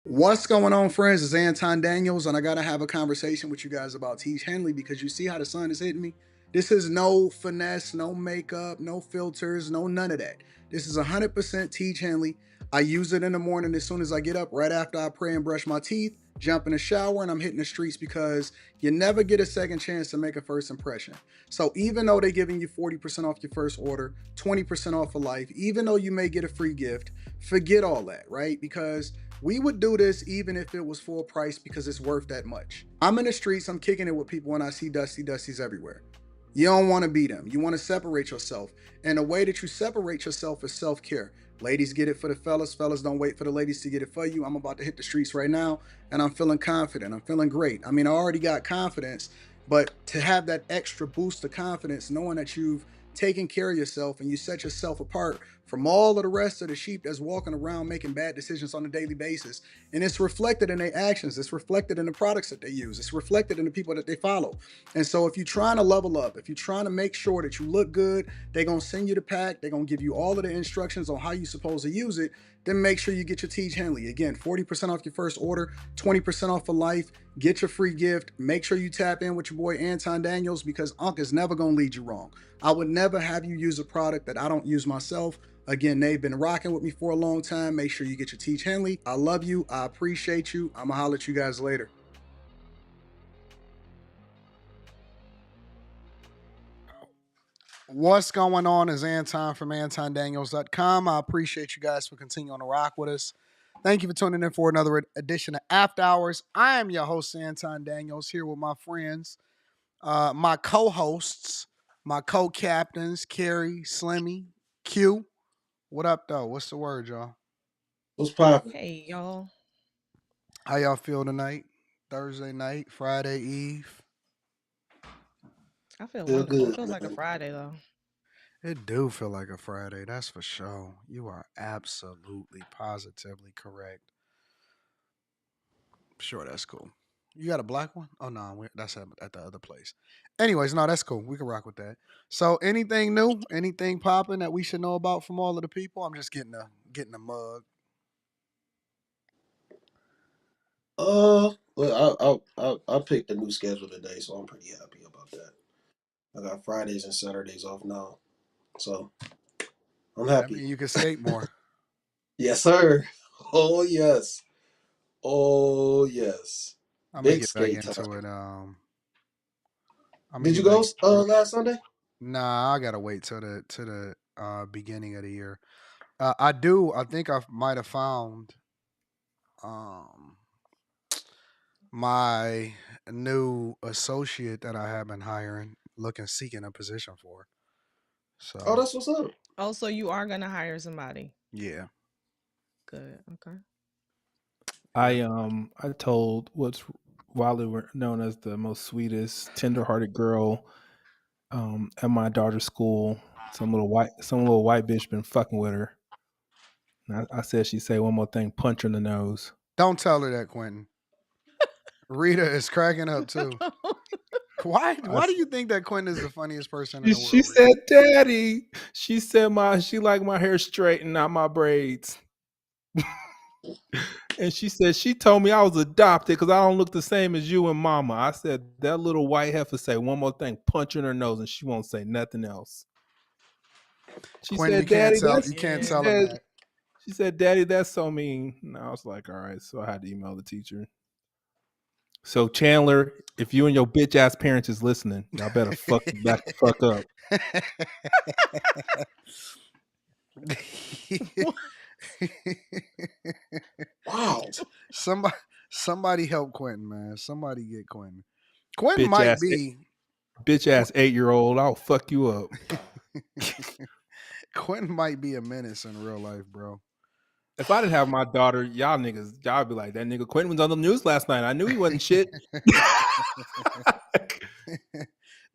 What's going on, friends? It's Anton Daniels, and I gotta have a conversation with you guys about Teach Henley because you see how the sun is hitting me. This is no finesse, no makeup, no filters, no none of that. This is 100% Teach Henley. I use it in the morning as soon as I get up, right after I pray and brush my teeth, jump in the shower, and I'm hitting the streets because you never get a second chance to make a first impression. So even though they're giving you 40% off your first order, 20% off for life, even though you may get a free gift, forget all that, right? Because we would do this even if it was full price because it's worth that much. I'm in the streets, I'm kicking it with people, and I see Dusties everywhere. You don't want to be them. You want to separate yourself. And the way that you separate yourself is self care. Ladies get it for the fellas. Fellas don't wait for the ladies to get it for you. I'm about to hit the streets right now, and I'm feeling confident. I'm feeling great. I mean, I already got confidence, but to have that extra boost of confidence, knowing that you've taken care of yourself and you set yourself apart from all of the rest of the sheep that's walking around making bad decisions on a daily basis. And it's reflected in their actions. It's reflected in the products that they use. It's reflected in the people that they follow. And so if you're trying to level up, if you're trying to make sure that you look good, they're going to send you the pack. They're going to give you all of the instructions on how you're supposed to use it. Then make sure you get your Teach Henley. Again, 40% off your first order, 20% off for life. Get your free gift. Make sure you tap in with your boy Anton Daniels because Unc is never going to lead you wrong. I would never have you use a product that I don't use myself. Again, they've been rocking with me for a long time. Make sure you get your Teach Henley. I love you. I appreciate you. I'm going to holler at you guys later. What's going on is Anton from antondaniels.com. I appreciate you guys for continuing to rock with us. Thank you for tuning in for another edition of After Hours. I am your host, Anton Daniels, here with my friends, my co-hosts, my co-captains, Carrie, Slimmy, Q. What up, though? What's the word, y'all? What's poppin'? Hey, y'all. How y'all feel tonight? Thursday night, Friday Eve. I feel Feel wonderful. It good, feels like a man. Friday though. It do feel like a Friday, that's for sure. You are absolutely, positively correct. Sure, that's cool. You got a black one? Oh no, that's at the other place. Anyways, no, that's cool. We can rock with that. So, anything new? Anything popping that we should know about from all of the people? I'm just getting a mug. Well, I picked a new schedule today, so I'm pretty happy about that. I got Fridays and Saturdays off now, so I'm That happy. means you can skate more. Yes, sir. Oh yes. Oh yes. I'm gonna Big get back skate into time. it. I'm gonna Did you get back. go last Sunday? Nah, I gotta wait till the beginning of the year. I do. I think I might have found um my new associate that I have been hiring, seeking a position for. Oh, So that's what's up. Oh, so you are gonna hire somebody? yeah, Good. Okay. yeah. I told what's widely known as the most sweetest, tender-hearted girl at my daughter's school. Some little white bitch been fucking with her. And I said she say one more thing, punch her in the nose. Don't tell her that, Quentin. Rita is cracking up too. Why? I Why do you think that Quentin is the funniest person in She, the she world, Rita? said, "Daddy." She said, she like my hair straight and not my braids." And she said she told me I was adopted because I don't look the same as you and Mama. I said that little white heifer say one more thing, punch her in her nose, and she won't say nothing else. She Quentin, you said, can't "Daddy, tell. that's." You can't She tell Yeah. him said, that. "She said, Daddy, that's so mean." And I was like, "All right." So I had to email the teacher. So Chandler, if you and your bitch ass parents is listening, y'all better back the fuck up. Wow. somebody, somebody help Quentin, man. Somebody get Quentin. Quentin Bitch might ass, be. bitch ass 8-year old. I'll fuck you up. Quentin might be a menace in real life, bro. If I didn't have my daughter, y'all be like, that nigga Quentin was on the news last night. I knew he wasn't shit.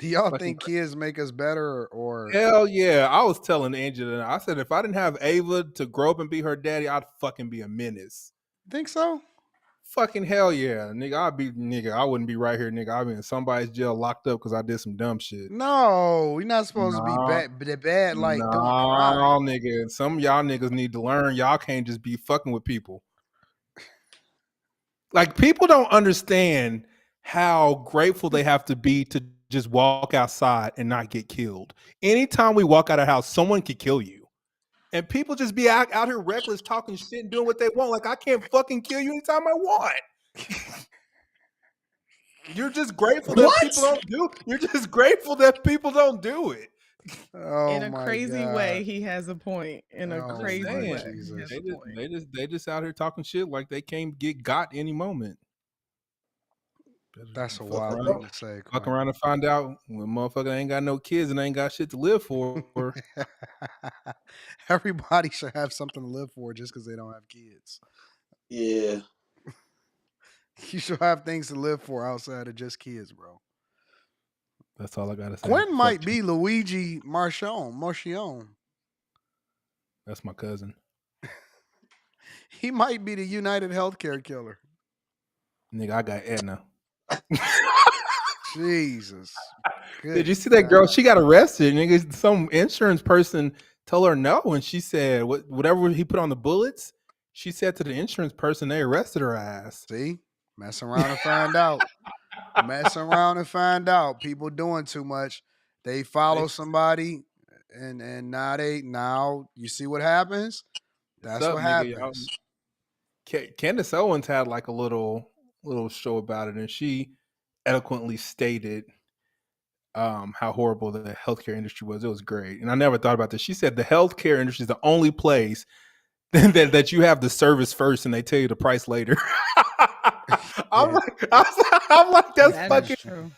Do y'all Fucking think kids make us better or hell yeah. I was telling Angela, I said, if I didn't have Ava to grow up and be her daddy, I'd fucking be a menace. think so? Fucking hell yeah. Nigga, I wouldn't be right here, nigga. I'd be in somebody's jail locked up because I did some dumb shit. No, we're not supposed to be Nah, bad like doing crime. nah, nigga. Some of y'all niggas need to learn. Y'all can't just be fucking with people. Like people don't understand how grateful they have to be to just walk outside and not get killed. Anytime we walk out of the house, someone could kill you. And people just be out here reckless, talking shit and doing what they want. Like I can't fucking kill you anytime I want. You're just grateful that people What? don't do. You're just grateful that people don't do it. Oh In a my crazy god. way, he has a point. In a I'm Oh just crazy my way, saying. he has Jesus. a point. They just out here talking shit like they can't get got any moment. Better That's a fuck wild around, thing to say, fuck Quinn. around and find out when motherfucker ain't got no kids and ain't got shit to live for. Everybody should have something to live for just because they don't have kids. Yeah. You should have things to live for outside of just kids, bro. That's all I gotta say. Quinn Fuck might you. be Luigi Marchion. That's my cousin. He might be the United Healthcare killer. Nigga, I got Edna. Jesus. Did you Good see that girl? God. She got arrested. Nigga, some insurance person told her no, and she said whatever he put on the bullets. She said to the insurance person they arrested her ass. See? Mess around and find out. Mess around and find out. People doing too much. They follow somebody and now you see what happens? What's That's up, what nigga? Y'all, happens. Candace Owens had like a little show about it, and she eloquently stated how horrible the healthcare industry was. It was great, and I never thought about this. She said the healthcare industry is the only place that you have the service first, and they tell you the price later. I'm Yeah. like, that's That is fucking true.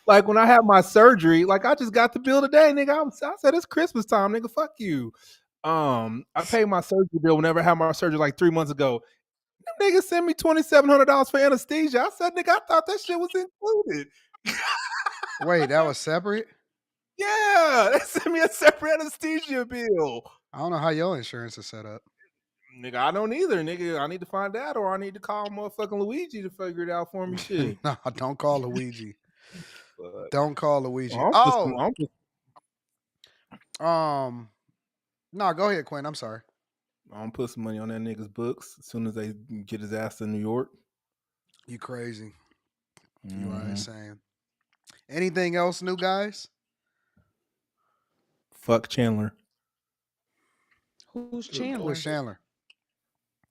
like when I had my surgery. Like I just got the bill today, nigga. I said it's Christmas time, nigga. Fuck you. I paid my surgery bill whenever I had my surgery like 3 months ago. Nigga sent me $2,700 for anesthesia. I said, nigga, I thought that shit was included. Wait, that was separate? Yeah, they sent me a separate anesthesia bill. I don't know how your insurance is set up. Nigga, I don't either. Nigga, I need to find out, or I need to call motherfucking Luigi to figure it out for me. Shit. No, don't call Luigi. But Don't call Luigi. I'm just, Oh, I'm just, no, go ahead, Quinn. I'm sorry. I'm gonna put some money on that nigga's books as soon as they get his ass to New York. You crazy. You are Mhm. insane. Anything else new, guys? Fuck Chandler. Who's Who Chandler? is Chandler?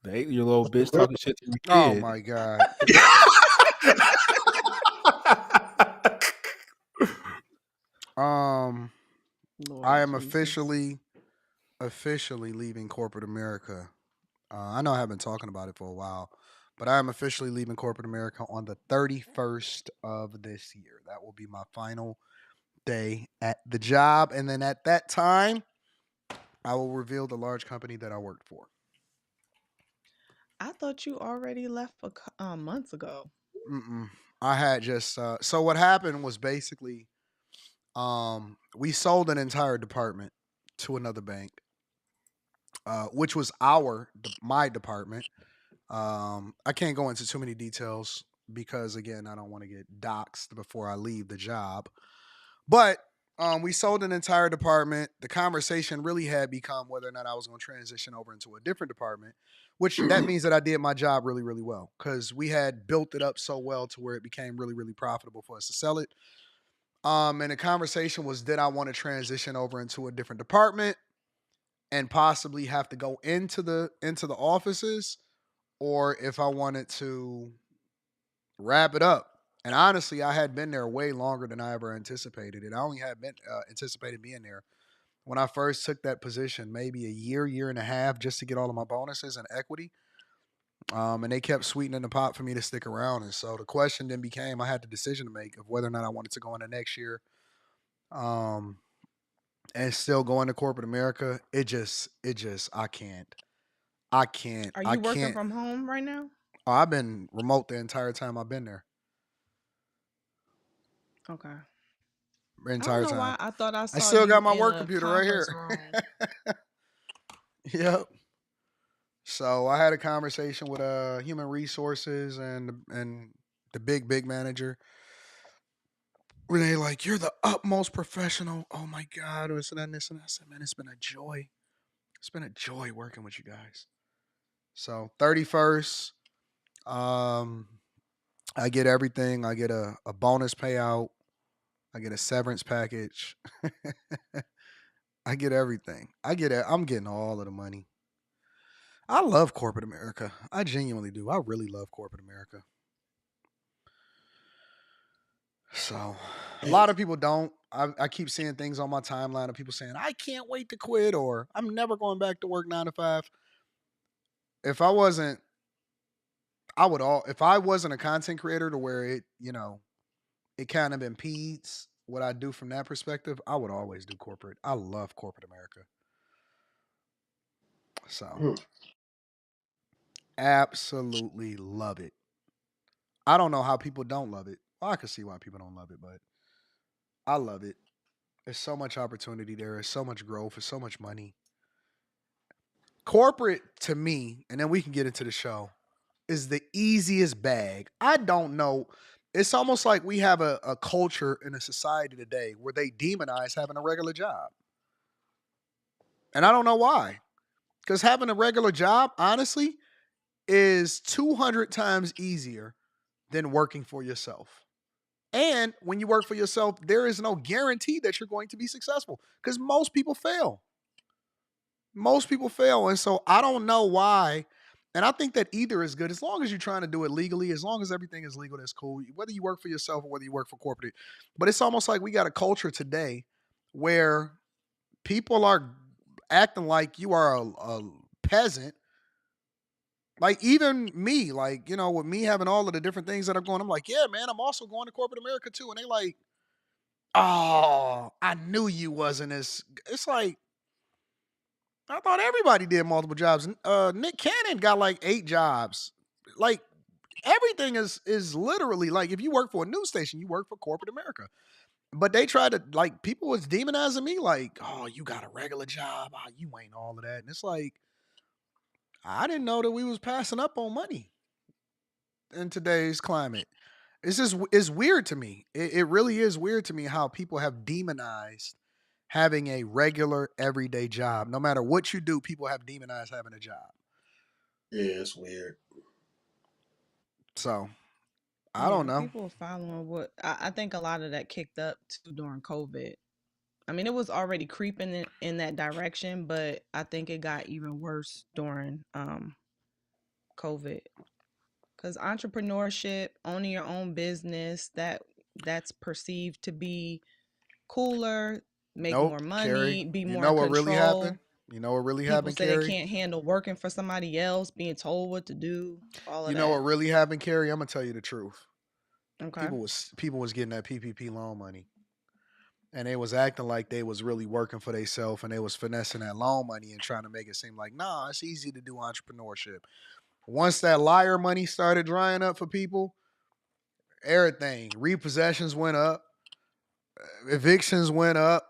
The 8-year old bitch talking shit to your Oh kid. my God. Lord I am Jesus. officially leaving corporate America. I know I have been talking about it for a while, but I am officially leaving corporate America on the 31st of this year. That will be my final day at the job. And then at that time, I will reveal the large company that I worked for. I thought you already left months ago. Mm-mm. I had just so what happened was basically we sold an entire department to another bank, which was my department. I can't go into too many details because again, I don't want to get doxxed before I leave the job. But we sold an entire department. The conversation really had become whether or not I was going to transition over into a different department, which that means that I did my job really, really well because we had built it up so well to where it became really, really profitable for us to sell it. And the conversation was, did I want to transition over into a different department and possibly have to go into the offices, or if I wanted to wrap it up. And honestly, I had been there way longer than I ever anticipated. And I only had been anticipated being there when I first took that position, maybe a year and a half, just to get all of my bonuses and equity. And they kept sweetening the pot for me to stick around. And so the question then became, I had the decision to make of whether or not I wanted to go into next year, um, and still go into corporate America. I can't. I can't. Are I you working can't. from home right now? Oh, I've been remote the entire time I've been there. Okay. The I don't entire know time. why I thought I I saw still you got my in work a computer right conference here. room. Yep. So I had a conversation with human resources and the big manager. Where they like, you're the utmost professional. Oh my God, this and that, this and that. I said, man, it's been a joy. It's been a joy working with you guys. So 31st, I get everything. I get a bonus payout. I get a severance package. I get everything. I get it. I'm getting all of the money. I love corporate America. I genuinely do. I really love corporate America. So a lot of people don't. I keep seeing things on my timeline of people saying, I can't wait to quit or I'm never going back to work 9 to 5. If I wasn't, if I wasn't a content creator to where it kind of impedes what I do from that perspective, I would always do corporate. I love corporate America. So absolutely love it. I don't know how people don't love it. Well, I can see why people don't love it, but I love it. There's so much opportunity there. There's so much growth. There's so much money. Corporate to me, and then we can get into the show, is the easiest bag. I don't know. It's almost like we have a culture in a society today where they demonize having a regular job. And I don't know why. Because having a regular job, honestly, is 200 times easier than working for yourself. And when you work for yourself, there is no guarantee that you're going to be successful because most people fail. Most people fail. And so I don't know why. And I think that either is good as long as you're trying to do it legally, as long as everything is legal, that's cool. Whether you work for yourself or whether you work for corporate. But it's almost like we got a culture today where people are acting like you are a peasant. Like even me, like, with me having all of the different things that are going, I'm like, yeah, man, I'm also going to corporate America too. And they like, oh, I knew you wasn't as. It's like, I thought everybody did multiple jobs. Nick Cannon got like 8 jobs. Like everything is literally like if you work for a news station, you work for corporate America. But they tried to like people was demonizing me like, oh, you got a regular job, oh, you ain't all of that. And it's like, I didn't know that we was passing up on money in today's climate. It's weird to me. It really is weird to me how people have demonized having a regular everyday job. No matter what you do, people have demonized having a job. Yeah, it's weird. So I don't Yeah, know. people are following what I think a lot of that kicked up too during COVID. I mean, it was already creeping in that direction, but I think it got even worse during COVID. Because entrepreneurship, owning your own business, that's perceived to be cooler, make Nope, more Carrie. money, be You more know in what really happened? control. You know what really People happened, say they Carrie? can't handle working for somebody else, being told what to do, all of You know what that. really happened, Carrie? I'm gonna tell you the truth. Okay. People was getting that PPP loan money, and they was acting like they was really working for themselves, and they was finessing that loan money and trying to make it seem like, nah, it's easy to do entrepreneurship. Once that liar money started drying up for people, everything repossessions went up, evictions went up.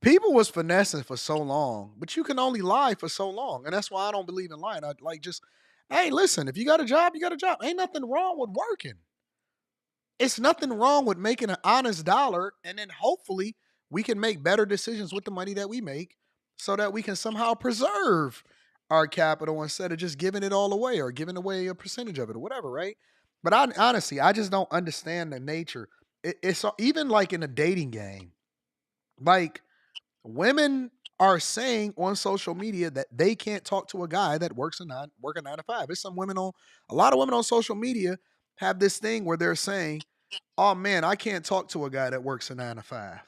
People was finessing for so long, but you can only lie for so long, and that's why I don't believe in lying. I like just, hey, listen, if you got a job, you got a job. Ain't nothing wrong with working. It's nothing wrong with making an honest dollar, and then hopefully we can make better decisions with the money that we make, so that we can somehow preserve our capital instead of just giving it all away or giving away a percentage of it or whatever, right? But honestly, I just don't understand the nature. It's even like in a dating game, like women are saying on social media that they can't talk to a guy that works a 9 to 5. It's some women on a lot of women on social media have this thing where they're saying, "Oh man, I can't talk to a guy that works a 9 to 5."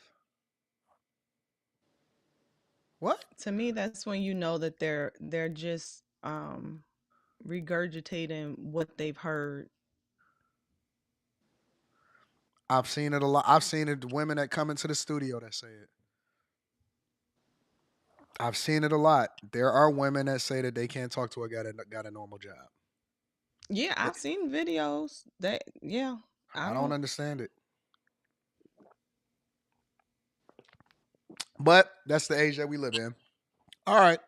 What? To me, that's when you know that they're just regurgitating what they've heard. I've seen it a lot. I've seen it women that come into the studio that say it. I've seen it a lot. There are women that say that they can't talk to a guy that got a normal job. Yeah, It, I've seen videos that yeah, I I don't don't understand it. But that's the age that we live in. All right.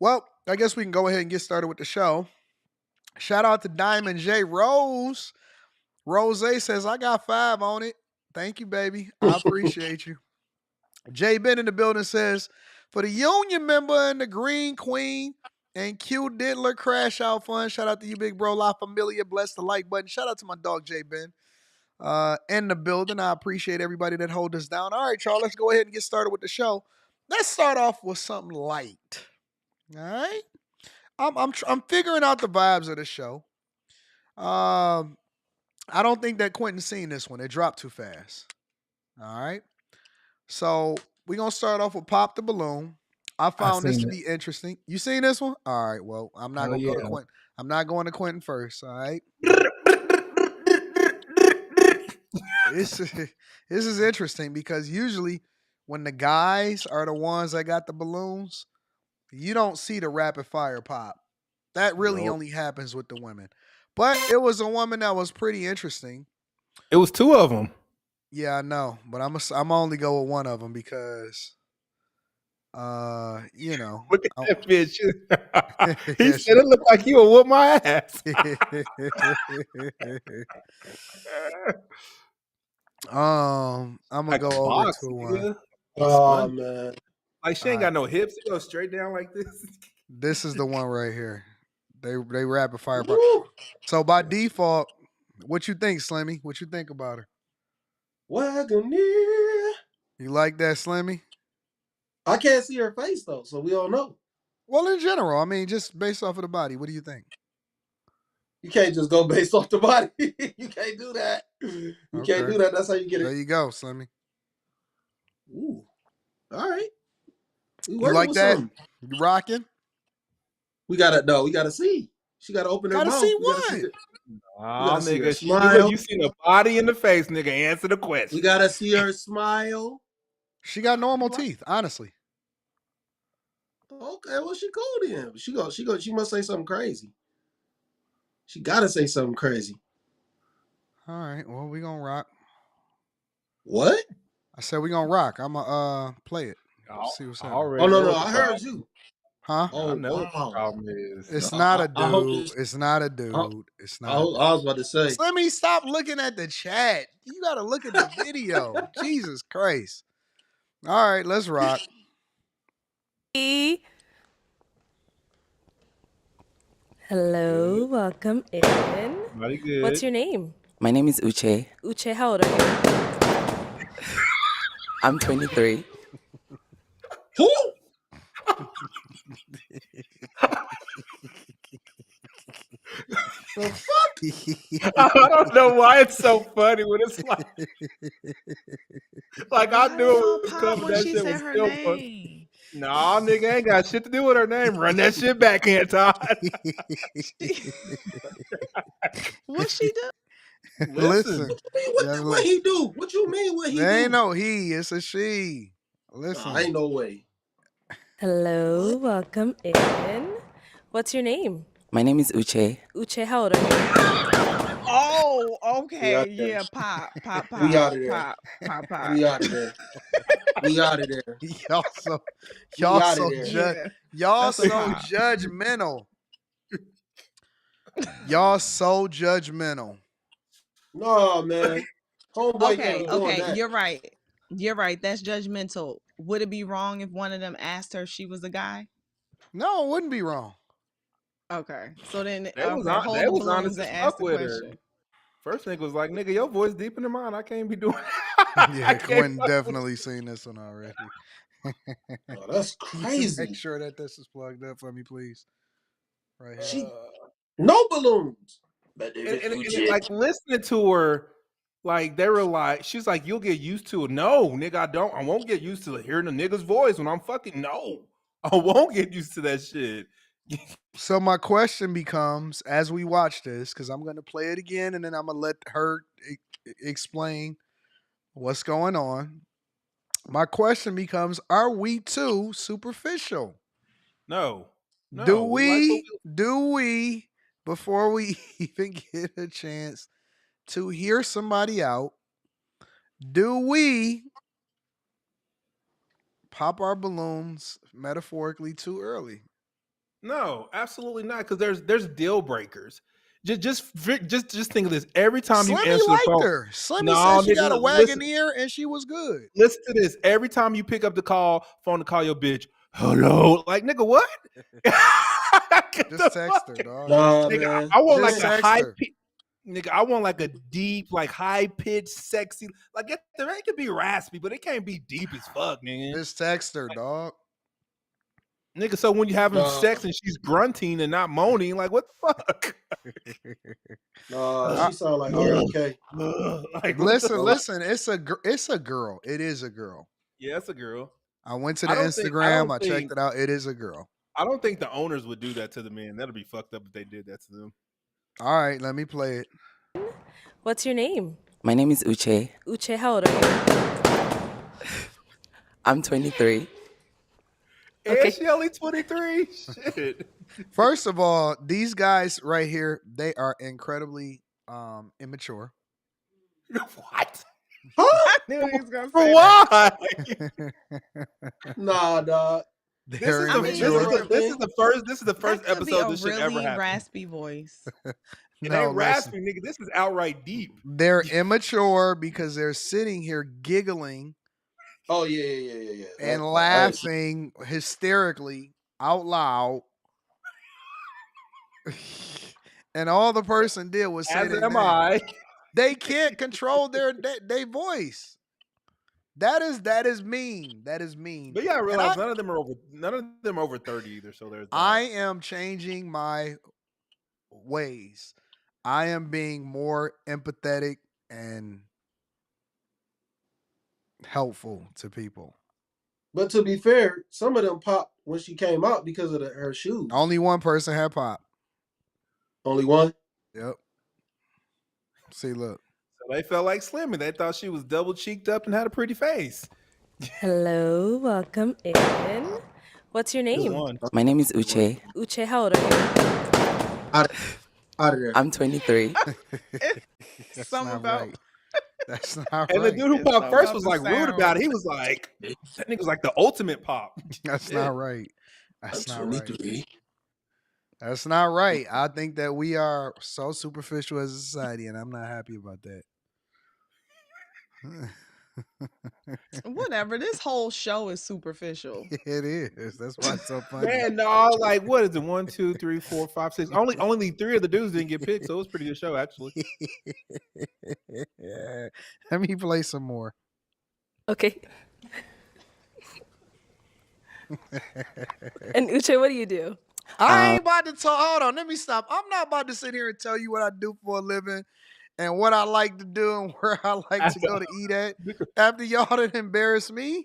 Well, I guess we can go ahead and get started with the show. Shout out to Diamond J Rose. Rose says, I got 5 on it. Thank you, baby. I appreciate you. Jay Ben in the building says, for the union member and the green queen, And Q Diddler, Crash Out Fun. Shout out to you, big bro. La Familia, bless the like button. Shout out to my dog, J Ben. In the building. I appreciate everybody that hold us down. All right, y'all, let's go ahead and get started with the show. Let's start off with something light. All right? I'm figuring out the vibes of the show. I don't think that Quentin's seen this one. It dropped too fast. All right. So we're gonna start off with Pop the Balloon. I found this to be interesting. You seen this one? All right. Well, I'm not gonna go to Quentin. I'm not going to Quentin first. All right. This is interesting because usually when the guys are the ones that got the balloons, you don't see the rapid fire pop. That really only happens with the women. But it was a woman that was pretty interesting. It was two of them. Yeah, I know, but I'm only go with one of them because, you know. Look at that bitch. He said it looked like you would whoop my ass. I'm gonna go over to one. Oh man, like she ain't got no hips. It goes straight down like this. This is the one right here. They rapid fire. So by default, what you think, Slimmy? What you think about her? Wagoneer. You like that, Slimmy? I can't see her face though, so we don't know. Well, in general, I mean, just based off of the body, what do you think? You can't just go based off the body. You can't do that. You can't do that. That's how you get it. There you go, Slimmy. Ooh. All right. You like that? Something. You rocking? We gotta see. She gotta open her mouth. See what? Nigga, smile. You seen a body in the face, nigga. Answer the question. We gotta see her smile. She got normal teeth, honestly. Okay, well she cool then. She must say something crazy. She gotta say something crazy. All right, well we gonna rock. What? I said we gonna rock. I'ma play it. See what's happening. Oh no, I heard you. Huh? Oh, I know what the problem is. It's not a dude. It's not a dude. It's not. I was about to say. Let me stop looking at the chat. You gotta look at the video. Jesus Christ. All right, let's rock. Hello, welcome in. Very good. What's your name? My name is Uche. Uche, how old are you? I'm 23. Who? The fuck? I don't know why it's so funny when it's like I knew it was coming. That shit was still funny. Nah, nigga ain't got shit to do with her name. Run that shit back, Anton. What she do? Listen. What he do? What you mean? What he do? There ain't no he. It's a she. Listen. Ain't no way. Hello, welcome in. What's your name? My name is Uche. Uche, how old are you? Oh, okay. Yeah, pop. We out of there. Pop. We out of there. We out of there. Y'all so judgmental. Y'all so judgmental. No, man. Homeboy okay. You're right. That's judgmental. Would it be wrong if one of them asked her if she was a guy? No, it wouldn't be wrong. Okay, so then they was honest as fuck with her. First nigga was like, "Nigga, your voice deeper than mine. I can't be doing it." Yeah, Quentin definitely seen this one already. Oh, that's crazy. Make sure that this is plugged up for me, please. Right here. No balloons. And like listening to her, like they were like, she's like, "You'll get used to it." No, nigga, I don't. I won't get used to hearing a nigga's voice when I'm fucking. No, I won't get used to that shit. So my question becomes, as we watch this, because I'm going to play it again, and then I'm going to let her explain what's going on. My question becomes, are we too superficial? No. Do we, before we even get a chance to hear somebody out, do we pop our balloons metaphorically too early? No, absolutely not. Because there's deal breakers. Just think of this. Every time you answer the phone, Slimmy said she got a Wagoneer and she was good. Listen to this. Every time you pick up the phone to call your bitch, hello, like nigga, what? Just text her, dog. Nah, Nigga, man. I want Just like a text high her. nigga, I want like a deep, like high pitched, sexy. Like it can be raspy, but it can't be deep as fuck, nigga. Just text her, dog. Nigga, so when you having Nah, sex and she's grunting and not moaning, like what the fuck? she sound like RFK. Like, what the Listen. It's a girl. It is a girl. Yeah, it's a girl. I went to the I Instagram. I don't checked think it out. It is a girl. I don't think the owners would do that to the men. That'd be fucked up if they did that to them. All right, let me play it. What's your name? My name is Uche. Uche, how old are you? I'm 23. Okay. And she only 23. Shit. First of all, these guys right here, they are incredibly immature. What? I knew he was gonna For say why? Nah, dog. They're I mean, immature. This is the first that could be episode a this shit ever really happened. raspy voice. It No, ain't raspy, listen. nigga. This is outright deep. They're immature because they're sitting here giggling Oh yeah. and That- laughing hysterically out loud. And all the person did was say As their am name. I. They can't control their voice. That is mean. That is mean. But yeah, I And realize none of them are over 30 either. So there's that. I am changing my ways. I am being more empathetic and helpful to people. But to be fair, some of them popped when she came out because of her shoes. Only one person had pop. Only one. Yep. See, look. So they felt like Slim and they thought she was double cheeked up and had a pretty face. Hello, welcome in. What's your name? One. My name is Uche. Uche, how old are you? Out of there. I'm 23. That's Something not about right. That's not And the right. dude who It's popped so first about was the like rude sound. about it. He was like, that nigga was like the ultimate pop. That's Yeah. not right. That's I'm not right. 23. That's not right. I think that we are so superficial as a society, and I'm not happy about that. Whatever. This whole show is superficial. It is. That's why it's so funny. Man, no, like what is it? 1, 2, 3, 4, 5, 6. Only 3 of the dudes didn't get picked, so it was a pretty good show actually. Yeah. Let me play some more. Okay. And Uche, what do you do? I ain't about to talk. Hold on. Let me stop. I'm not about to sit here and tell you what I do for a living and what I like to do and where I like to go to eat at after y'all done embarrass me.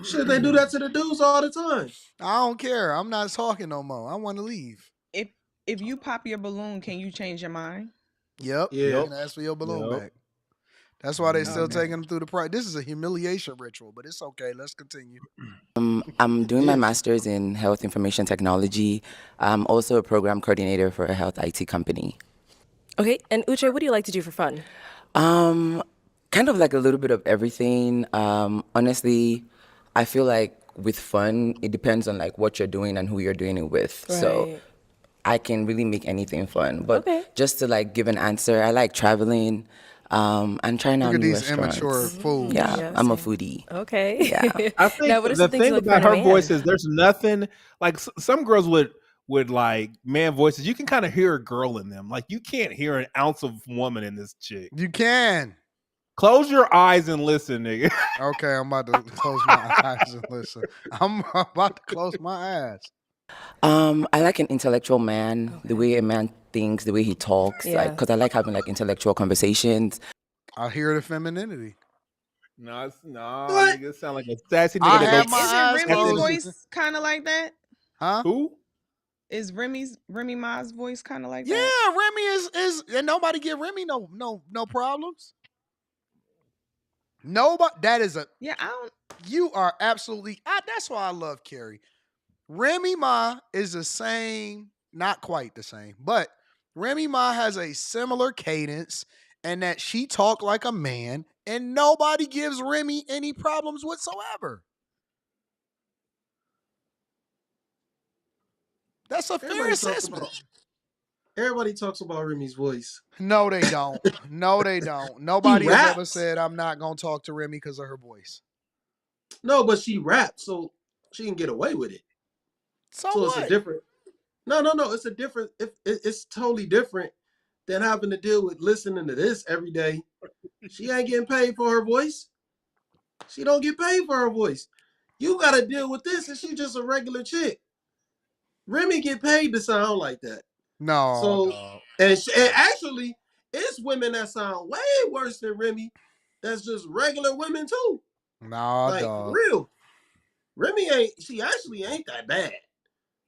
Shit, they do that to the dudes all the time. I don't care. I'm not talking no more. I want to leave. If you pop your balloon, can you change your mind? Yep. Yeah. You can ask for your balloon Yep. back. That's why they still Okay. taking them through the price. This is a humiliation ritual, but it's okay. Let's continue. I'm doing my master's in health information technology. I'm also a program coordinator for a health IT company. Okay, and Uche, what do you like to do for fun? Kind of like a little bit of everything. Honestly, I feel like with fun, it depends on like what you're doing and who you're doing it with. So Right. I can really make anything fun. But Okay. just to like give an answer, I like traveling and trying out Look at new these restaurants. immature fools. Yeah, Yeah, I'm a same. foodie. Okay. Yeah. I think Now, what are the some things you thing look for about in a her man? voice is there's nothing like some girls with like man voices. You can kind of hear a girl in them. Like you can't hear an ounce of woman in this chick. You can. Close your eyes and listen, nigga. Okay, I'm about to close my eyes and listen. I'm about to close my eyes. I like an intellectual man, the way a man thinks, the way he talks, like Yeah. because I like having like intellectual conversations. I hear the femininity. No, What? nigga, it sound like a sassy I nigga have that my goes, Isn't eyes Remy's closed. voice kind of like that? Huh? who? Is Remy Ma's voice kind of like Yeah, that? Remy is and nobody give Remy no problems. Nobody. That is a. Yeah, I don't. You are absolutely. That's why I love Carrie. Remy Ma is the same, not quite the same, but Remy Ma has a similar cadence, and that she talk like a man, and nobody gives Remy any problems whatsoever. That's a fair assessment. Everybody talks about Remy's voice. No, they don't. No, they don't. Nobody has ever raps. said I'm not gonna talk to Remy because of her voice. No, but she raps, so she can get away with it. So So what? it's a different. No. It's a different. It's totally different than having to deal with listening to this every day. She ain't getting paid for her voice. She don't get paid for her voice. You got to deal with this, and she's just a regular chick. Remy get paid to sound like that. No, So, dog. and actually, it's women that sound way worse than Remy. That's just regular women too. Nah, Like dog. real. Remy ain't. She actually ain't that bad.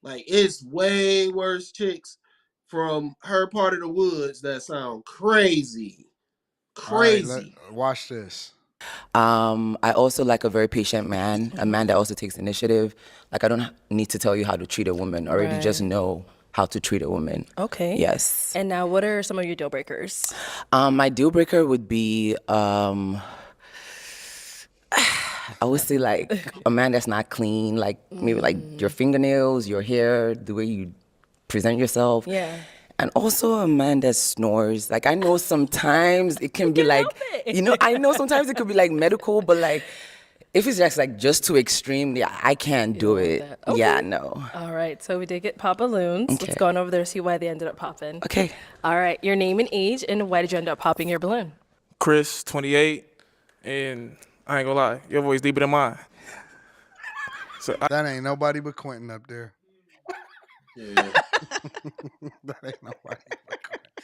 Like it's way worse chicks from her part of the woods that sound crazy. All right, Crazy. watch this. I also like a very patient man, a man that also takes initiative. Like I don't need to tell you how to treat a woman. Already just Right. know how to treat a woman. Okay. Yes. And now, what are some of your deal breakers? My deal breaker would be I would say like a man that's not clean, like maybe like your fingernails, your hair, the way you present yourself. Yeah. And also a man that snores. Like I know sometimes it can be can't like, help it. you know, I know sometimes it could be like medical, but like if it's just too extreme, yeah, I can't do don't want it. that. Yeah, Okay. no. All right, so we did get pop balloons. Okay. Let's go on over there, see why they ended up popping. Okay. All right, your name and age, and why did you end up popping your balloon? Chris, 28, and I ain't gonna lie, your voice deeper than mine. So That ain't nobody but Quentin up there. Yeah. That ain't nobody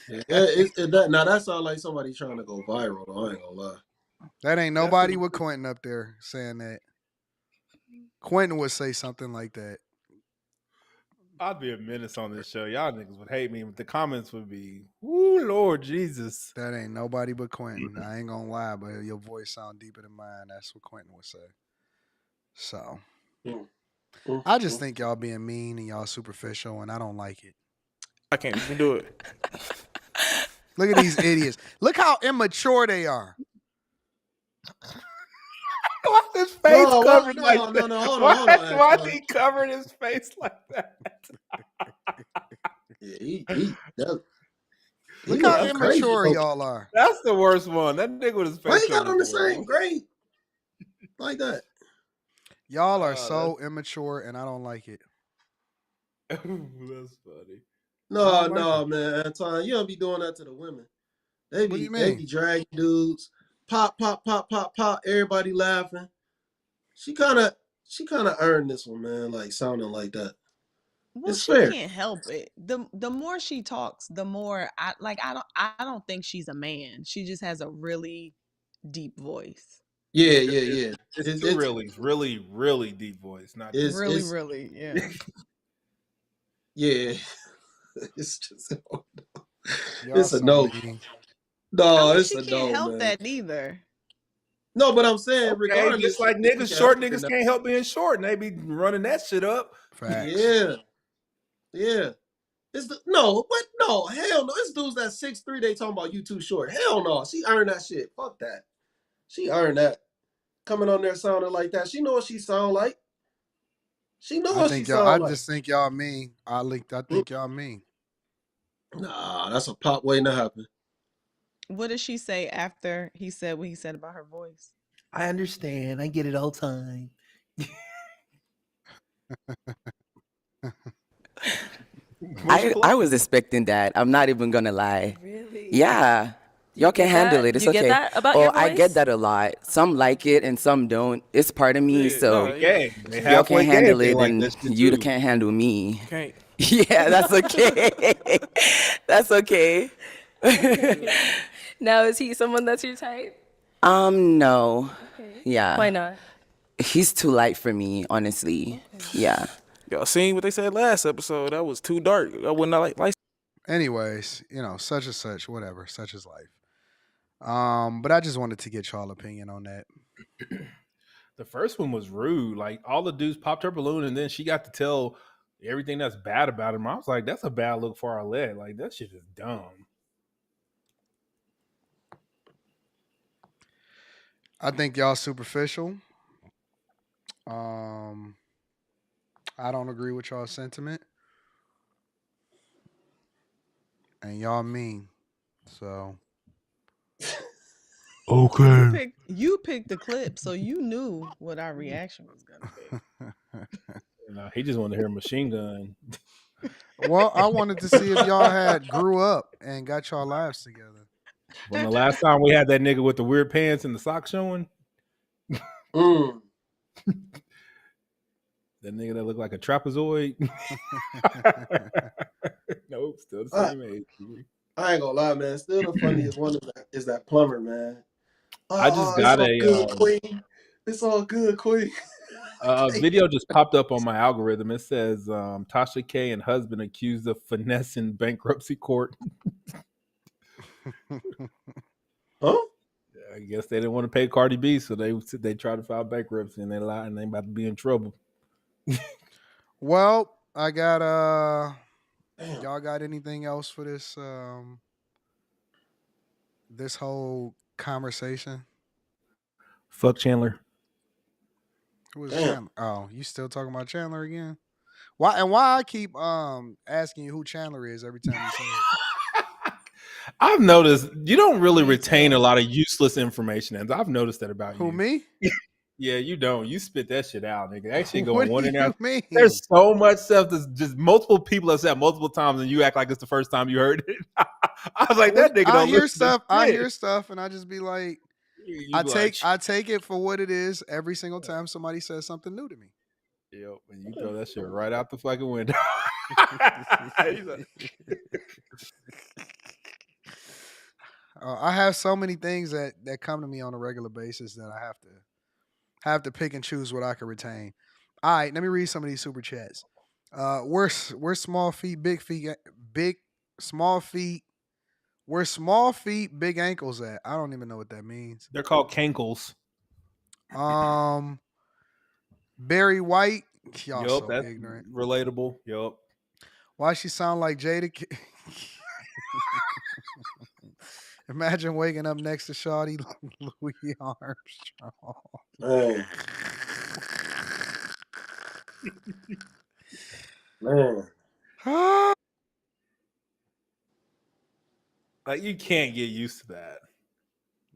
but Quentin. Now that sounds like somebody trying to go viral. Though, I ain't gonna lie. That ain't nobody with Quentin up there saying that. Quentin would say something like that. I'd be a menace on this show. Y'all niggas would hate me, but the comments would be, "Ooh, Lord Jesus." That ain't nobody but Quentin. I ain't gonna lie, but your voice sound deeper than mine. That's what Quentin would say. So I just think y'all being mean and y'all superficial, and I don't like it. I can't even do it. Look at these idiots. Look how immature they are. Why his face covered no, like that? no, hold on. Why is he covering his face like that? Yeah, Look how went crazy, immature bro. y'all are. That's the worst one. That nigga with his face. Why you got covered on the for same grade like that? Y'all are so immature, and I don't like it. That's funny. No, man, Anton, you don't be doing that to the women. They What do you they mean? be dragging dudes, pop, everybody laughing. She kind of earned this one, man. Like sounding like that. Well, It's she fair. can't help it. The more she talks, the more I don't think she's a man. She just has a really deep voice. Yeah. It's two really deep voice. Not just Really, yeah. Yeah. It's just Y'all it's a so no. mean. No, it's She a can't no, help man. that either. No, but I'm saying okay. regardless, Just like she niggas, can short help it niggas now. can't help being short, and they be running that shit up. Facts. Yeah. No, hell no. It's dudes that 6'3", they talking about you too short. Hell no. She earned that shit. Fuck that. She earned that. Coming on there sounding like that. She know what she sound like. She know what she sound I like. just think y'all mean. I think y'all mean. Nah, that's a pop waiting to happen. What did she say after he said what he said about her voice? I understand. I get it all the time. I was expecting that. I'm not even gonna lie. Really? Yeah. Y'all can handle it. It's You okay. get that about your I get voice? that a lot. Some like it and some don't. It's part of me. Yeah, So no, yeah. They y'all halfway can't handle gay, it, like and that shit you too. can't handle me. Can't. Yeah, that's okay. That's okay. Now, is he someone that's your type? No. Okay. Yeah. Why not? He's too light for me, honestly. Yeah. Y'all seen what they said last episode? That was too dark. I would not like. Anyways, such and such, whatever. Such is life. But I just wanted to get y'all opinion on that. The first one was rude. Like all the dudes popped her balloon, and then she got to tell everything that's bad about him. I was like, that's a bad look for our leg. Like that shit is dumb. I think y'all superficial. I don't agree with y'all's sentiment. And y'all mean. So Okay. You picked the clip, so you knew what our reaction was gonna be. He just wanted to hear a machine gun. Well, I wanted to see if y'all had grew up and got y'all lives together. When the last time we had that nigga with the weird pants and the socks showing, Mm. that nigga that looked like a trapezoid. Nope, still the same age. I ain't gonna lie, man. Still the funniest one is that plumber, man. I just It's got all good, Queen. It's all good, Queen. a video just popped up on my algorithm. It says Tasha K and husband accused of finessing bankruptcy court. Huh? I guess they didn't want to pay Cardi B, so they tried to file bankruptcy and they lied and they about to be in trouble. Well, I got Damn. y'all got anything else for this this whole conversation? Fuck Chandler. Who was Damn. Chandler? Oh, you still talking about Chandler again? Why I keep asking you who Chandler is every time you say it? I've noticed you don't really Me retain too. a lot of useless information, and I've noticed that about Who, you. me? Yeah, you don't. You spit that shit out, nigga. That shit What going do one and you out. mean? There's so much stuff that's just multiple people have said multiple times, and you act like it's the first time you heard it. I was like, that nigga I don't hear listen to stuff. I shit. hear stuff, and I just be like, You be like, I take it for what it is every single time somebody says something new to me. yep, and you throw that shit right out the fucking window. He's like, I have so many things that come to me on a regular basis that I have to pick and choose what I can retain. All right, let me read some of these super chats. We're small feet, big small feet. Where small feet, big ankles at? I don't even know what that means. they're called cankles. Barry White. Y'all Yup, so that's ignorant. relatable. Yup. Why she sound like Jada? Imagine waking up next to Shawty Louis Armstrong. Man. Man. Like you can't get used to that.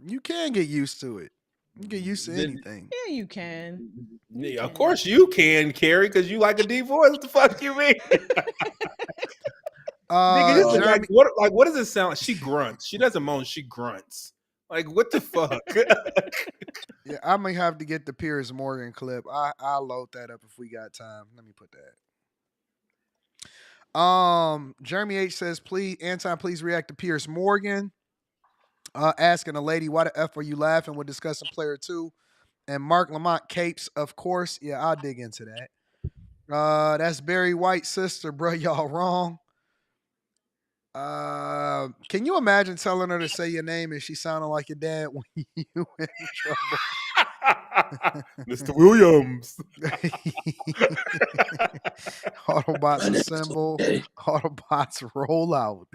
You can get used to it. You get used to anything. Yeah, you can. Yeah, of course you can, Carrie, because you like a deep voice. What the fuck you mean? Nigga, this is Jeremy, what does it sound like? She grunts. She doesn't moan, she grunts. Like what the fuck? yeah, I may have to get the Piers Morgan clip. I'll load that up if we got time. Let me put that. Jeremy H says, please, Anton, please react to Piers Morgan. Asking a lady, why the F are you laughing? We're discussing player 2. And Mark Lamont capes, of course. Yeah, I'll dig into that. That's Barry White's sister, bro. Y'all wrong. Can you imagine telling her to say your name and she sounded like your dad when you in trouble? Mr. Williams. Autobots assemble. Autobots roll out.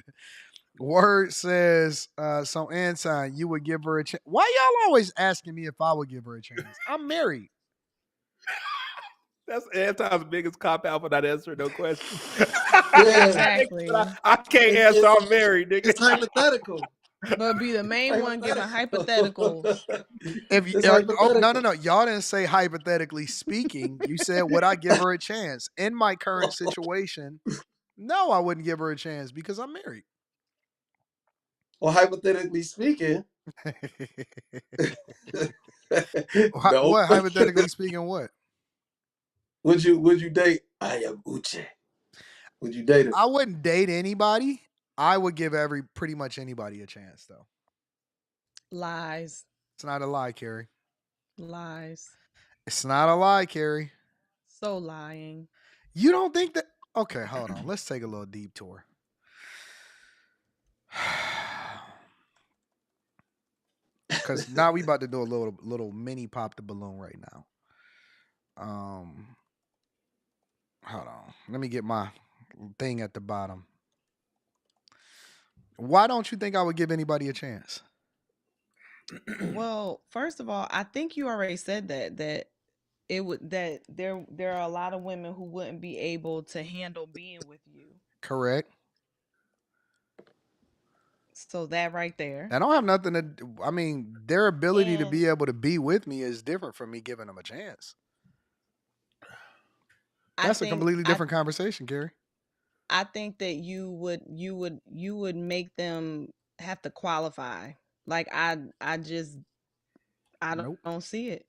Word says, so Anton, you would give her a chance. Why y'all always asking me if I would give her a chance? I'm married. That's Anton's biggest cop out for not answering no questions. Yeah. Exactly. I can't answer. I'm married, nigga. It's hypothetical. But be the main one giving hypotheticals. If you, It's oh, hypothetical. no, y'all didn't say hypothetically speaking. You said, would I give her a chance? In my current situation, no, I wouldn't give her a chance because I'm married. Well, hypothetically speaking. No. What? Hypothetically speaking, what? Would you date Ayabuche? Would you date her? I wouldn't date anybody. I would give pretty much anybody a chance, though. Lies. It's not a lie, Carrie. Lies. It's not a lie, Carrie. So lying. You don't think that? Okay, hold on. Let's take a little deep tour. Because now we about to do a little mini pop the balloon right now. Hold on. Let me get my thing at the bottom. Why don't you think I would give anybody a chance? Well, first of all, I think you already said that it would that there are a lot of women who wouldn't be able to handle being with you. Correct. So that right there. I don't have nothing to. I mean, their ability to And be able to be with me is different from me giving them a chance. I That's a think completely different conversation, Gary. I think that you would make them have to qualify. Like I Nope. don't see it.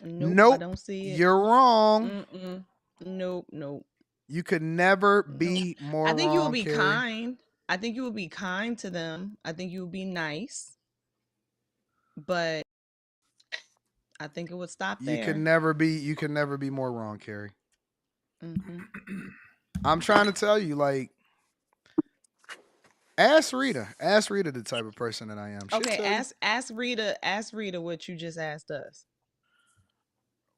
Nope, I Nope. don't see it. You're wrong. Mm-mm. Nope. You could never Nope. be I more think you will wrong, be Carrie. kind. I think you will be kind to them. I think you will be nice, but I think it would stop You there. could never be more wrong, Carrie. Hmm. I'm trying to tell you, like, ask Rita. Ask Rita the type of person that I am. She'll Okay, tell you. ask Rita what you just asked us.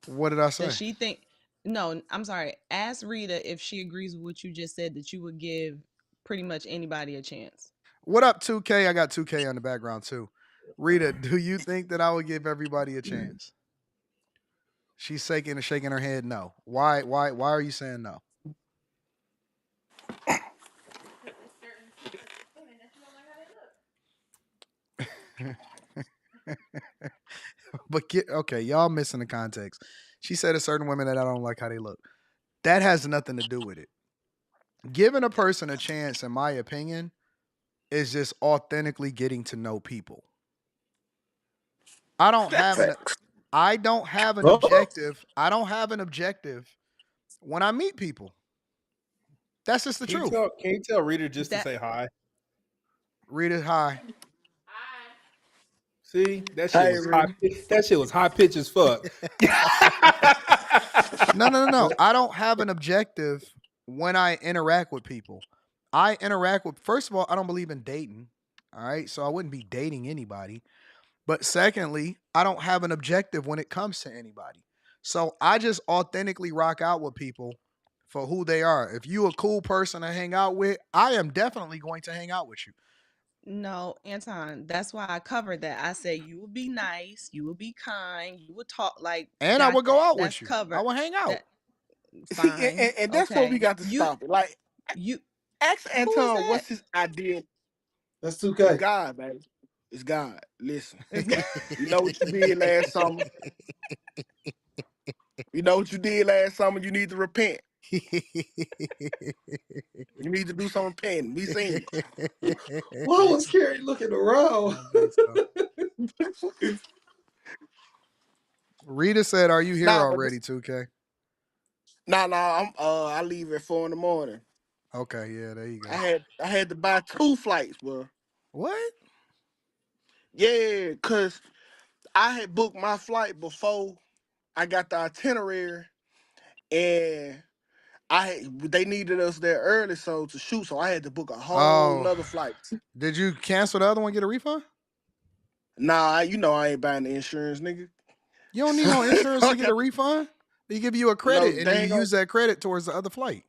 What did I Does say? she think? No, I'm sorry. Ask Rita if she agrees with what you just said, that you would give pretty much anybody a chance. What up, 2K? I got 2K on the background too. Rita, do you think that I would give everybody a chance? She's shaking her head no. Why are you saying no? Okay, y'all missing the context. She said a certain women that I don't like how they look. That has nothing to do with it. Giving a person a chance, in my opinion, is just authentically getting to know people. I don't have an Facts. I don't have an Huh? objective. I don't have an objective when I meet people. That's just the truth. Can you tell Rita just to That say hi? Rita, hi. See, Hey, Rudy. that shit was high pitch as fuck. No. I don't have an objective when I interact with people. I interact with, first of all, I don't believe in dating. All right. So I wouldn't be dating anybody. But secondly, I don't have an objective when it comes to anybody. So I just authentically rock out with people for who they are. If you a cool person to hang out with, I am definitely going to hang out with you. No, Anton, that's why I covered that. I said you would be nice, you would be kind, you would talk like And I got would go that. out That's with you. I covered. would hang out. That See, fine. and that's what we Okay. got to stop it. Like, You ask who is Anton that? what's his idea. That's It's 2K. God, baby. It's God. Listen, Is you know what you did last summer. You know what you did last summer. You need to repent. You need to do some repenting. We seen Why was Carrie looking around? I think so. it. Rita said, "Are you here Nah, but already, this, 2K?" nah. I leave at 4 a.m. Okay, yeah, there you go. I had to buy 2 flights, bro. What? Yeah, cause I had booked my flight before I got the itinerary, and they needed us there early so to shoot, so I had to book a whole Oh, nother flight. did you cancel the other one? Get a refund? Nah, you know I ain't buying the insurance, nigga. You don't need So no insurance I to get a got refund. They give you a no, credit, and then they you ain't gonna. use that credit towards the other flight.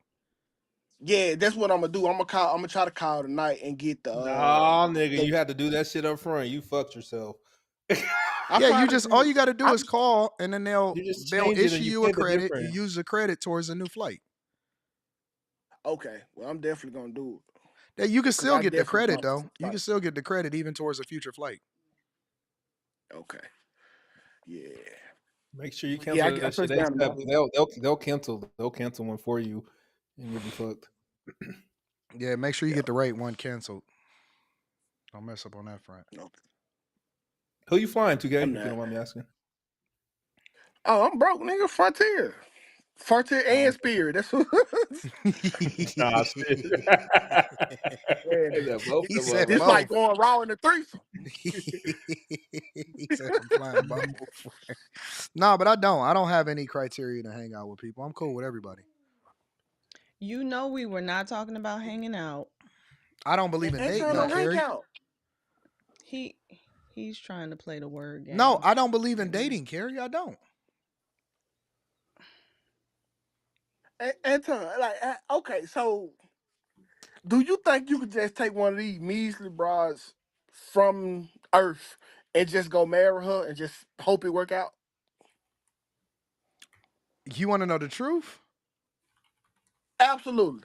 Yeah, that's what I'm gonna do. I'm gonna try to call tonight and get Nah, nigga, the you had to do that shit up front. You fucked yourself. I Yeah, you probably just all did. you got to do I is just call, and then You just they'll change it issue and you you a pay the credit. You difference. use the credit towards a new flight. okay. Well, I'm definitely gonna do it Yeah, you can because still I get the definitely credit bought though. You flight. can still get the credit even towards a future flight. Okay. Yeah. Make sure you But yeah, cancel I that shit touched down ASAP. tomorrow. They'll cancel one for you, and you'll be fucked. Yeah, make sure you Yeah. get the right one canceled. Don't mess up on that front. No, Who you flying to, Gay? I'm If you not. don't mind me asking. Oh, I'm broke, nigga. Frontier Oh, and Spirit. That's what. nah, shit. Yeah. Is that both He of said them? This like both. going raw in the threesome. He said I'm flying both. No, but I don't. I don't have any criteria to hang out with people. I'm cool with everybody. You know we were not talking about hanging out. I don't believe And in dating Anton though, don't hang Carrie. out. He he's trying to play the word No, game. I don't believe in And dating, Carrie. I don't. Anton, like, okay, so do you think you could just take one of these measly broads from Earth and just go marry her and just hope it work out? You want to know the truth? Absolutely.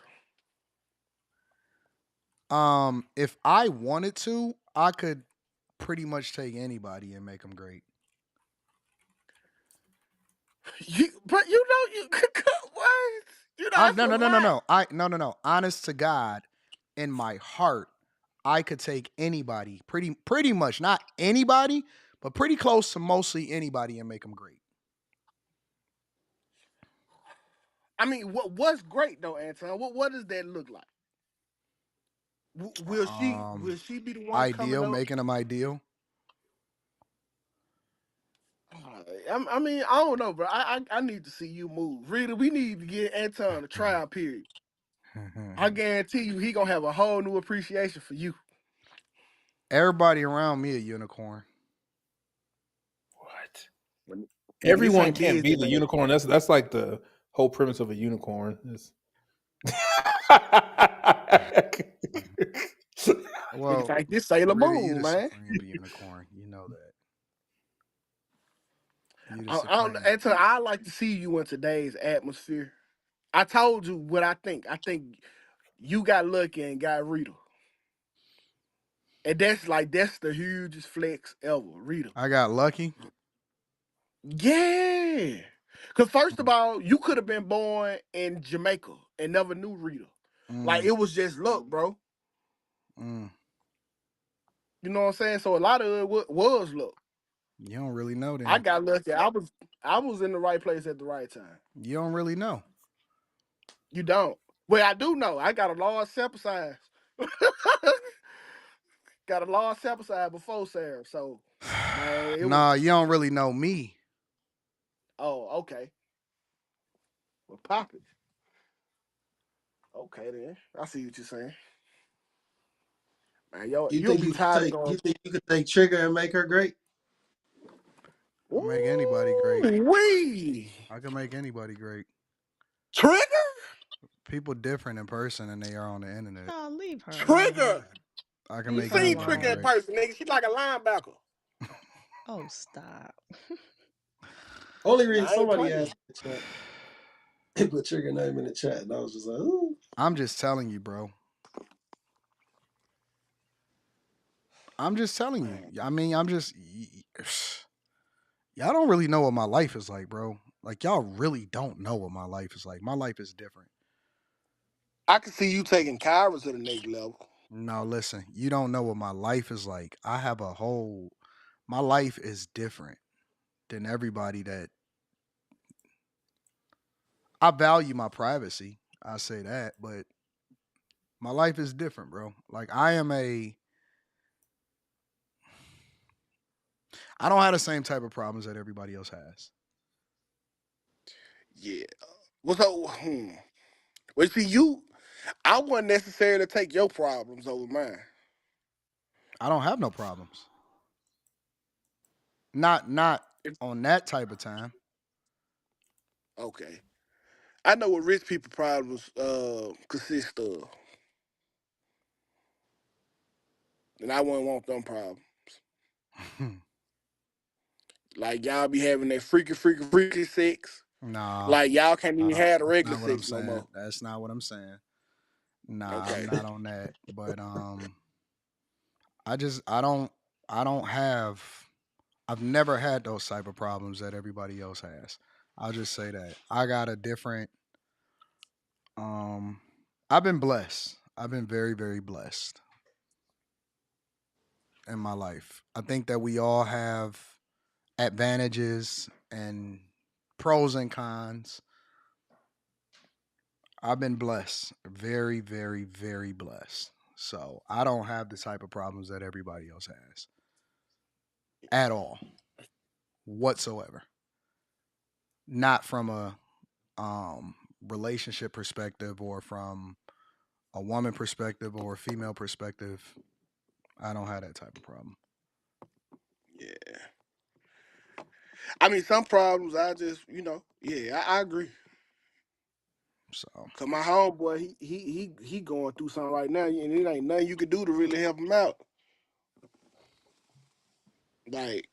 If I wanted to, I could pretty much take anybody and make them great. But you know you what? You know, that's No, a no, no, no, lot. no. No. Honest to God, in my heart, I could take anybody, pretty much, not anybody, but pretty close to mostly anybody and make them great. I mean, what's great though, Anton? What does that look like? Will she Um, will she be the one coming Ideal, up? making them ideal. I mean, I don't know, bro. I need to see you move. Rita, we need to get Anton a trial period. I guarantee you he gonna have a whole new appreciation for you. Everybody around me a unicorn. What? Nigga, this Everyone ain't can't be Disney, the man. unicorn. That's like the whole premise of a unicorn. Nigga Well, think this Sailor Rita, you Moon, the man. supreme unicorn. You know that. You the I don't, supreme. Anton, I like to see you in today's atmosphere. I told you what I think. I think you got lucky and got Rita. And that's the hugest flex ever, Rita. I got lucky. Yeah. Cause first of Mm, all, you could have been born in Jamaica and never knew Rita. Like mm, it was just luck, bro. mm. You know what I'm saying? So a lot of it was luck. You don't really know I then. got lucky. I was in the right place at the right time. You don't really know. You don't. Well, I do know. I got a large sample size. Got a large sample size before Sarah. So man, it was Nah, you don't really know me. oh, okay. Well pop it. Okay then. I see what you're saying. Man, yo, You you'll think be you could tired of take going. you think you could take Trigger and make her great? I make anybody great. Ooh, wee. I can make anybody great. Trigger? People different in person than they are on the internet. Oh, leave her alone. Trigger. I can You Leave make her seen anybody Trigger in alone. great. person, nigga. She like a linebacker. Oh, stop. Only reason I ain't somebody playing. asked in the chat, they put Trigger name in the chat, and I was just like, ooh. I'm just telling you, bro. I'm just telling you. I mean, y'all don't really know what my life is like, bro. Like y'all really don't know what my life is like. My life is different. I can see you taking Kyra to the next level. No, listen, you don't know what my life is like. My life is different than everybody that I value my privacy. I say that, but my life is different, bro. Like I don't have the same type of problems that everybody else has. Yeah. Well, so, well, see, I wouldn't necessarily take your problems over mine. I don't have no problems. Not on that type of time. Okay. I know what rich people problems consist of, and I wouldn't want them problems. Like y'all be having that freaky sex. Nah, Like y'all can't even have the that's regular not what I'm sex no saying. more. That's not what I'm saying. Nah, I'm Okay. not on that. But I don't have I've never had those type of problems that everybody else has. I'll just say that. I got a different um I've been blessed. I've been very, very blessed in my life. I think that we all have advantages and pros and cons. I've been blessed. Very, very, very blessed. So I don't have the type of problems that everybody else has. At all. Whatsoever. Not from a relationship perspective or from a woman perspective or a female perspective. I don't have that type of problem. Yeah. I mean, some problems I just, yeah, I agree. So Cause my homeboy, he going through something right now, and it ain't nothing you can do to really help him out. Like,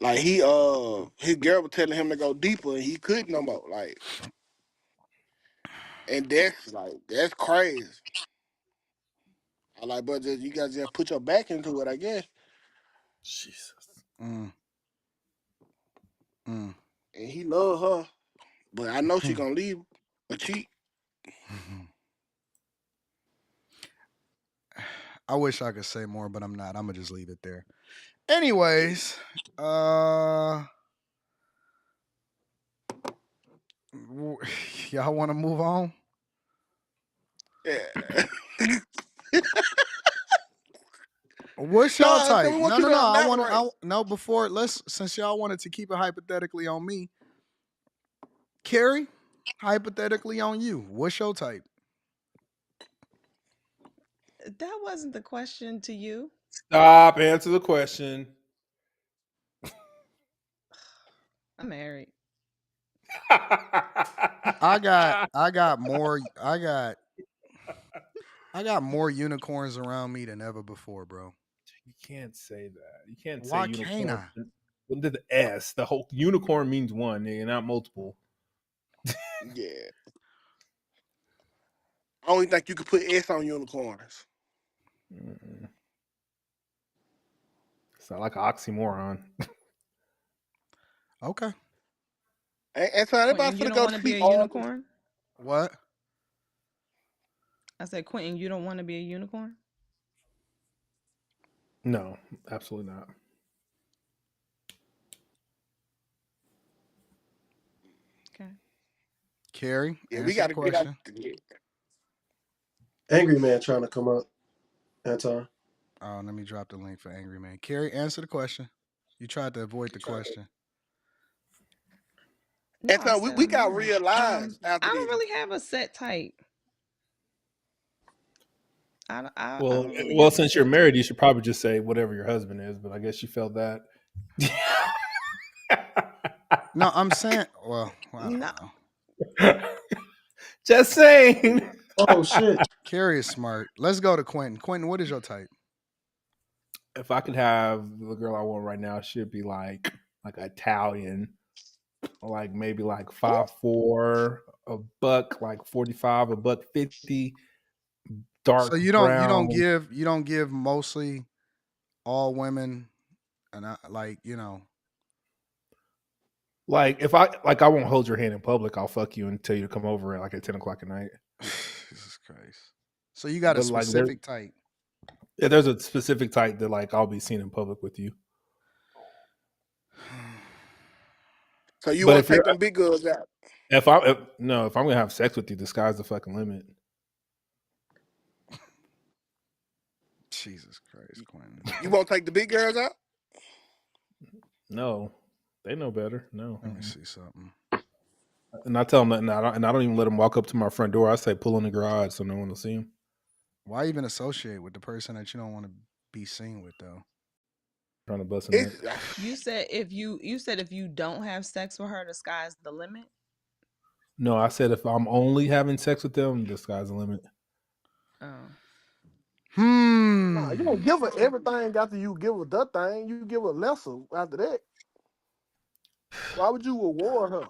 like his girl was telling him to go deeper, and he couldn't no more. Like, and that's crazy. I like, but just, you guys just put your back into it, I guess. Jesus. mm, mm. And he love her, but I know she gonna leave. A cheat. I wish I could say more, but I'm not. I'm gonna just leave it there. Anyways, y'all want to move on? Yeah. What's y'all No, type? we want No, you no, no. to I want elaborate. to. No, before since y'all wanted to keep it hypothetically on me, Carrie, hypothetically on you. What's your type? That wasn't the question to you. Stop. Answer the question. I'm married. I got more unicorns around me than ever before, bro. You can't say that. You can't say Why can't unicorn. I? With the S, the whole unicorn means one, nigga, not multiple. Yeah. I don't even think you could put S on unicorns. Mm-mm. It's not like an oxymoron. Okay. And so everybody Quentin, you finna don't go want to to be sleep a all this. unicorn? What? I said, Quentin, you don't want to be a unicorn? No, absolutely not. Okay. Carrie, Yeah, we answer the gotta get out. question. Angry man trying to come up, Anton. Oh, let me drop the link for Angry Man. Carrie, answer the question. You tried to avoid the question. No, And I so said we I'm got married. real lives I after don't this. really have a set type. I Well, don't really well, have a since you're set married, type. you should probably just say whatever your husband is. But I guess you felt that. No, I'm saying, well, I don't No, know. Just saying. Oh shit. Carrie is smart. Let's go to Quentin. Quentin, what is your type? If I could have the girl I want right now, she'd be like Italian, like maybe like 5'4", a buck like 45, a buck 50, So dark brown. you don't give mostly all women, and like Like if I won't hold your hand in public, I'll fuck you and tell you to come over at like at 10 o'clock at night. Jesus Christ. So you got a But like specific type. there's a specific type that like I'll be seen in public with you. So you But want if to take you're them big girls out. if I'm gonna have sex with you, the sky's the fucking limit. Jesus Christ, Quentin. You won't take the big girls out? No, they know better. No, Let me see something. and I tell them nothing. I don't even let them walk up to my front door. I say pull in the garage so no one will see them. Why even associate with the person that you don't want to be seen with, though? Trying to bust a nut. It's you said if you don't have sex with her, the sky's the limit. No, I said if I'm only having sex with them, the sky's the limit. Oh, nah, you don't give her everything after you give her that thing. You give her lesser after that. Why would you reward her?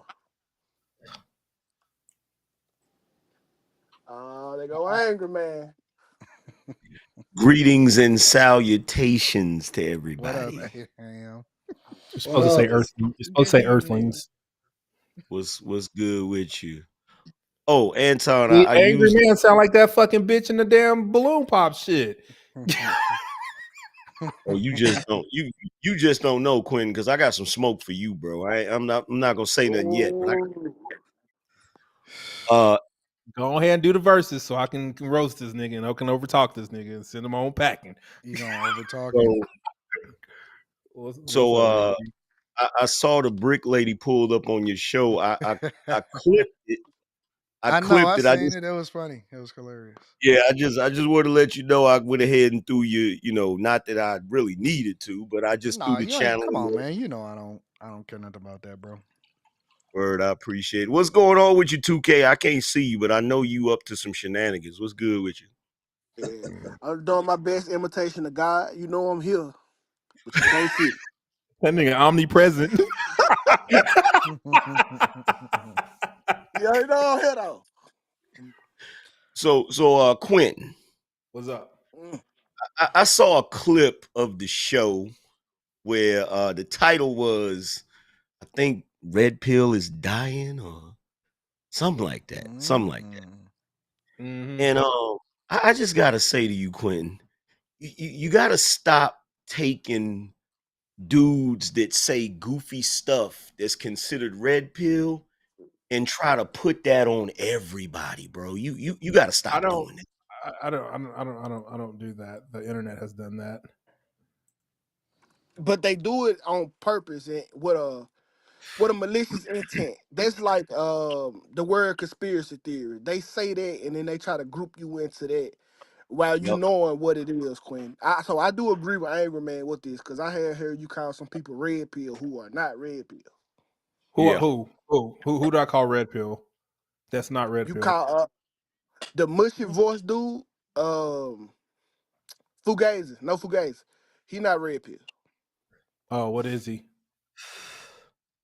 They go angry man. Greetings and salutations to What up, everybody. Abraham? You're What supposed to say up? earth. You're supposed to good say evening. earthlings. What's good with you? Oh, Anton, See, I angry used man sound like that fucking bitch in the damn balloon pop shit. oh you just don't know, Quentin, because I got some smoke for you, bro. I'm not gonna say nothing yet, but Go ahead and do the verses so I can roast this nigga and I can overtalk this nigga and send him on packing. You gonna overtalk him? so What's so up, nigga? I saw the brick lady pulled up on your show. I clipped it. I I know. clipped I it. I seen just it. It was funny. It was hilarious. Yeah, I just want to let you know I went ahead and threw not that I really needed to, but I just threw No, the you ain't. channel Come in on, there. man. You know I don't care nothing about that, bro. Word, I appreciate it. What's going on with you, 2K? I can't see you, but I know you up to some shenanigans. What's good with you? Yeah. I'm doing my best imitation of God. You know I'm here, but you can't see. That nigga omnipresent. Yeah, you know I'm here though. So Quentin, What's up? I saw a clip of the show where the title was, I think, Red Pill is dying, or Something like that. Something like that. Mhm. And I just gotta say to you, Quentin, you gotta stop taking dudes that say goofy stuff that's considered red pill and try to put that on everybody, bro. You gotta I stop don't. doing that. I don't do that. The internet has done that. But they do it on purpose and with a malicious intent. That's like the word conspiracy theory. They say that and then they try to group you into that while you Yep. knowing what it is, Quinn. So I do agree with Angry Man with this because I had heard you call some people red pill who are not red pill. Yeah. Who do I call red pill? That's not red You pill. call the mushy voice dude, Fugazi. No Fugazi. He not red pill. Oh, what is he?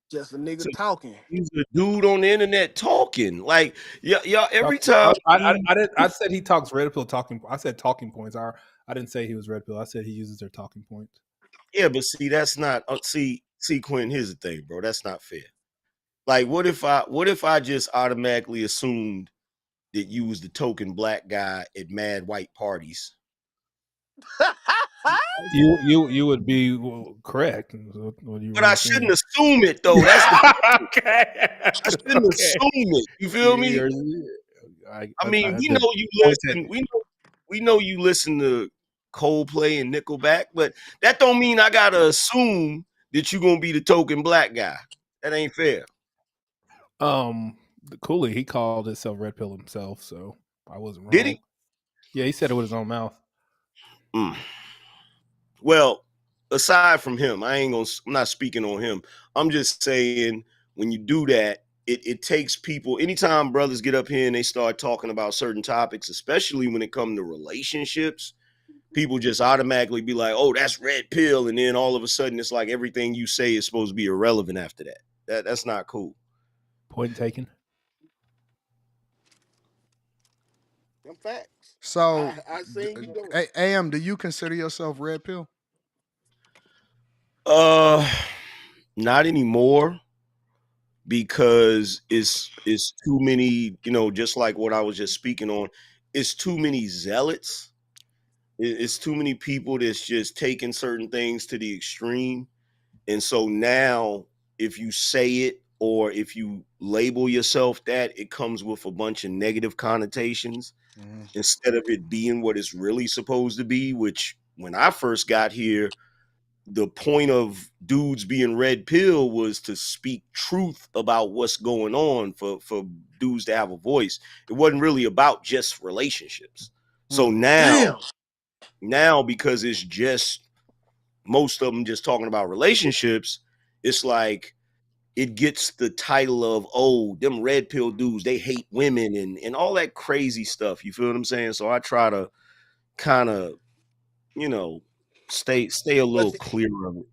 Just a nigga So talking. he's a dude on the internet talking. Like y'all every Talking. time I didn't. I said he talks red pill talking. I said talking points. I didn't say he was red pill. I said he uses their talking points. yeah, but see, that's not see, Quentin, here's the thing, bro. That's not fair. Like, what if I just automatically assumed that you was the token black guy at mad white parties? You would be correct. What you But I were shouldn't saying. assume it though. That's the Okay. I shouldn't Okay. assume it. You feel me? You're, I mean, I we did know you point at. listen. We know you listen to Coldplay and Nickelback, but that don't mean I gotta assume that you're gonna be the token black guy. That ain't fair. Cooley, he called himself red pill himself, so I wasn't Did wrong. he? Yeah, he said it with his own mouth. Mm. Well, aside from him, I'm not speaking on him. I'm just saying when you do that, it takes people anytime brothers get up here and they start talking about certain topics, especially when it comes to relationships, people just automatically be like, oh, that's red pill. And then all of a sudden it's like everything you say is supposed to be irrelevant after that. That's not cool. Point taken. Them facts. So, I seen you doing. AM, do you consider yourself red pill? Not anymore because it's too many, just like what I was just speaking on, it's too many zealots. It's too many people that's just taking certain things to the extreme. And so now if you say it or if you label yourself that, it comes with a bunch of negative connotations instead of it being what it's really supposed to be, which when I first got here, the point of dudes being red pill was to speak truth about what's going on for dudes to have a voice. It wasn't really about just relationships. So Damn. now because it's just most of them just talking about relationships, it's like it gets the title of, oh, them red pill dudes, they hate women and all that crazy stuff. You feel what I'm saying? So I try to kind of, you know, stay a But little see, clearer of it.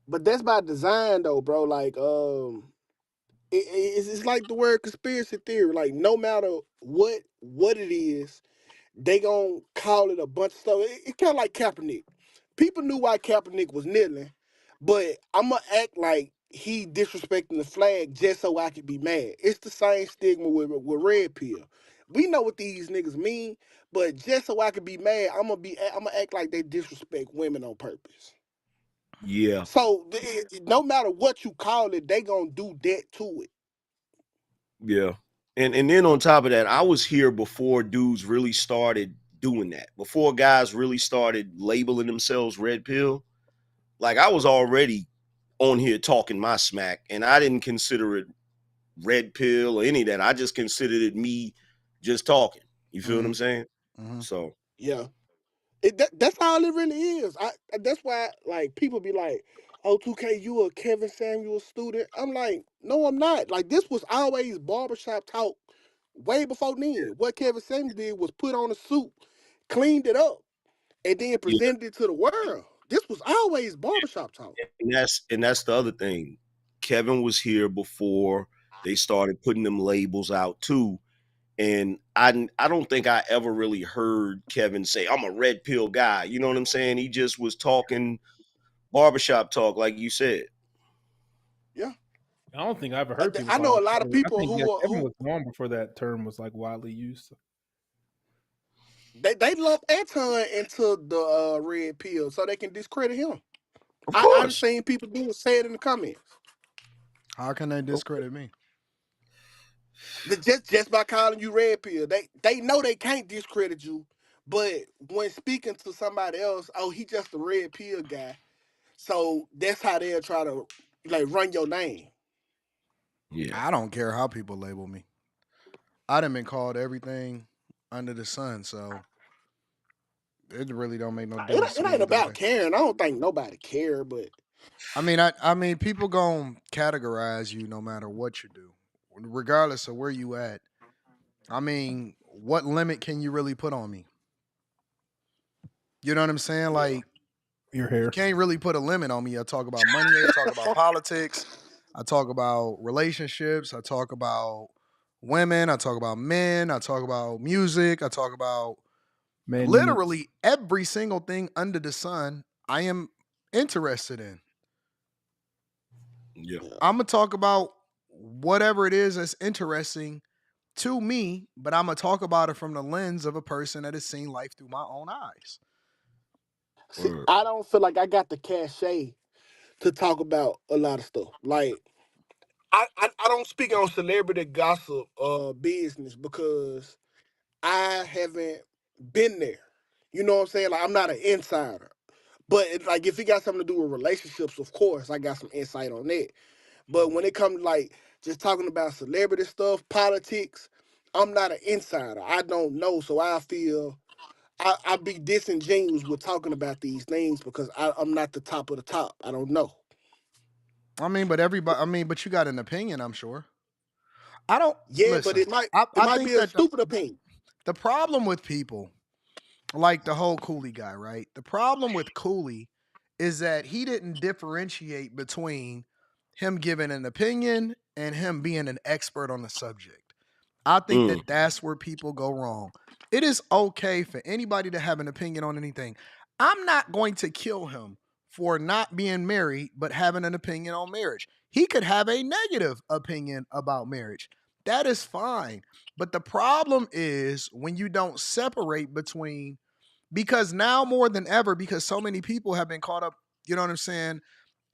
but that's by design though, bro. Like it's like the word conspiracy theory. Like no matter what it is, they gonna call it a bunch of stuff. It kind of like Kaepernick. People knew why Kaepernick was kneeling, but I'm gonna act like he disrespecting the flag just so I could be mad. It's the same stigma with red pill. We know what these niggas mean, but just so I could be mad, I'm gonna act like they disrespect women on purpose. Yeah. So no matter what you call it, they gonna do that to it. Yeah. And then on top of that, I was here before dudes really started doing that. Before guys really started labeling themselves red pill. Like I was already on here talking my smack and I didn't consider it red pill or any of that. I just considered it me just talking. You feel what I'm saying? So Yeah. That's all it really is. That's why like people be like, "Oh, 2K, you a Kevin Samuel student?" I'm like, "No, I'm not." Like this was always barbershop talk way before then. What Kevin Samuel did was put on a suit, cleaned it up, and then yeah, presented it to the world. This was always barbershop talk. and that's the other thing. Kevin was here before they started putting them labels out too. And I don't think I ever really heard Kevin say, I'm a red pill guy. You know what I'm saying? He just was talking barbershop talk, like you said. Yeah. I don't think I ever heard people I know call a lot of Kevin. I people think yeah, Kevin who was gone before that term was like widely used. they lump Anton into the red pill so they can discredit him. Of I've course. seen people say it in the comments. How can they discredit me? Just by calling you red pill, they know they can't discredit you, but when speaking to somebody else, oh, he just a red pill guy. So that's how they'll try to like run your name. Yeah. I don't care how people label me. I done been called everything under the sun, so it really don't make no difference to It me ain't what they about think. caring. I don't think nobody care, but I mean, people gonna categorize you no matter what you do, regardless of where you at. I mean, what limit can you really put on me? You know what I'm saying? yeah. Like, Your you hair. can't really put a limit on me. I talk about money. I talk about politics. I talk about relationships. I talk about women. I talk about men. I talk about music. I talk about Man units. literally every single thing under the sun I am interested in. Yeah. I'm gonna talk about whatever it is that's interesting to me, but I'm gonna talk about it from the lens of a person that has seen life through my own eyes. See, Word. I don't feel like I got the cachet to talk about a lot of stuff. Like I don't speak on celebrity gossip business because I haven't been there. You know what I'm saying? Like I'm not an insider. But like if it got something to do with relationships, of course I got some insight on that. But when it comes to like just talking about celebrity stuff, politics, I'm not an insider. I don't know, so I feel I be disingenuous with talking about these things because I'm not the top of the top. I don't know. I mean, but everybody. I mean, but you got an opinion. I'm sure. I don't Yeah, but listen. it I might think be a that stupid opinion. the problem with people like the whole Cooley guy, right? The problem with Cooley is that he didn't differentiate between him giving an opinion and him being an expert on the subject. I think Mm. that that's where people go wrong. It is okay for anybody to have an opinion on anything. I'm not going to kill him for not being married but having an opinion on marriage. He could have a negative opinion about marriage. That is fine. But the problem is when you don't separate between, because now more than ever, because so many people have been caught up, you know what I'm saying,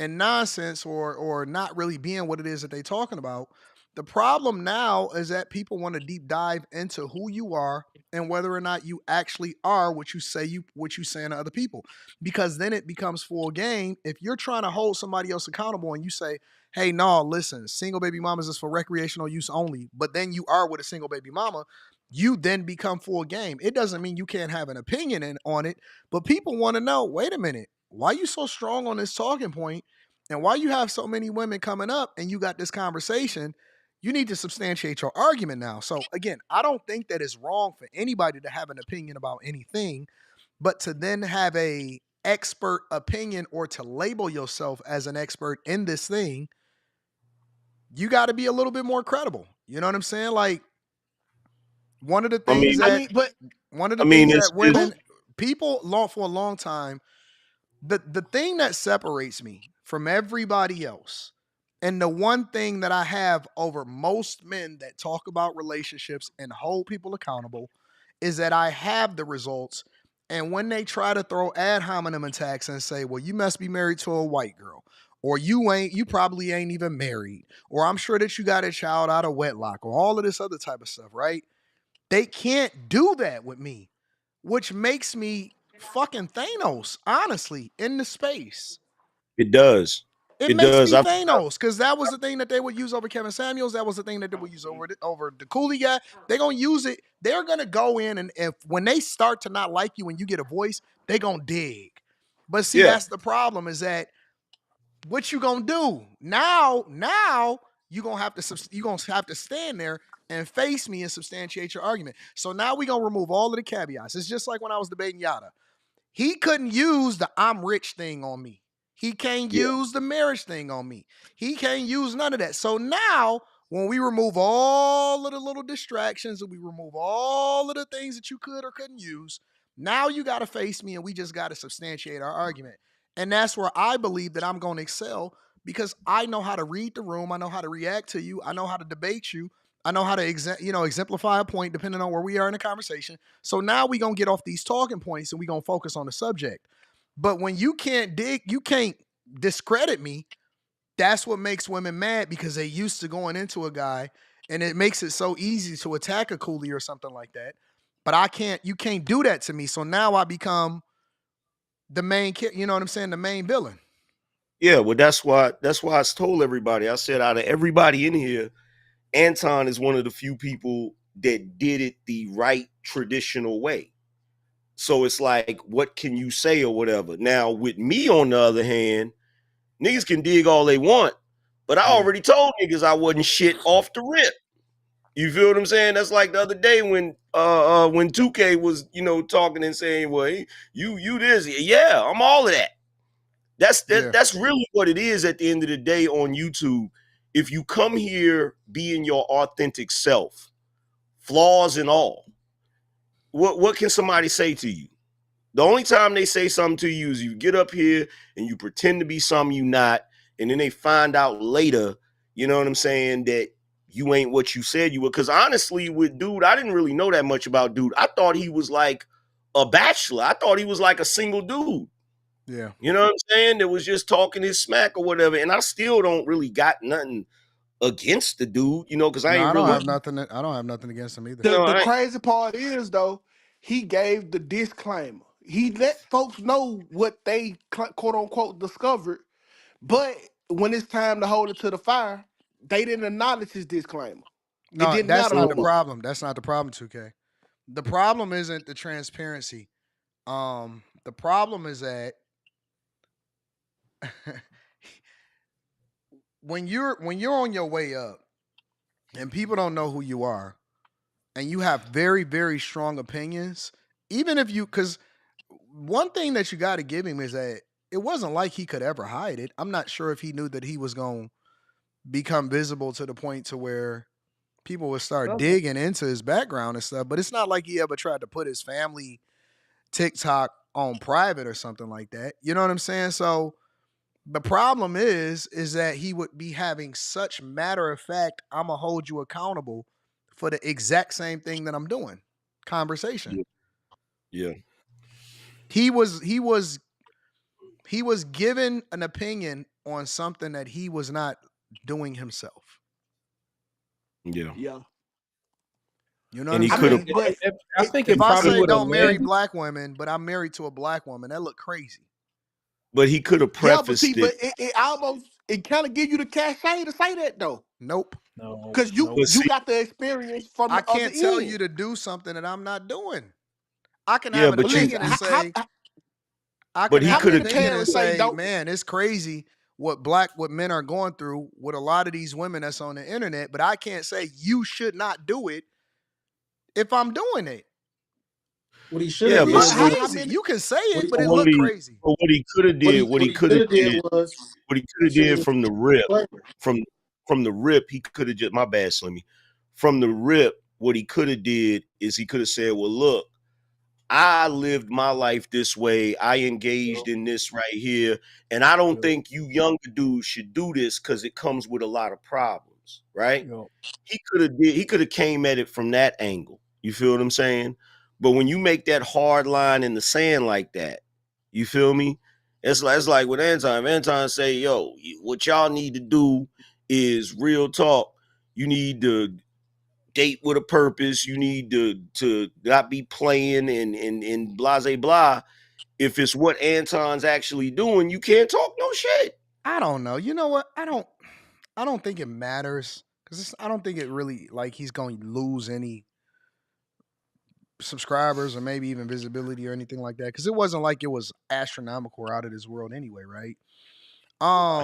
in nonsense or not really being what it is that they're talking about. The problem now is that people want to deep dive into who you are and whether or not you actually are what you saying to other people. Because then it becomes full game. If you're trying to hold somebody else accountable and you say, hey, no, listen, single baby mamas is for recreational use only, but then you are with a single baby mama, you then become full game. It doesn't mean you can't have an opinion on it, but people want to know, wait a minute, why are you so strong on this talking point? And why you have so many women coming up and you got this conversation, you need to substantiate your argument now. So again, I don't think that it's wrong for anybody to have an opinion about anything, but to then have a expert opinion or to label yourself as an expert in this thing, you got to be a little bit more credible. You know what I'm saying? Like one of the I things mean, I that mean, but it's women, people long for a long time, the thing that separates me from everybody else, and the one thing that I have over most men that talk about relationships and hold people accountable, is that I have the results. And when they try to throw ad hominem attacks and say, well, you must be married to a white girl, or you probably ain't even married, or I'm sure that you got a child out of wedlock, or all of this other type of stuff, right? They can't do that with me, which makes me fucking Thanos, honestly, in the space. it does. It It makes does. me Thanos because that was the thing that they would use over Kevin Samuels. That was the thing that they would use over the Cooley guy. They're gonna use it. They're gonna go in and if when they start to not like you when you get a voice, they gonna dig. But see, Yeah. that's the problem is that what you gonna do now? You gonna have to stand there and face me and substantiate your argument. So now we gonna remove all of the caveats. It's just like when I was debating Yada. He couldn't use the I'm rich thing on me. He can't Yeah. use the marriage thing on me. He can't use none of that. So now, when we remove all of the little distractions and we remove all of the things that you could or couldn't use, now you got to face me and we just got to substantiate our argument. And that's where I believe that I'm going to excel because I know how to read the room. I know how to react to you. I know how to debate you. I know how to exemplify a point depending on where we are in the conversation. So now we gonna get off these talking points and we gonna focus on the subject. But when you can't discredit me, that's what makes women mad because they used to going into a guy and it makes it so easy to attack a coolie or something like that. But you can't do that to me. So now I become the main kid, you know what I'm saying? The main villain. Yeah, well, that's why I told everybody. I said out of everybody in here, Anton is one of the few people that did it the right traditional way. So it's like, what can you say or whatever? Now, with me, on the other hand, niggas can dig all they want, but I already told niggas I wasn't shit off the rip. You feel what I'm saying? That's like the other day when 2K was, talking and saying, well, hey, you this. Yeah, I'm all of that. That's really what it is at the end of the day on YouTube. If you come here being your authentic self, flaws and all, what can somebody say to you? The only time they say something to you is you get up here and you pretend to be something you not, and then they find out later, you know what I'm saying, that you ain't what you said you were. Because honestly, with Dude, I didn't really know that much about Dude. I thought he was like a bachelor. I thought he was like a single dude. Yeah. You know what I'm saying? That was just talking his smack or whatever. And I still don't really got nothing against the dude, because I No, ain't I don't really. have nothing. I don't have nothing against him either. The crazy part is though, he gave the disclaimer. He let folks know what they quote unquote discovered, but when it's time to hold it to the fire, they didn't acknowledge his disclaimer. It No, didn't that's matter not no the more. problem. That's not the problem, 2K. The problem isn't the transparency. The problem is that when you're on your way up and people don't know who you are and you have very, very strong opinions, even if because one thing that you got to give him is that it wasn't like he could ever hide it. I'm not sure if he knew that he was going to become visible to the point to where people would start digging into his background and stuff, but it's not like he ever tried to put his family TikTok on private or something like that. You know what I'm saying? So the problem is that he would be having such matter of fact, I'm gonna hold you accountable for the exact same thing that I'm doing. Conversation. Yeah. He was given an opinion on something that he was not doing himself. Yeah. Yeah. You know And what he I'm could have. saying? But I think If it I probably say would have don't marry landed. black women, but I'm married to a black woman, that look crazy. But he could have yeah, but see, prefaced but it. it kind of give you the cachet to say that though, Nope. No, because you But you see, got the experience from I the other can't tell end. you to do something that I'm not doing. I can yeah, have an But listen, opinion and say, but he could have. many parents say don't? man, it's crazy what men are going through with a lot of these women that's on the internet, but I can't say you should not do it if I'm doing it. What he should It have Yeah, but did look see, was How crazy. many? You can say what it, he but it look only, crazy. but what he could have did, what he should have did was what he could he have should did have from the rip, disclaimer. from the rip, he could have just, my bad, Slimmy. From the rip, what he could have did is he could have said, well, look, I lived my life this way. I engaged in this right here. And I don't think you younger dudes should do this because it comes with a lot of problems, right? He could have came at it from that angle. You feel what I'm saying? But when you make that hard line in the sand like that, you feel me? It's like with Anton say, yo, what y'all need to do is real talk. You need to date with a purpose. You need to not be playing and blase blah. If it's what Anton's actually doing, you can't talk no shit. I don't know. You know what? I don't think it matters because I don't think it really like he's going to lose any subscribers or maybe even visibility or anything like that because it wasn't like it was astronomical or out of this world anyway, right?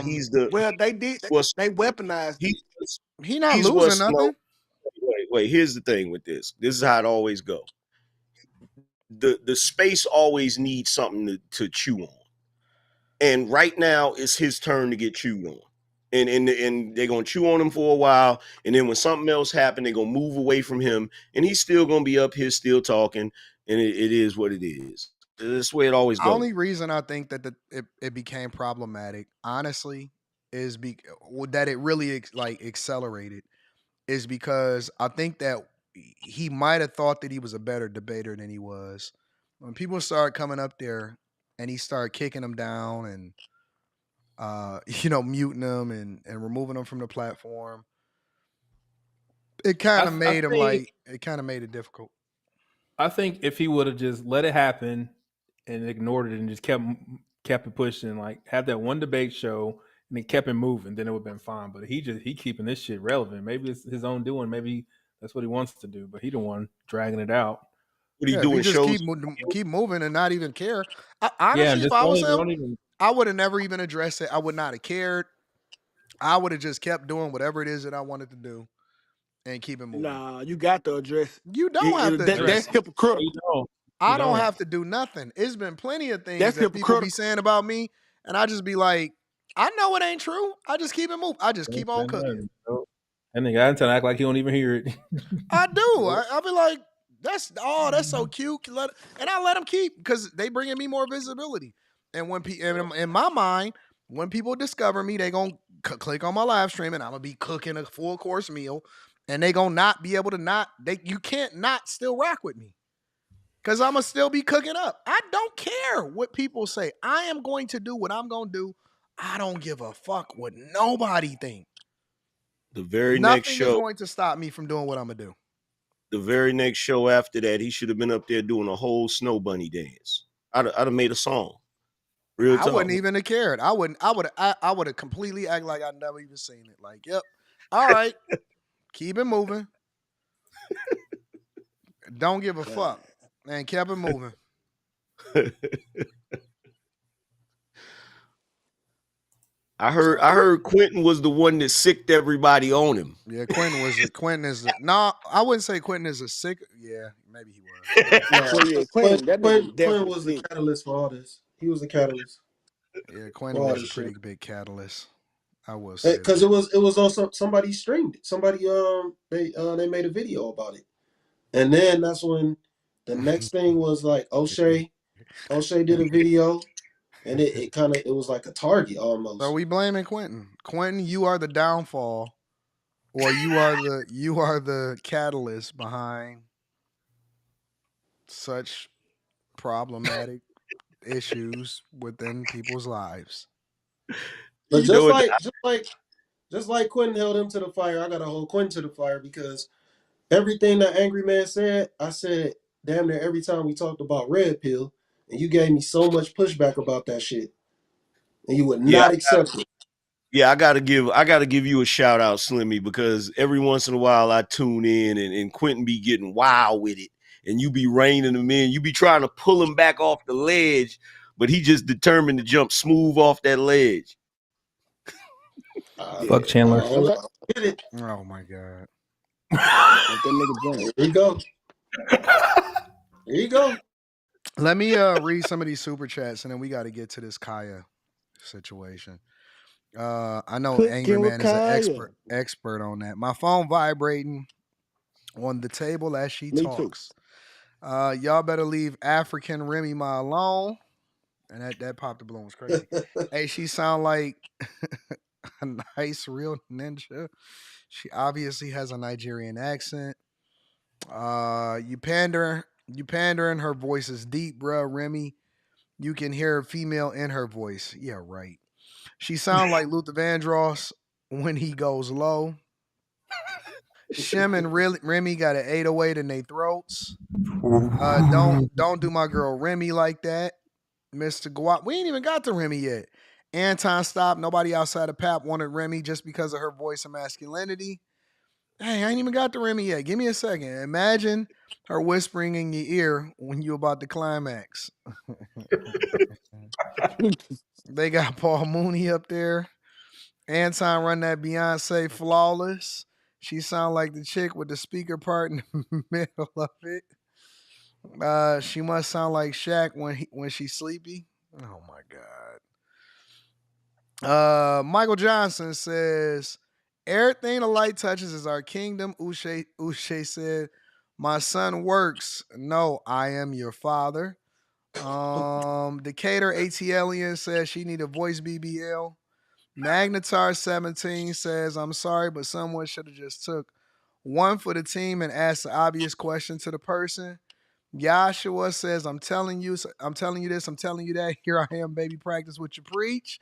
He's the Well, they did. what's They weaponized it. He not he's losing what's no nothing. wait. Here's the thing with this. This is how it always go. The space always needs something to chew on. And right now it's his turn to get chewed on. And they're gonna chew on him for a while, and then when something else happened, they're gonna move away from him, and he's still gonna be up here still talking, and it is what it is. That's the way it always goes. Only reason I think that it became problematic, honestly, that it really like accelerated is because I think that he might have thought that he was a better debater than he was. When people started coming up there and he started kicking them down and muting them and removing them from the platform, it kind of made him like it kind of made it difficult. I think if he would have just let it happen and ignored it and just kept it pushing, like have that one debate show and then kept it moving, then it would have been fine. But he keeping this shit relevant. Maybe it's his own doing. Maybe that's what he wants to do. But he the one dragging it out. What he Yeah, if he doing just shows? keep moving and not even care. Yeah, Honestly, and if just I was him, don't even. I would have never even addressed it. I would not have cared. I would have just kept doing whatever it is that I wanted to do and keep it moving. Nah, you got to address. You don't have to address That's hypocritical. I don't have to do nothing. It's been plenty of things That's that people be hypocritical. saying about me, and I just be like, I know it ain't true. I just keep it moving. I just keep on cooking. And the guy until act like he don't even hear it. I do. I be like, that's so cute. And I let them keep because they bringing me more visibility. And when in my mind, when people discover me, they gonna click on my live stream, and I'm gonna be cooking a full course meal, and they gonna not be able to you can't not still rock with me. Because I'm going to still be cooking up. I don't care what people say. I am going to do what I'm going to do. I don't give a fuck what nobody think. The very Nothing next show is going to stop me from doing what I'm going to do. The very next show after that, he should have been up there doing a whole snow bunny dance. I'd have made a song. Real talk. I wouldn't even have cared. I would have completely act like I'd never even seen it. Like, yep. All right. Keep it moving. Don't give a fuck. And kept it moving. I heard Quentin was the one that sicked everybody on him. Yeah, Quentin is no, I wouldn't say Quentin is a sick. Yeah, maybe he was. Quentin was the catalyst for all this. He was the catalyst. Yeah, Quentin was a pretty big catalyst. I will say because it was also somebody streamed it. Somebody they made a video about it, and then that's when the next thing was like O'Shea did a video. And it was like a target almost. So we blaming Quentin. Quentin, you are the downfall, or you are the catalyst behind such problematic issues within people's lives. But just like Quentin held him to the fire, I gotta hold Quentin to the fire because everything that Angry Man said, I said damn near every time we talked about Red Pill, and you gave me so much pushback about that shit. And you would not accept it. Yeah, I gotta give you a shout out, Slimmy, because every once in a while I tune in and Quentin be getting wild with it, and you be reining him in. You be trying to pull him back off the ledge, but he just determined to jump smooth off that ledge. Fuck Chandler. Oh my god. There you go. There you go. Let me read some of these super chats, and then we got to get to this Kaya situation. I know Angry Man is an expert on that. My phone vibrating on the table as she talks. Y'all better leave African Remy Ma alone. And that popped the balloon was crazy. Hey, she sound like a nice real ninja. She obviously has a Nigerian accent. You pandering. Her voice is deep, bruh, Remy. You can hear a female in her voice. Yeah, right. She sound like Luther Vandross when he goes low. Shim and Remy got an 808 in their throats. Don't do my girl Remy like that. Mr. Guap. We ain't even got to Remy yet. Anton, stop. Nobody outside of Pap wanted Remy just because of her voice and masculinity. Hey, I ain't even got to Remy yet. Give me a second. Imagine her whispering in your ear when you about to climax. They got Paul Mooney up there. Anton run that Beyonce flawless. She sound like the chick with the speaker part in the middle of it. She must sound like Shaq when she's sleepy. Oh my god. Michael Johnson says, everything the light touches is our kingdom. Uche said, my son works. No, I am your father. Decatur ATLian says she need a voice BBL. Magnetar17 says, I'm sorry, but someone should have just took one for the team and asked the obvious question to the person. Joshua says, I'm telling you this, I'm telling you that. Here I am, baby, practice what you preach.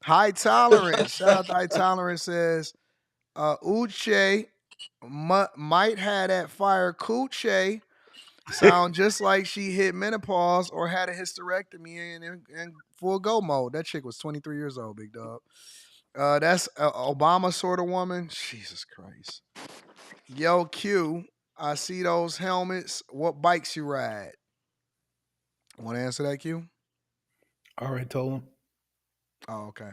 High Tolerance, shout out to High Tolerance, says, Uche might have that fire coochie sound just like she hit menopause or had a hysterectomy and in full go mode. That chick was 23 years old, big dog. That's a Obama sort of woman. Jesus Christ. Yo, Q, I see those helmets. What bikes you ride? Want to answer that, Q? I already told him. Oh, okay.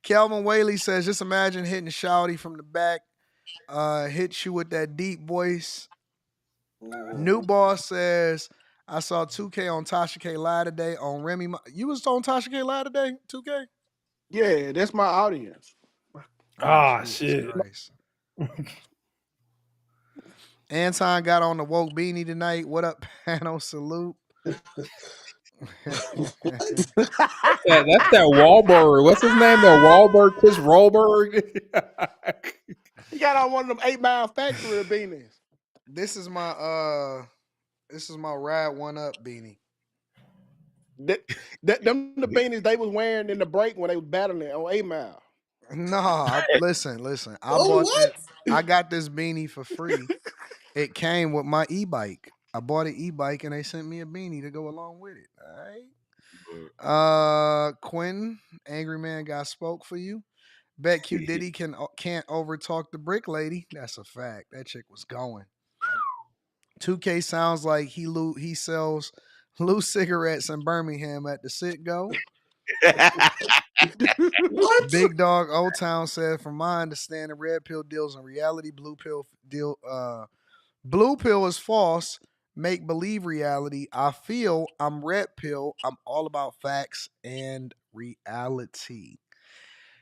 Kelvin Whaley says, just imagine hitting Shouty from the back, hit you with that deep voice. New Boss says, I saw 2K on Tasha K live today on Remy Ma. You was on Tasha K live today, 2K? Yeah, that's my audience. Ah, Jesus shit. Christ. Anton got on the woke beanie tonight. What up, panel? Salute. That's that Wahlberg. What's his name? That Wahlberg, Chris Wahlberg. He got on one of them 8 Mile Factory beanies. This is my Ride One Up beanie. Them the beanies they was wearing in the break when they was battling on 8 Mile. No, listen. I Oh, bought what? this. I got this beanie for free. It came with my e-bike. I bought an e-bike and they sent me a beanie to go along with it. All right. Quinn, Angry Man got spoke for you. Bet Q Diddy can't overtalk the brick lady. That's a fact. That chick was going. 2K sounds like he sells loose cigarettes in Birmingham at the Sit Go. What? Big Dog Old Town said, from my understanding, red pill deals in reality, blue pill is false. Make believe reality. I feel I'm red pill. I'm all about facts and reality.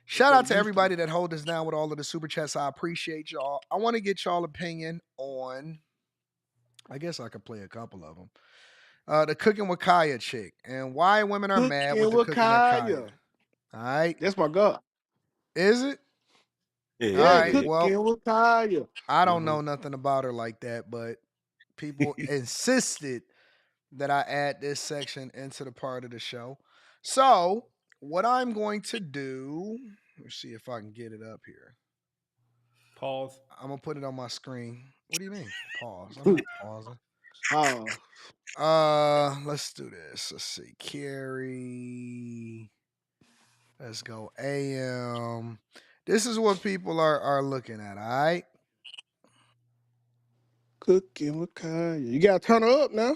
Shout out to everybody that hold us down with all of the super chats. I appreciate y'all. I want to get y'all opinion on. I guess I could play a couple of them. The Cooking with Kaya chick and why women are mad with the Cooking with Kaya. All right, That's my God. is it? Yeah, All right. Cooking Well, with Kaya. I don't know nothing about her like that, but people insisted that I add this section into the part of the show. So, what I'm going to do, let's see if I can get it up here. Pause. I'm gonna put it on my screen. What do you mean? Pause. I'm not pausing. Oh, Let's do this. Let's see. Carrie. Let's go. AM. This is what people are looking at, all right? Cooking with Kaya. You gotta turn her up now.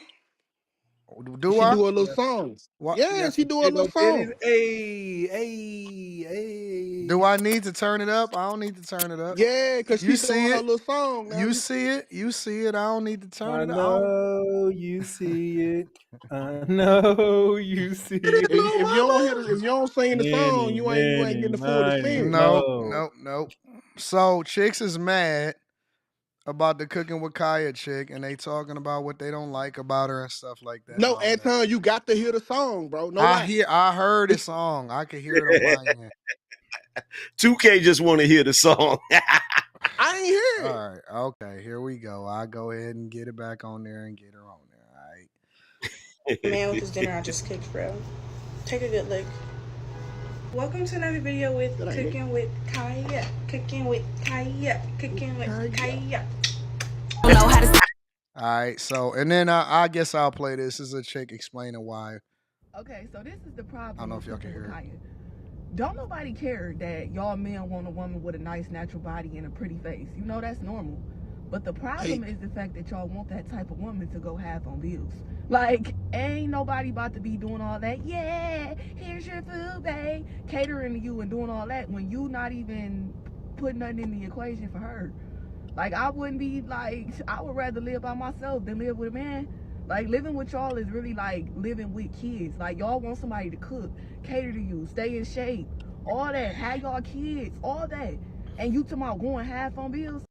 Do She I? do a little song. What? You Yeah, got she some do a big little old titties. song. Hey. Do I need to turn it up? I don't need to turn it up. Yeah, cause You she see doing her it? little song now. You see it? You see it? I don't need to turn I it up. know you see it. I know you see it. If you don't hear if you don't sing the song, Many, you ain't many, getting the full many. experience. Nope. So chicks is mad about the Cooking with Kaya chick, and they talking about what they don't like about her and stuff like that and No, all of that. Anton, you got to hear the song, bro. No lie. I heard the song. I could hear it on my end. 2K just want to hear the song. I ain't hear it. All right, okay, here we go. I'll go ahead and get it back on there and get her on there. All right. Man with this dinner I just cooked, bro. Take a good look. Welcome to another video with Cooking with Kaya. Cooking with Kaya. Cooking with Kaya. All right, so and then I guess I'll play this. This is a chick explaining why. Okay, so this is the problem. I don't know if y'all can hear it. Don't nobody care that y'all men want a woman with a nice natural body and a pretty face. You know that's normal. But the problem is the fact that y'all want that type of woman to go half on bills. Like, ain't nobody about to be doing all that. Yeah, here's your food, babe. Catering to you and doing all that when you not even putting nothing in the equation for her. Like, I wouldn't be like, I would rather live by myself than live with a man. Like, living with y'all is really like living with kids. Like, y'all want somebody to cook, cater to you, stay in shape, all that, have y'all kids, all that. And you talking about going half on bills?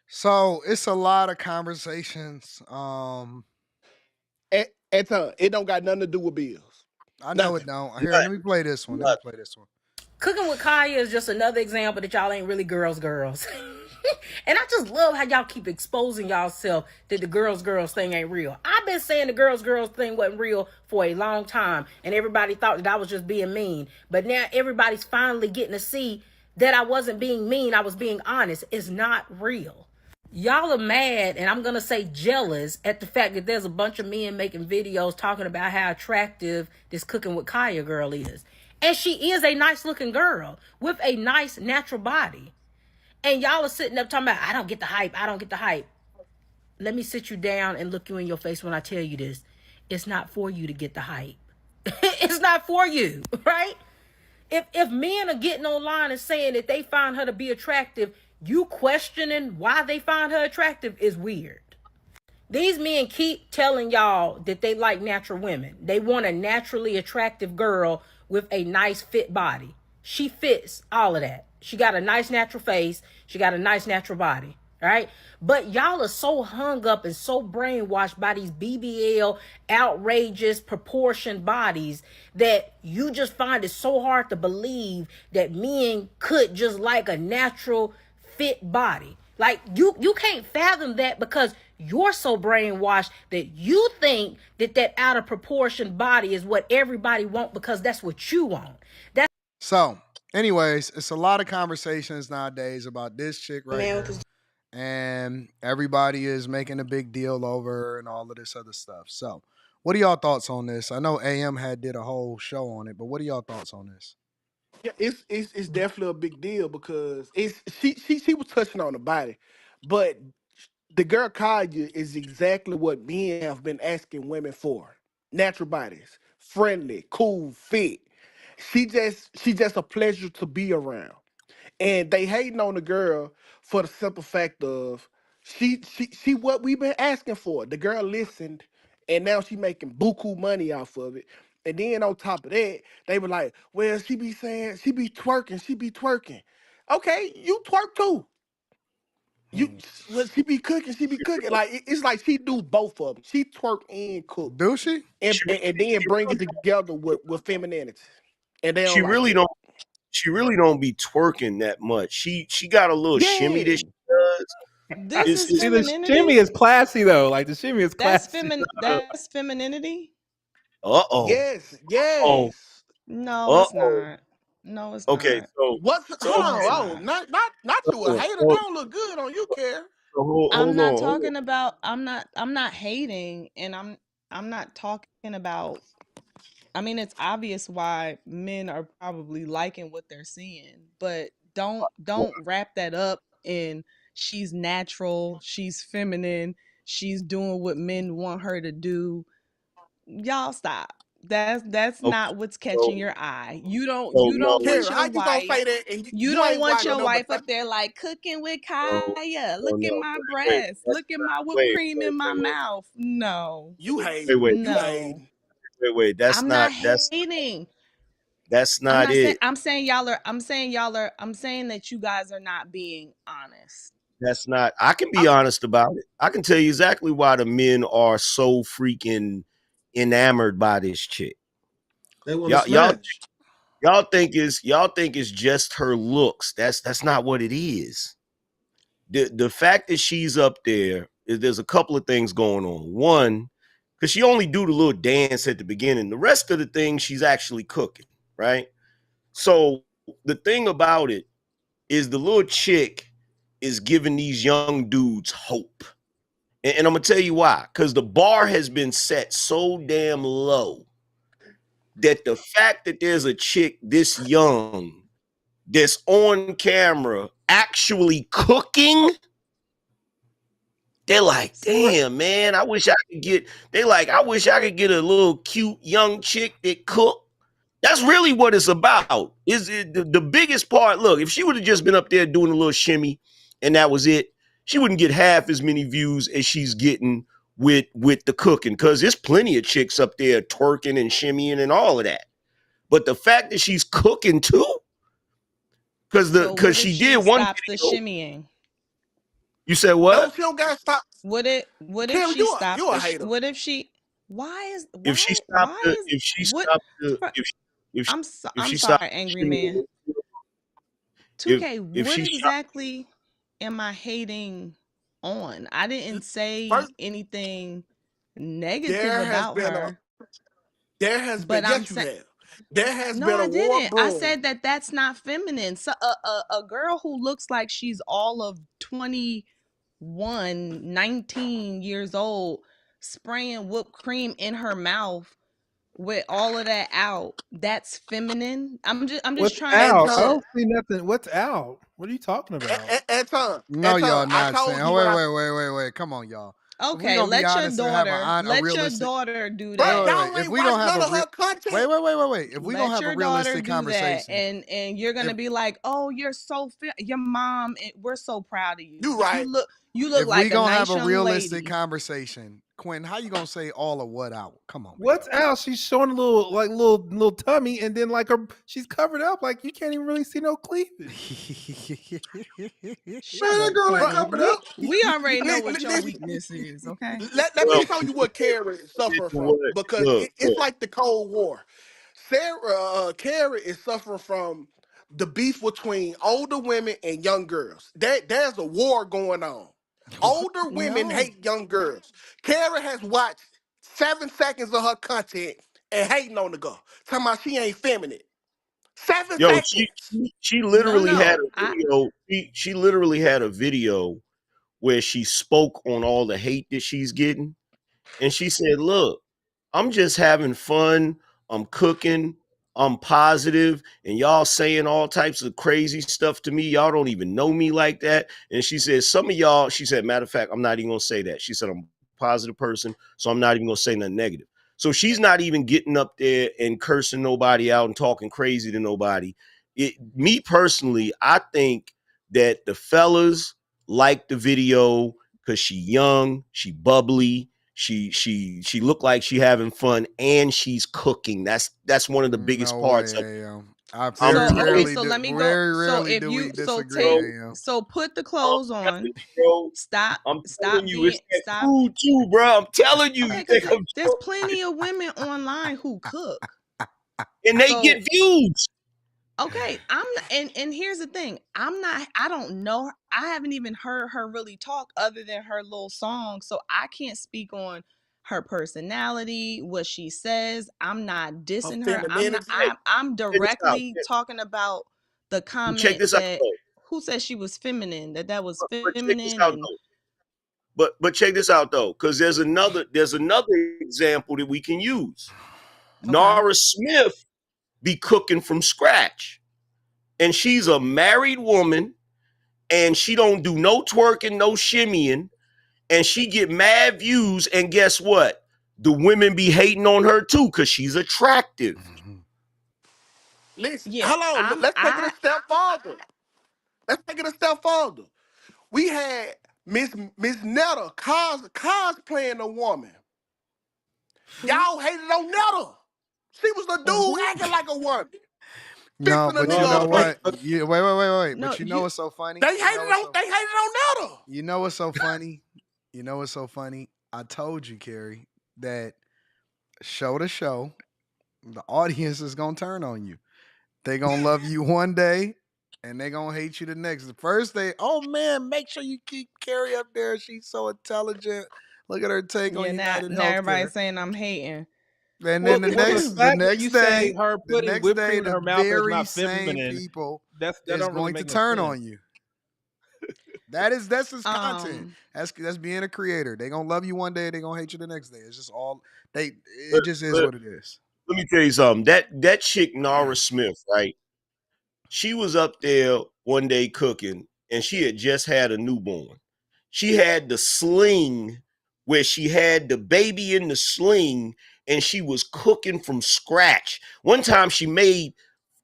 So it's a lot of conversations. Anton, it don't got nothing to do with bills. I know Nothing. it don't. Here, let me play this one. Cooking with Kaya is just another example that y'all ain't really girls. And I just love how y'all keep exposing y'allself that the girls thing ain't real. I've been saying the girls thing wasn't real for a long time, and everybody thought that I was just being mean. But now everybody's finally getting to see that I wasn't being mean. I was being honest. It's not real. Y'all are mad, and I'm going to say jealous at the fact that there's a bunch of men making videos talking about how attractive this Cooking with Kaya girl is. And she is a nice looking girl with a nice natural body. And y'all are sitting up talking about, I don't get the hype. I don't get the hype. Let me sit you down and look you in your face when I tell you this. It's not for you to get the hype. It's not for you, right? If men are getting online and saying that they find her to be attractive, you questioning why they find her attractive is weird. These men keep telling y'all that they like natural women. They want a naturally attractive girl with a nice fit body. She fits all of that. She got a nice natural face. She got a nice natural body. Right? But y'all are so hung up and so brainwashed by these BBL outrageous proportioned bodies that you just find it so hard to believe that men could just like a natural fit body. Like you can't fathom that because you're so brainwashed that you think that out of proportion body is what everybody want because that's what you want. That's So, anyways, it's a lot of conversations nowadays about this chick right here. And everybody is making a big deal over her and all of this other stuff. So, what are y'all thoughts on this? I know AM did a whole show on it, but what are y'all thoughts on this? Yeah, it's definitely a big deal because it's she was touching on the body, but the girl Kaya is exactly what men have been asking women for: natural bodies, friendly, cool, fit. She just a pleasure to be around, and they hating on the girl for the simple fact of she what we've been asking for. The girl listened, and now she making buku money off of it. And then on top of that, they were like, "Well, she be saying she be twerking, she be twerking." Okay, you twerk too. You well, she be cooking, she be cooking. Like it's like she do both of them. She twerk and cook, Do she? and then bring it together with femininity. And they She don't like really that. don't. She really don't be twerking that much. She got a little shimmy that Yeah. she does. This is See, the shimmy femininity. is classy though. Like the shimmy is classy. That's femininity. Uh-oh. Yes, Oh. yes. No, it's Uh-oh. not. No, it's Okay, not. What's hold No, it's on? Oh, not. not you a so, hater. That so, don't look good on you, Care. so I'm hold not on, hold on. talking about I'm not hating, and I'm not talking about. I mean, it's obvious why men are probably liking what they're seeing, but don't wrap that up in she's natural, she's feminine, she's doing what men want her to do. Y'all stop. That's Okay, not what's catching so your eye. You don't so you no, don't want Care, your how you gonna wife say that? And you, you you don't ain't want white or your no, but wife up there like cooking with no, Kaya. no, Look at no. my Wait, breasts. that's Look at not my whipped wait, cream wait, in my wait, wait, mouth. No. you wait, hating. wait, You No. hating. wait. I'm not hating. That's I'm not not saying it. I'm saying that you guys are not being honest. That's not. I can be I'm honest about it. I can tell you exactly why the men are so freaking enamored by this chick. They want to Y'all, y'all, smash. y'all think it's just her looks. That's not what it is. The fact that she's up there is there's a couple of things going on. One, because she only do the little dance at the beginning. The rest of the things she's actually cooking, right? So the thing about it is the little chick is giving these young dudes hope. And I'm gonna tell you why. Because the bar has been set so damn low that the fact that there's a chick this young that's on camera actually cooking, they're like, damn, man, I wish I could get, they like, I wish I could get a little cute young chick that cook. That's really what it's about. Is it the biggest part? Look, if she would have just been up there doing a little shimmy and that was it, she wouldn't get half as many views as she's getting with the cooking. Because there's plenty of chicks up there twerking and shimmying and all of that. But the fact that she's cooking too, So because what if she she did one stops the video. shimmying? You said no, what? she don't gotta stop. What if Care, she you stopped a hater. what if she If she stopped why the is if she what stopped the if she I'm if she sorry, stopped angry shimmying, man. 2K, if what she shot, exactly am I hating on? I didn't say First, anything negative there has about been a her, there has been but I'm yes you saying have. There has no, been a I war didn't. I brewing. said that that's not feminine. So a girl who looks like she's all of 21, 19 years old, spraying whipped cream in her mouth with all of that out, that's feminine. I'm just What's trying to out? I Anton, to don't see nothing. What's out? What are you talking about? Anton, No, y'all Anton, I not saying. told Oh, you what I wait. Come on, y'all. If we Okay, gonna be let your honest and have daughter a let your realistic, daughter do bro, that. wait. y'all If ain't we watched gonna have none a of real, her content. wait. If we gonna Let have a your daughter realistic do that, conversation, and you're gonna if be like, oh, you're so your mom, we're so proud of you. You right. You look if we like a gonna have nice a young realistic lady. conversation, Quentin, how you gonna say all of what out? Come on, man. What's out? She's showing a little tummy, and then like she's covered up, like you can't even really see no cleavage. Shut Man, that up, girl ain't But Quentin. covered up. We already know what your listen, weakness is, okay? let me well, show you what Carrie is you suffering know from what? because it's Look, like the Cold War. Carrie is suffering from the beef between older women and young girls. There's a war going on. Older women No. hate young girls. Carrie has watched 7 seconds of her content and hating on the girl, talking about she ain't feminine. Seven yo, seconds. she No, literally had no. a video. She literally had a video where she spoke on all the hate that she's getting, and she said, "Look, I'm just having fun. I'm cooking. I'm positive, and y'all saying all types of crazy stuff to me. Y'all don't even know me like that." And she said, "Some of y'all," she said, "Matter of fact, I'm not even gonna say that." She said, "I'm a positive person, so I'm not even gonna say nothing negative." So she's not even getting up there and cursing nobody out and talking crazy to nobody. Me personally, I think that the fellas like the video because she young, she bubbly, she looked like she having fun and she's cooking. That's one of the biggest No parts of way, AM. I I'm So very okay, telling rarely so do. let me go. Very So rarely if do we you so you, disagree, take bro. AM. so put the I'm clothes telling on. you, bro. Stop I'm telling stop you, it's being that stop. food too, bro. I'm telling you. Okay, You because think I'm there's joking? plenty of women online who cook. And they get So views. okay, and here's the thing. I don't know. I haven't even heard her really talk other than her little song. So I can't speak on her personality, what she says. I'm not Her dissing her. I'm not femininity. Hey, I'm check this out. directly talking about the Check comment this out that though. who said she was feminine, that was But check this feminine out and though. But check this out though, because there's another example that we can use. okay. Nara Smith be cooking from scratch, and she's a married woman, and she don't do no twerking, no shimmying, and she get mad views. And guess what? The women be hating on her too because she's attractive. Listen, Yeah, hold on. Let's take it a step farther. Let's take it a step farther. We had Miss Netta cosplaying a woman. who Y'all hated on Netta. She was the on dude who? acting like a woman, No, fixing a but you nigga a know No, plate. what? You wait. No, But you know you what's so funny? They hated on Netta. You know what's so funny? You know what's so funny? I told you, Carrie, that show to show, the audience is gonna turn on you. They gonna love you one day, and they gonna hate you the next. The first day, oh man, make sure you keep Carrie up there. She's so intelligent. Look at her take on yeah, United now Healthcare. everybody's saying I'm hating. And then well, the well, the next, the fact that next you say day, her the putting next whipped day, cream in the her mouth is very not same feminine, people that is don't really going to make no turn sense. on you. That's his content. Um That's being a creator. They gonna love you one day, they gonna hate you the next day. It's just all they. It But, just is but what it is. let me tell you something. That chick Nara Smith, right? She was up there one day cooking, and she had just had a newborn. She had the sling where she had the baby in the sling, and she was cooking from scratch. One time she made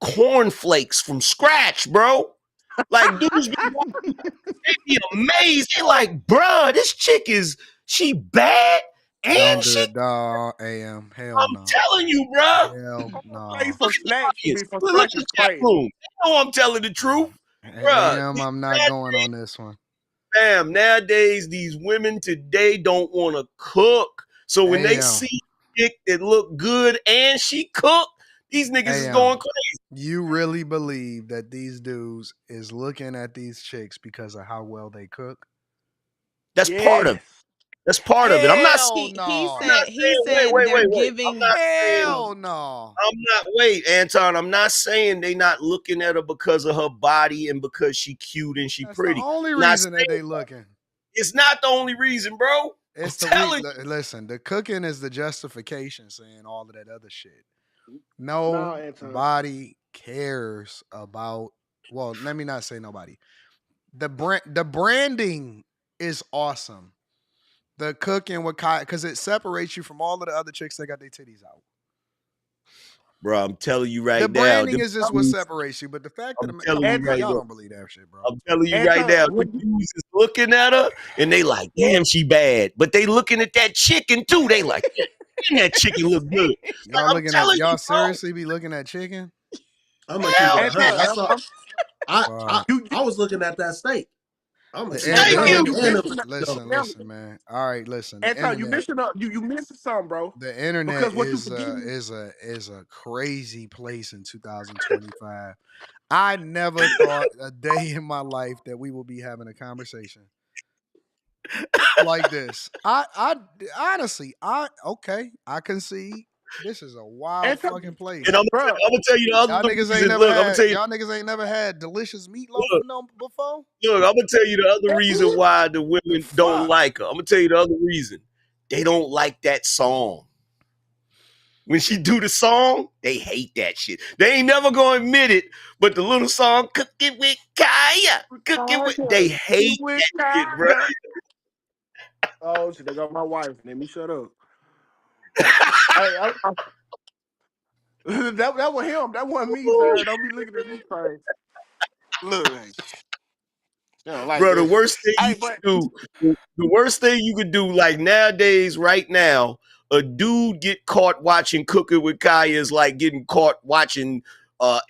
cornflakes from scratch, bro. Like dudes be they be amazed. They like, bruh, this chick is she bad and Don't do she. it, dog. AM. Hell I'm no. telling you, bruh. Hell Play no. from Look at the snacks to audience. be from Look scratch at is the chat crazy. room. They know I'm telling the truth, bruh. AM. I'm not going on this one. Fam, nowadays these women today don't want to cook. So when they AM. see a chick that look good and she cook, These niggas Hey, is going crazy. you really believe that these dudes is looking at these chicks because of how well they cook? That's part of it. Yes. That's part of it. I'm not Hell saying. He no. I'm not said saying. Wait. they're I'm giving not saying. Hell no. I'm not. Wait, Anton. I'm not saying they not looking at her because of her body and because she cute and she That's the pretty. only I'm not reason that saying they looking. it's not the only reason, bro. I'm It's the telling listen, the cooking is the justification saying all of that other shit. No, Anton. Nobody cares about, well, let me not say nobody. The branding is awesome. The cooking with Kai, because it separates you from all of the other chicks that got their titties out. bro. I'm telling you The right now. branding is just what separates you. But the fact that I'm telling you right y'all now. don't believe that shit, bro. I'm telling you right Anton, now, the dudes is looking at her and they like, damn, she bad. But they looking at that chicken too. They like, damn, that chicken look good. Like, I'm telling you, Y'all bro. seriously be looking at chicken? I'm gonna keep it Hell 100. I Anton, saw. Fuck. I was looking at that steak. I'm gonna The keep it Thank Anton, you. 100 you and the missing potato. listen, man. All right, listen. The Anton, you internet, missing up. You missing something, bro. the internet Because what you is forgetting? is a crazy place in 2025. I never thought a day in my life that we will be having a conversation like this. I honestly, I can see this is a wild Anton, fucking place. And I'm bro. gonna tell you the other reason. Look, I'm gonna tell you. Y'all niggas ain't never had delicious meatloaf Look, before. look, I'm gonna tell you the other reason why the The women don't fuck? like her. I'm gonna tell you the other reason. They don't like that song. When she do the song, they hate that shit. They ain't never gonna admit it, but the little song "Cooking with Kaya," they hate With that shit, bro. Kaya. Oh shit, they got my wife. Let me shut up. Hey, that was him. That wasn't me, sir. Don't be looking at me crazy. Look, hey, you don't like Bro, the that shit. worst thing Hey, you but could do, the worst thing you could do, like nowadays, right now, a dude get caught watching Cooking with Kaya is like getting caught watching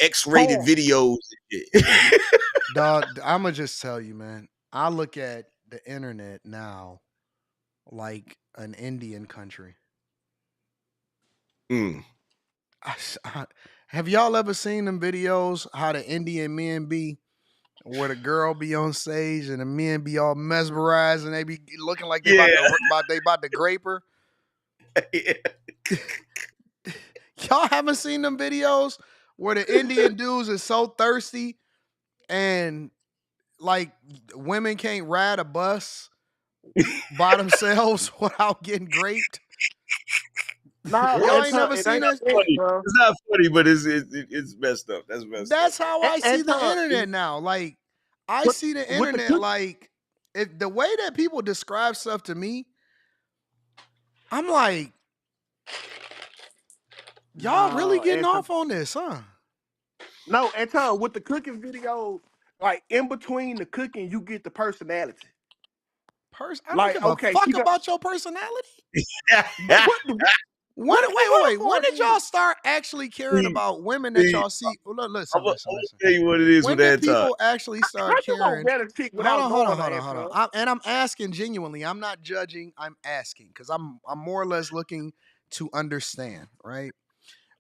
X-rated porn. videos. And shit. Dog, I'ma just tell you, man. I look at the internet now like an Indian country. Mm. Have y'all ever seen them videos how the Indian men be, where the girl be on stage and the men be all mesmerized and they be looking like they Yeah. about to grape her? Yeah. Y'all haven't seen them videos where the Indian dudes is so thirsty and like women can't ride a bus by themselves without getting graped? Nah, Y'all ain't Anton, never it seen ain't that? it, Funny. bro. It's not funny, but it's messed up. That's messed up. That's how I see the Anton, internet now. Like I with, see the with the internet cook. like if the way that people describe stuff to me, I'm like, y'all really Nah, getting Anton. off on this, huh? No, Anton, with the cooking video, like in between the cooking, you get the personality. I don't Like, give a okay, fuck she got about your personality. what? When Hold on when for a did y'all minute. start actually caring see, about women that see, y'all see? I'm Listen, gonna listen, listen. tell you what it is with When did Anton. people actually How start you gonna caring? get a chick without knowing her, Hold Anton? on. And I'm asking genuinely. I'm not judging. I'm asking because I'm more or less looking to understand. Right?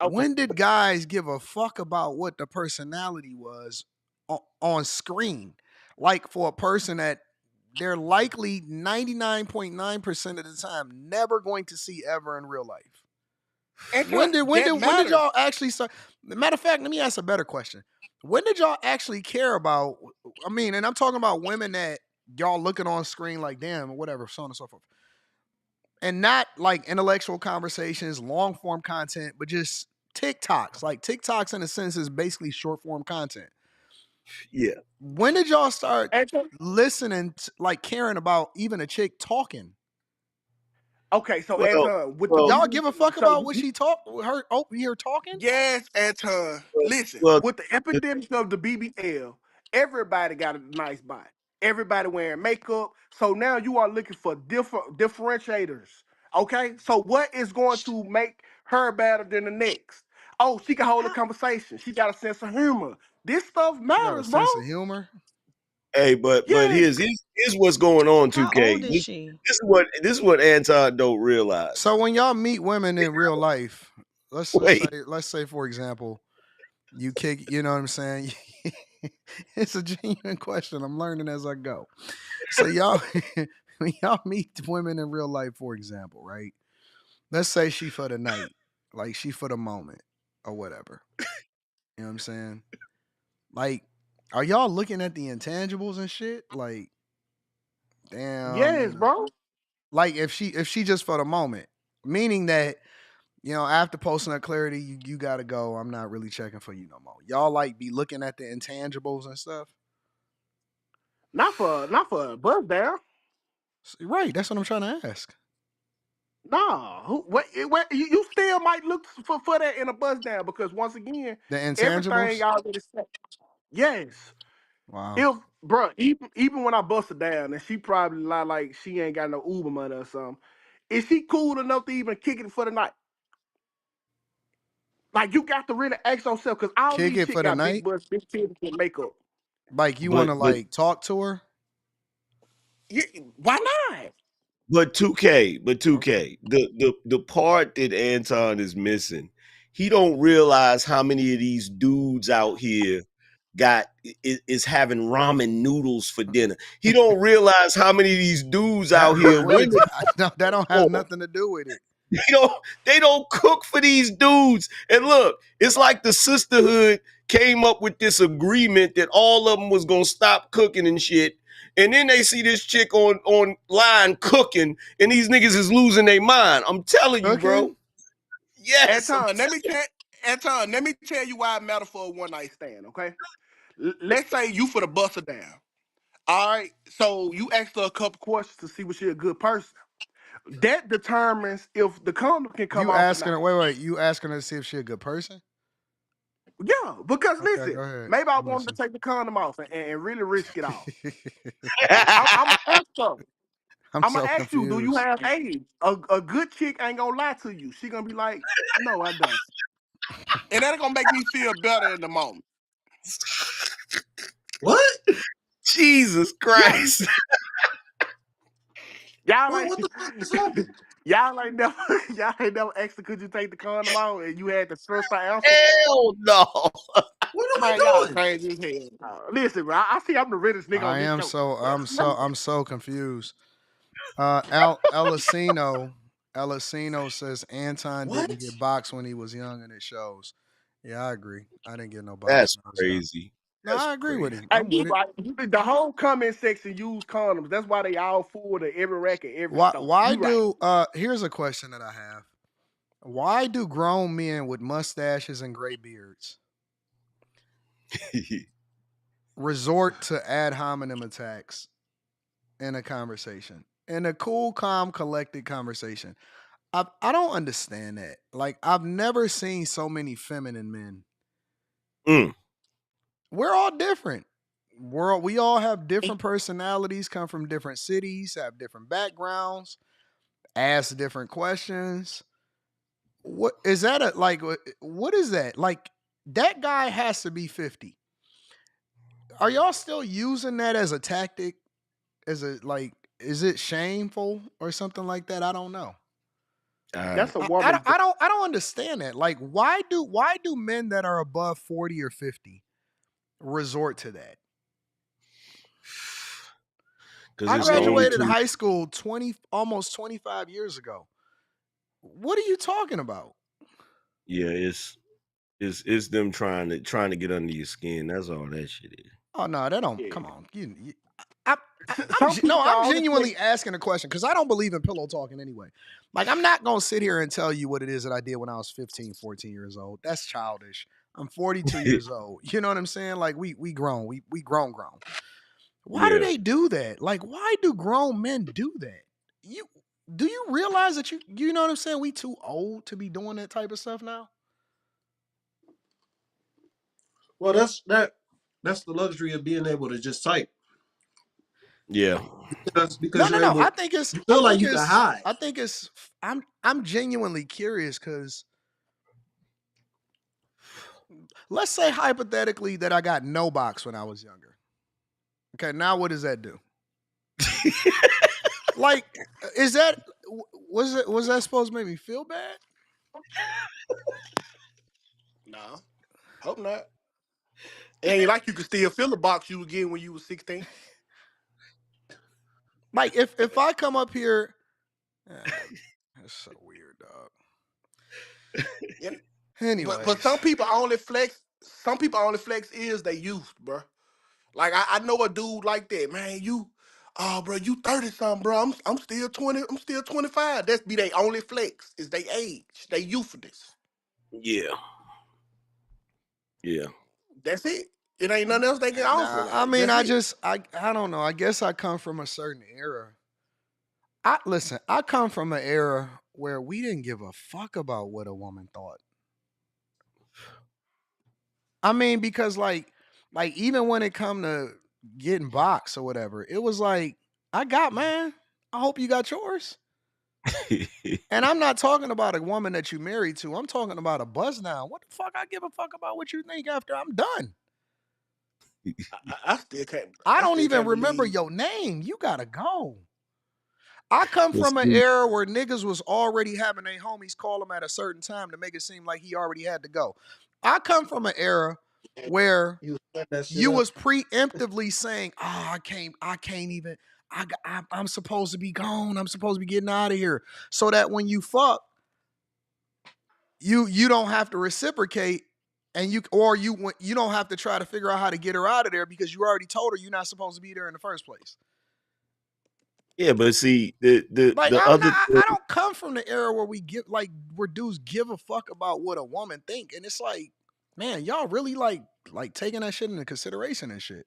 Okay. When did guys give a fuck about what the personality was on screen? Like for a person that they're likely 99.9% of the time never going to see ever in real life. Anton, that When did matters. y'all actually start? Matter of fact, let me ask a better question. When did y'all actually care about? I mean, and I'm talking about women that y'all looking on screen like damn or whatever, so on and so forth, and not like intellectual conversations, long form content, but just TikToks. Like TikToks, in a sense, is basically short form content. Yeah. When did y'all start Anton, listening, like caring about even a chick talking? okay, so Well, Anton, with the well, Y'all BB, give a fuck so about what she talk? Her her talking? yes, Anton. Listen, well. with the epidemic of the BBL, everybody got a nice body. Everybody wearing makeup. So now you are looking for different differentiators. Okay, so what is going to make her better than the next? Oh, she can hold a conversation. She got a sense of humor. This stuff She got a matters, bro. sense of humor. Hey, but Yes. here's what's going on, How 2K. old is she? This is what Anton don't realize. So when y'all meet women in real life, let's say for example, you kick. You know what I'm saying? It's a genuine question. I'm learning as I go. So y'all, when y'all meet women in real life, for example, right? Let's say she for the night, like she for the moment, or whatever. You know what I'm saying? Like, are y'all looking at the intangibles and shit? Like, damn, Yes, bro. like if she just for the moment, meaning that after posting her clarity, you gotta go. I'm not really checking for you no more. Y'all like be looking at the intangibles and stuff. Not for a buzz down. Right, that's what I'm trying to ask. Nah, you still might look for that in a buzz down because once again, The everything intangibles. already set. Yes, Wow. if bro, even when I bust her down and she probably like she ain't got no Uber money or something, is she cool enough to even kick it for the night? Like you got to really ask yourself because all Kick these it chicks for the got big night. butts, big titties, and makeup. Like you want But to like talk to her. Yeah, why not? But 2K, Okay. the part that Anton is missing, he don't realize how many of these dudes out here is having ramen noodles for dinner. He don't realize how many of these dudes That out here what? women No, that don't have for. nothing to do with it. They don't cook for these dudes. And look, it's like the sisterhood came up with this agreement that all of them was gonna stop cooking and shit. And then they see this chick online cooking, and these niggas is losing their mind. I'm telling you, Cooking. bro. Yes, Anton, let me tell you why it matter for a one night stand. Okay, let's say you for the buster down. All right, so you asked her a couple questions to see if she a good person. That determines if the condom can come You off or asking not. her? Wait. You asking her to see if she a good person? Yeah, because Okay, listen, go ahead. maybe I I'm wanted to listening. take the condom off and really risk it all. I'm gonna ask her. I'm I'm gonna so ask you, do you confused. have AIDS? A good chick ain't gonna lie to you. She gonna be like, no, I don't. And that's gonna make me feel better in the moment. What? Jesus Yeah. Christ. Y'all What? ain't What the fuck is happening? y'all ain't never asked her, could you take the condom out and you had to trust her answer? Hell no. What are Man, we y'all doing? crazy as hell. Listen, bro, I see I'm the realest nigga on I this am show. so But I'm so confused. Elisino says Anton didn't What? get boxed when he was young, and it shows. Yeah, I agree. I didn't get no box That's when I was young. crazy. No, That's I agree with crazy. him. hey, I'm you with it. right. The whole comment section use condoms. That's why they all full to every rack at every Why? store. Why You right. do? Here's a question that I have. Why do grown men with mustaches and gray beards resort to ad hominem attacks in a conversation? In a cool, calm, collected conversation. I don't understand that. Like I've never seen so many feminine men. Mm. We're all different. We all have different personalities, come from different cities, have different backgrounds, ask different questions. What is that what is that? Like that guy has to be 50. Are y'all still using that as a tactic? As a like is it shameful or something like that? I don't know. That's a I don't woman. I don't understand that. Like why do men that are above 40 or 50 resort to that? Because I it's the only graduated two. high school 20 almost 25 years ago. What are you talking about? Yeah, it's them trying to get under your skin. That's all that shit is. Oh no, that don't Yeah. come on. I, Some no, people I'm only take genuinely asking a question because I don't believe in pillow talking anyway. Like I'm not gonna sit here and tell you what it is that I did when I was 15, 14 years old. That's childish. I'm 42 years old. You know what I'm saying? Like we grown. We grown. Why do Yeah. they do that? Like why do grown men do that? You do you realize that you know what I'm saying? We too old to be doing that type of stuff now? Well, that's the luxury of being able to just type Yeah. because No, you're no. able. You feel like you can hide. I think it's I'm genuinely curious because let's say hypothetically that I got no box when I was younger. Okay, now what does that do? Like, is that was that supposed to make me feel bad? Nah, hope not. It ain't like you could still fill the box you were getting when you was 16. Like if I come up here, that's so weird, dog. And, but Anyways, some people only flex. Some people only flex is they youth, bro. Like I know a dude like that, man. Oh, bro, you 30 something, bro. I'm still 20. I'm still 25. That's be they only flex is they age, they youthfulness. Yeah. Yeah. That's it. It ain't nothing else they can offer. nah. I Like mean, that's it. I don't know. I guess I come from a certain era. I listen. I come from an era where we didn't give a fuck about what a woman thought. I mean, because like even when it come to getting boxed or whatever, it was like I got man. I hope you got yours. And I'm not talking about a woman that you married to. I'm talking about a buzz now. What the fuck? I give a fuck about what you think after I'm done. I still can't. I I don't still even can't remember believe. your name. You gotta go. I come Let's from an see. era where niggas was already having their homies call him at a certain time to make it seem like he already had to go. I come from an era where You set that shit you up. was preemptively saying, "Oh, I can't even. I'm supposed to be gone. I'm supposed to be getting out of here." So that when you fuck, you don't have to reciprocate, and you don't have to try to figure out how to get her out of there because you already told her you're not supposed to be there in the first place. Yeah, but see, the the Like the I'm other not. thing, I don't come from the era where we give like where dudes give a fuck about what a woman think, and it's like, man, y'all really like taking that shit into consideration and shit.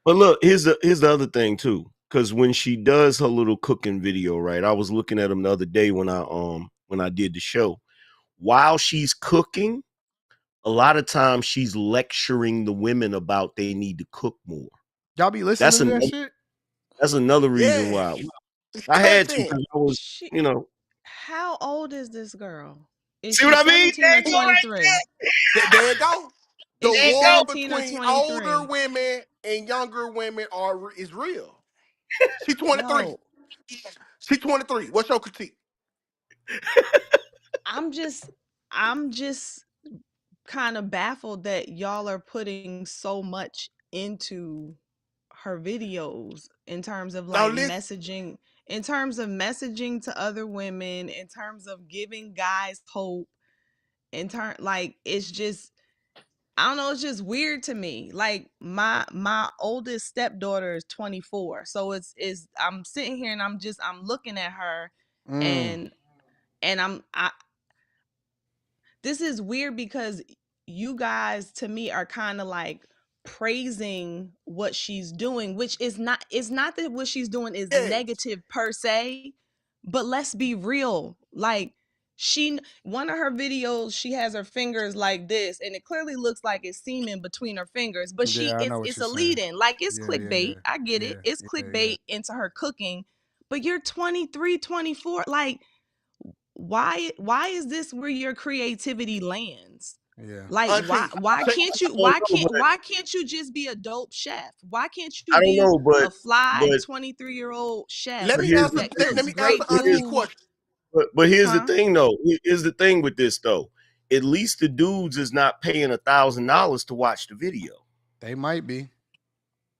but look, here's the other thing too. Because when she does her little cooking video, right? I was looking at them the other day when I did the show. While she's cooking, a lot of times she's lecturing the women about they need to cook more. Y'all be That's listening to that another shit? that's another reason Yeah, why it's I had to content. because I was, She you know, How old is this girl? Is see she what I mean? 17 There or you go, right 23? There you go. The Is she there. There you war go. 17 or between older 23? women and younger women is real. She 23. Yo, She 23. What's your critique? I'm just I'm just kind of baffled that y'all are putting so much into her videos in terms of Now like listen. messaging to other women, in terms of giving guys hope, like it's just I don't know, it's just weird to me. Like my oldest stepdaughter is 24. So it's I'm sitting here and I'm looking at her Mm. and I this is weird because you guys to me are kind of like praising what she's doing, which is not it's not that what she's doing is Yes. negative per se, but let's be real. Like one of her videos she has her fingers like this and it clearly looks like it's semen between her fingers, but Yeah, I know what it's you're a saying. lead in, like it's Yeah, yeah, clickbait. yeah. I get it. Yeah, It's yeah, yeah. clickbait into her cooking. But you're 23, 24. Like why is this where your creativity lands? Yeah. Like Auntie, check, why can't you just be a dope chef? Why can't you I don't be know, a fly but 23-year-old chef let but me here's answer the that thing. let cooks me But, answer great but Auntie here's food? question. but here's the Huh? thing though. Here's the thing with this though. At least the dudes is not paying $1,000 to watch the video. They might be.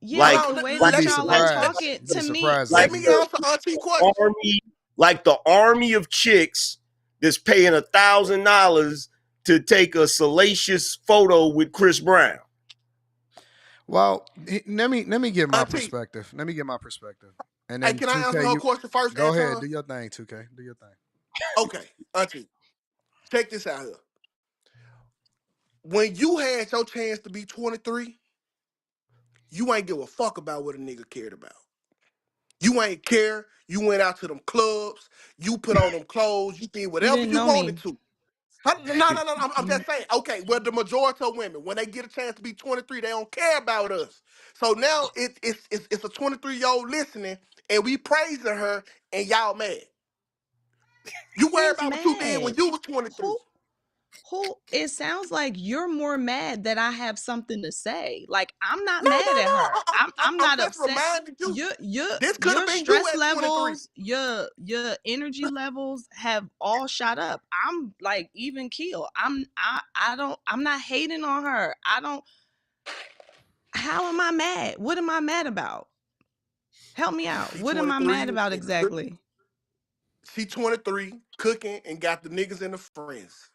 Yeah, Hold Like but on, the way You'd that be y'all are surprised. talking You'd be to me, surprised, like let me Auntie. answer Auntie the question. army, like the army of chicks that's paying $1,000 to take a salacious photo with Chris Brown. Well, let me get my Auntie, perspective. Let me get my perspective. And hey, then can I answer 2K, her you question first, go ahead, Anton? do your thing, 2K. Do your thing. Okay, Auntie, check this out here. When you had your chance to be 23, you ain't give a fuck about what a nigga cared about. You ain't care. You went out to them clubs. You put on them clothes. You did you whatever didn't you know wanted me. to. No. I'm You just saying. Okay, well, the majority of women, when they get a chance to be 23, they don't care about us. So now it's a 23-year-old listening, and we praising her, and y'all mad. You worry who's about what you did when mad? you was 23. Who It sounds like you're more mad that I have something to say. Like, I'm not No, mad no, at no. her. I'm I'm not just upset. reminding you. This could have Your been you stress at 23. levels, your energy levels have all shot up. I'm like even keel. I'm not hating on her. How am I mad? What am I mad about? Help me out. She What am I mad 23 about and cook. exactly? She 23 cooking and got the niggas and the friends.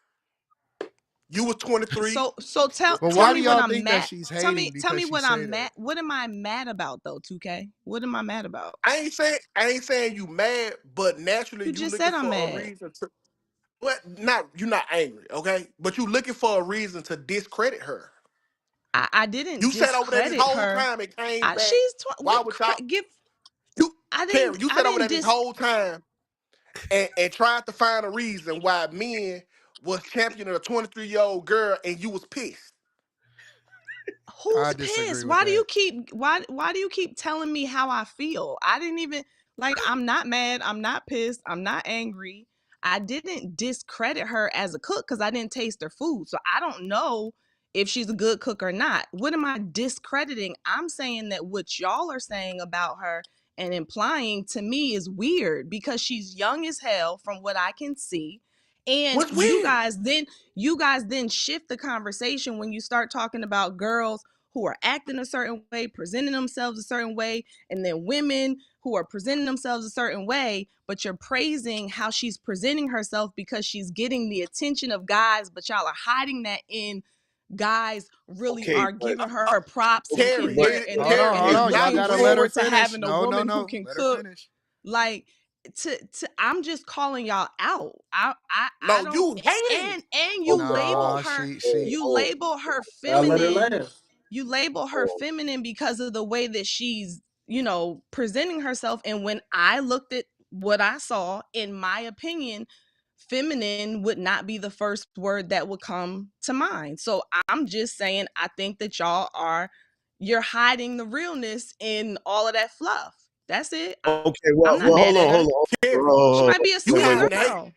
You was 23 So But tell why do me what y'all I'm think that mad. she's Tell hating me because she what say I'm that? mad. What am I mad about though, 2K? What am I mad about? I ain't saying you mad, but naturally You you just looking said I'm for a mad. reason to. But not you're not angry, okay? But you looking for a reason to discredit her. I didn't You sat over there this discredit whole her. time and came back. She's Why would y'all? give. You, Carrie, you I sat over there didn't this dis. whole time and tried to find a reason why men was championing a 23-year-old girl and you was pissed. I Who's disagree pissed? with that. Why do you keep telling me how I feel? I didn't even like I'm not mad, I'm not pissed, I'm not angry. I didn't discredit her as a cook cuz I didn't taste her food. So I don't know if she's a good cook or not. What am I discrediting? I'm saying that what y'all are saying about her and implying to me is weird because she's young as hell from what I can see. And What's weird? you guys then shift the conversation when you start talking about girls who are acting a certain way, presenting themselves a certain way, and then women who are presenting themselves a certain way, but you're praising how she's presenting herself because she's getting the attention of guys, but y'all are hiding that in guys really Okay, are but giving her props okay, Carrie, but and Hold Carrie, they're it's on. Y'all not looking gotta let her weird. forward to finish. having a No, no, woman who no. can Let her cook. finish. Like to I'm just calling y'all out. I No, don't you hating. and you okay, label No, her she you label her I let her feminine. laugh. You label her feminine because of the way that she's, presenting herself. And when I looked at what I saw, in my opinion, feminine would not be the first word that would come to mind. So I'm just saying, I think that you're hiding the realness in all of that fluff. That's it. okay. I'm Well, not mad at her. Carrie, She might be a you sweet hiding wait. the hate. girl.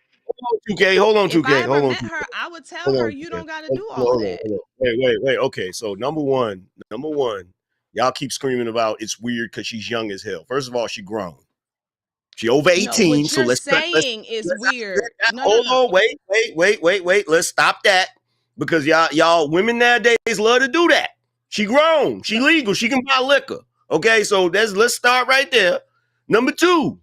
2K, hold on, If I 2K, ever hold on, met 2K, her, I would tell hold her on, you 2K. don't got to Hold do on, all of hold on, that. hold on. Wait. Okay, so number one, y'all keep screaming about it's weird because she's young as hell. First of all, she grown. She over No, 18, what so you're let's saying is weird. No, no, hold no. on, wait. Let's stop that because y'all women nowadays love to do that. She grown, she No. legal, she can buy liquor. Okay, so let's start right there. Number two,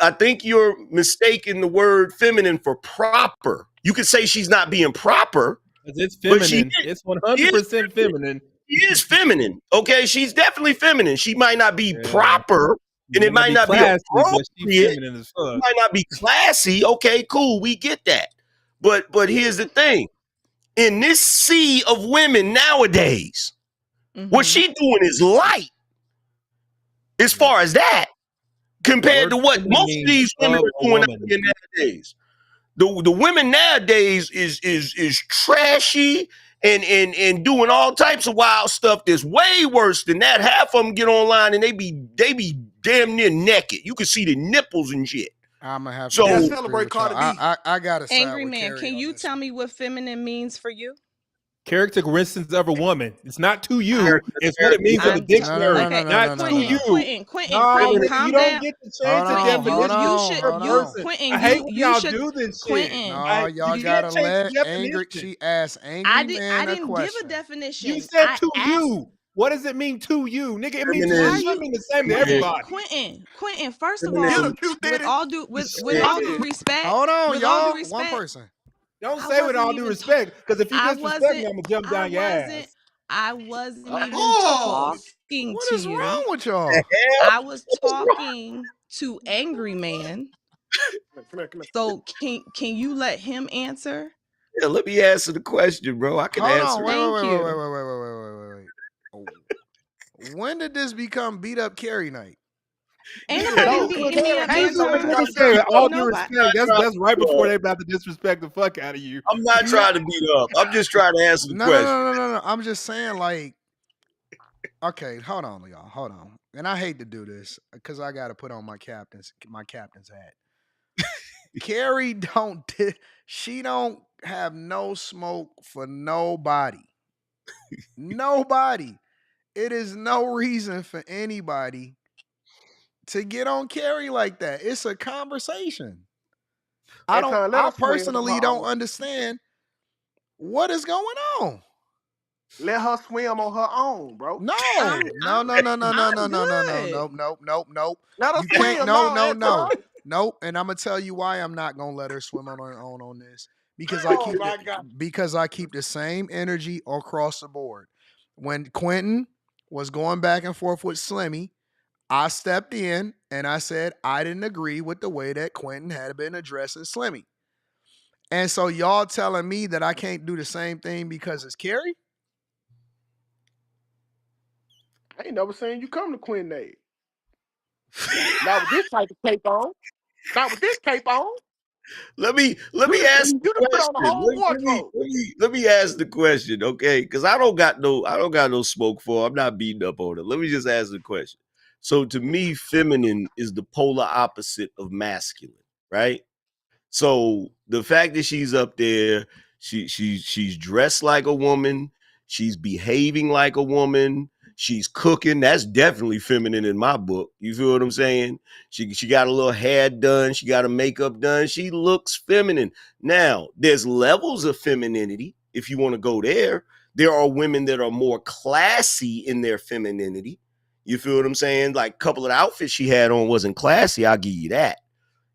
I think you're mistaking the word feminine for proper. You could say she's not being proper, It's but feminine. It's she is 100% feminine. she is feminine. Okay, she's definitely feminine. She might not be Yeah. proper, and Might it not might be not be classy, but she appropriate. feminine as She fuck. might not be classy. Okay, cool, we get that. But here's the thing: in this sea of women nowadays, what Mm-hmm. she doing is light as Yeah. far as that The compared word to what feminine most of means these women of are a doing out woman. here nowadays. The women nowadays is trashy and doing all types of wild stuff that's way worse than that. Half of them get online and they be damn near naked. You can see the nipples and shit. I'm gonna have to They'll So disagree celebrate with y'all. Cardi B. I gotta side Angry with man, Carrie can on you this tell one. me what feminine means for you? Characteristics of a woman. It's not to I, you. It's what it means in the I'm t- No, no, no, dictionary. no, okay. no, Not no, no, to no, Quentin, no. you. Quentin, Quentin, No, Quentin, Feminine. nigga, you calm don't down. get to Hold change the Quentin, on, hold you definition on, should per hold you on. person. I Quentin, hate when you y'all should do this shit. Quentin. No, You y'all You can't gotta change let the angry. definition. She asked angry I man a didn't give a question. You definition. said I to asked. you. What does it mean to you? Nigga, it means Why to are feminine, you. It you mean the same to feminine, everybody. Quentin, first of Get all, her, feminine. Q Diddy. with all due respect, Hold on, with all due y'all. One respect, person. Don't I say with wasn't all due even respect, because if you I disrespect me, wasn't I'm gonna jump I down your wasn't ass. I wasn't even Pause. talking What to is wrong you. with y'all? I was talking to Angry Man. Come here, come here. So can you let him answer? Yeah, let me answer the question, bro. I can Hold on. answer it. Wait, wait, Thank wait, wait, wait, you. wait, wait, wait, wait, wait, wait. Oh, when did this become beat up Carrie night? Ain't Nigga, nobody No, usually, beating me Carrie up hates that it usually when when time. niggas y'all say dirty. with all due Nobody. respect, Trying that's right to before beat they up. about to disrespect the fuck out of you. I'm not No, trying to beat up. I'm just trying to answer the No, no, question. no, no, no, no. I'm just saying, like, okay, hold on, y'all. Hold on. And I hate to do this because I gotta put on my captain's hat. Carrie she don't have no smoke for nobody. Nobody. It is no reason for anybody to get on Carrie like that. It's a conversation. Anton, let I her swim on personally her don't own. understand what is going on. Let her swim on her own, bro. No, I'm no, I'm no, no, no, no, I'm no, no, no, no, good. nope, nope, nope, nope, Let her You can't. swim No, now, no, Anton. no, nope. And I'm gonna tell you why I'm not gonna let her swim on her own on this Oh my God. because I keep the same energy across the board. When Quentin was going back and forth with Slimmy, I stepped in and I said I didn't agree with the way that Quentin had been addressing Slimmy. And so y'all telling me that I can't do the same thing because it's Carrie? I ain't never seen you come to Quinn Age. Not with this type of cape on. Not with this cape on. Let me ask You the done put on the question. whole wardrobe. Let me ask the question, okay? Because I don't got no smoke for her. I'm not beating up on her. Let me just ask the question. So to me, feminine is the polar opposite of masculine, right? So the fact that she's up there, she's dressed like a woman, she's behaving like a woman, she's cooking. That's definitely feminine in my book. You feel what I'm saying? She got a little hair done, she got her makeup done. She looks feminine. Now, there's levels of femininity if you want to go there. There are women that are more classy in their femininity. You feel what I'm saying? Like a couple of the outfits she had on wasn't classy, I'll give you that.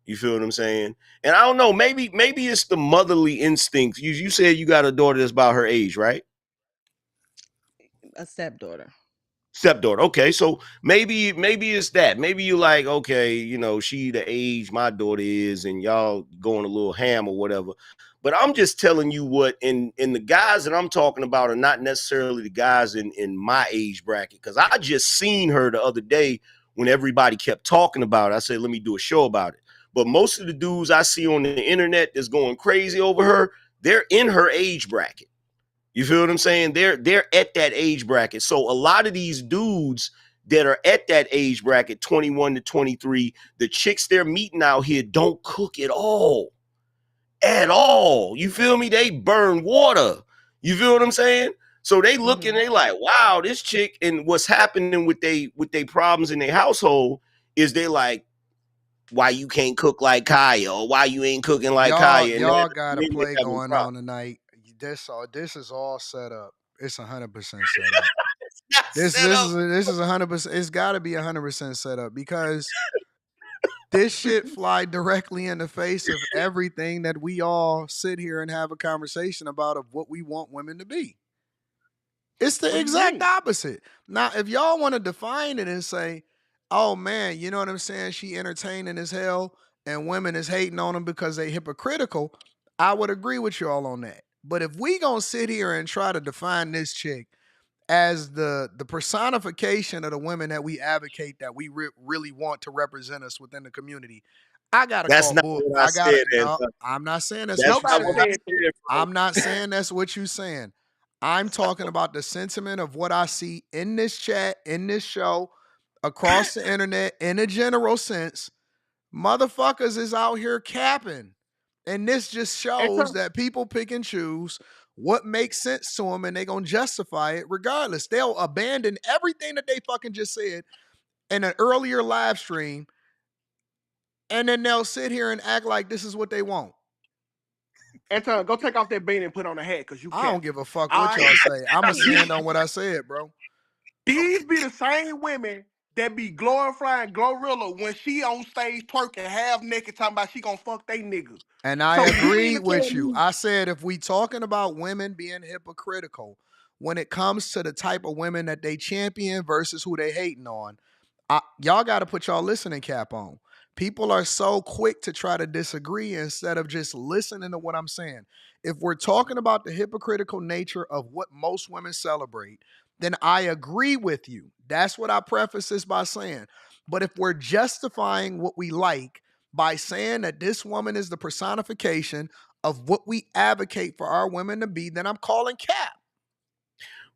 You feel what I'm saying? And I don't know, maybe it's the motherly instinct. You said you got a daughter that's about her age, right? A stepdaughter. Stepdaughter. Okay, so maybe it's that. Maybe you like, okay, you know, she the age my daughter is, and y'all going a little ham or whatever. But I'm just telling you what, in the guys that I'm talking about are not necessarily the guys in my age bracket. Because I just seen her the other day when everybody kept talking about it. I said, let me do a show about it. But most of the dudes I see on the internet that's going crazy over her, they're in her age bracket. You feel what I'm saying? They're at that age bracket. So a lot of these dudes that are at that age bracket, 21 to 23, the chicks they're meeting out here don't cook at all. At all. You feel me? They burn water. You feel what I'm saying? So they look and they like, wow, this chick, and what's happening with they problems in their household is they like, why you can't cook like Kaya, or why you ain't cooking like Kaya, and Y'all got a then they play having going problems. on tonight. This is all set up. It's 100% set up. Set up. This is 100%. It's got to be 100% set up because this shit fly directly in the face of everything that we all sit here and have a conversation about of what we want women to be. It's the What do you exact mean? opposite. Now, if y'all want to define it and say, "Oh man, you know what I'm saying? She entertaining as hell, and women is hating on them because they hypocritical," I would agree with y'all on that. But if we gonna sit here and try to define this chick as the personification of the women that we advocate that we really want to represent us within the community, I gotta That's call not bull. what I I gotta said, no. Anton. I'm not saying that's what That's you're not Nobody what saying. I said that. said, bro. I'm not saying that's what you're saying. I'm talking about the sentiment of what I see in this chat, in this show, across the internet, in a general sense. Motherfuckers is out here capping. And this just shows Anton, that people pick and choose what makes sense to them and they're going to justify it regardless. They'll abandon everything that they fucking just said in an earlier live stream and then they'll sit here and act like this is what they want. Anton, go take off that beanie and put on a hat because you I don't capping. give a fuck All what right? y'all say. I'm going to stand on what I said, bro. These be the same women that be glorifying Glorilla when she on stage twerking half naked talking about she gonna fuck they nigga. And I So you agree mean to tell with you. me I said if we talking about women being hypocritical when it comes to the type of women that they champion versus who they hating on, y'all got to put y'all listening cap on. People are so quick to try to disagree instead of just listening to what I'm saying. If we're talking about the hypocritical nature of what most women celebrate, then I agree with you. That's what I preface this by saying. But if we're justifying what we like by saying that this woman is the personification of what we advocate for our women to be, then I'm calling cap.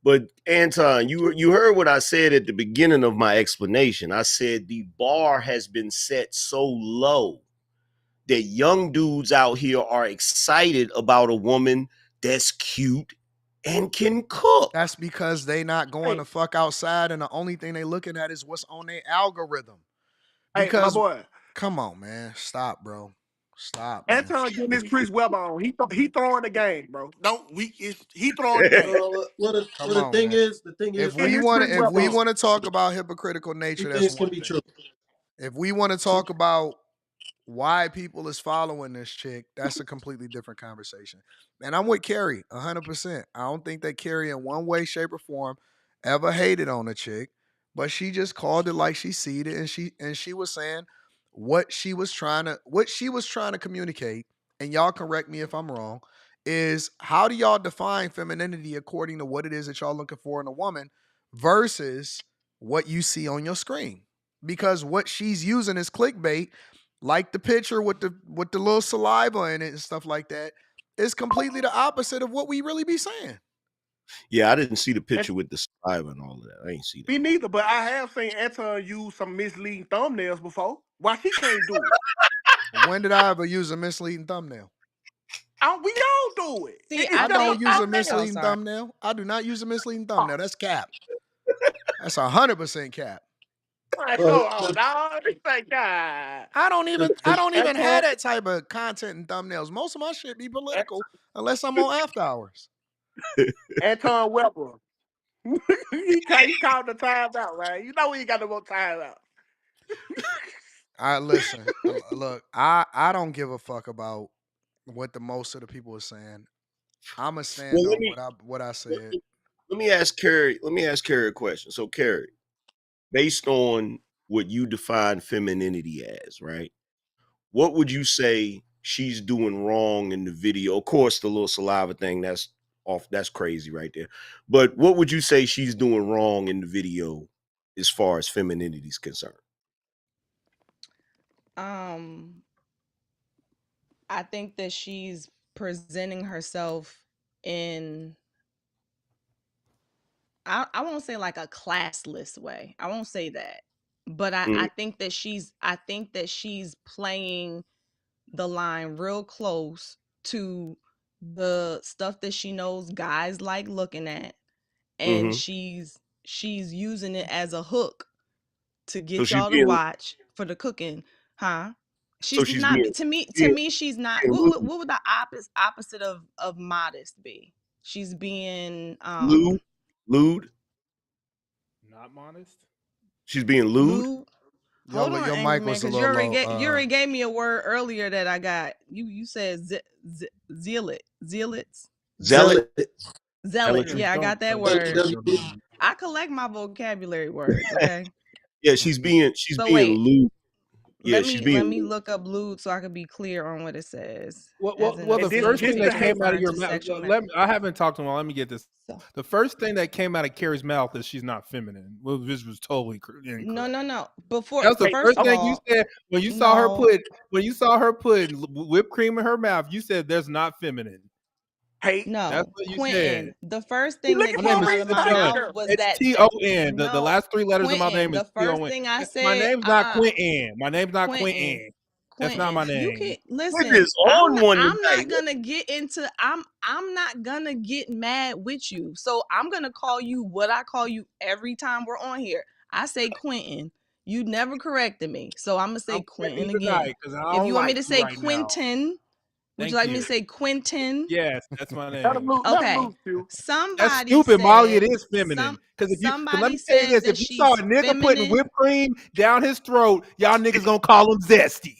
But Anton, you heard what I said at the beginning of my explanation. I said the bar has been set so low that young dudes out here are excited about a woman that's cute and can cook. That's because they not going the fuck outside, and the only thing they looking at is what's on their algorithm. Hey, my Because boy, come on, man, stop, bro, stop, man. Anton getting his Chris Webber on. He throwing the game, bro. He throwing the game. Come on, man. The thing is, If we want to talk about hypocritical nature, that's things one can be thing. true. If we want to talk about why people is following this chick, that's a completely different conversation. And I'm with Carrie 100%. I don't think that Carrie in one way, shape, or form ever hated on a chick, but she just called it like she seed it, and she was saying what she was trying to communicate. And y'all correct me if I'm wrong. Is how do y'all define femininity according to what it is that y'all looking for in a woman versus what you see on your screen? Because what she's using is clickbait, like the picture with the little saliva in it and stuff like that, is completely the opposite of what we really be saying. Yeah, I didn't see the picture with the saliva and all of that. I ain't see that. Me neither, but I have seen Anton use some misleading thumbnails before. Why she can't do it? When did I ever use a misleading thumbnail? We all do it. See, I don't use a Oh, misleading sorry. thumbnail. I do not use a misleading thumbnail. That's cap. That's 100% cap. Like, come on, dog. Thank God. I don't even have that type of content in thumbnails. Most of my shit be political unless I'm on after hours. Anton Weber. he called the times out, man. You know we ain't got no more time out. I listen. Look, I don't give a fuck about what the most of the people are saying. I'ma stand on what I said. Let me ask Carrie a question. So Carrie, based on what you define femininity as, right? What would you say she's doing wrong in the video? Of course, the little saliva thing, that's crazy right there. But what would you say she's doing wrong in the video as far as femininity is concerned? I think that she's presenting herself in, I won't say like a classless way. I won't say that. But I think that she's playing the line real close to the stuff that she knows guys like looking at, and she's using it as a hook to get y'all to watch for the cooking, huh? She's not being, to me she's not. What would the opposite of modest be? She's being lewd. Not modest. She's being lewd. Hold on, your Angry mic Man, was a because little you low. already gave me a word earlier that I got. You said zealot. Yeah, I got that word. I collect my vocabulary words. Okay. Yeah, she's being lewd. Yeah, let me look up lewd so I can be clear on what it says. Well, the first thing that came out of your mouth. I haven't talked to him. Let me get this. The first thing that came out of Carrie's mouth is she's not feminine. Well, this was totally incorrect. No. Before that was the first thing you said when you saw her put whipped cream in her mouth. You said there's not feminine. Hey, no, that's what you Quentin. said. The first thing that came out of my mouth was it's that T-O-N. The last three letters Quentin, of my name is the first T-O-N. thing I said. My name's not Quentin. My name's not Quentin. That's not my name. You can listen. I'm not gonna get into. I'm not gonna get mad with you. So I'm gonna call you what I call you every time we're on here. I say Quentin. You never corrected me, so I'm gonna say Quentin again. If you want me to say Quentin, would you like me to say Quentin? Yes, that's my name. Okay. Somebody that's stupid, said, Molly. It is feminine. Because let me say this: if you saw a nigga feminine, putting whipped cream down his throat, y'all niggas gonna call him zesty.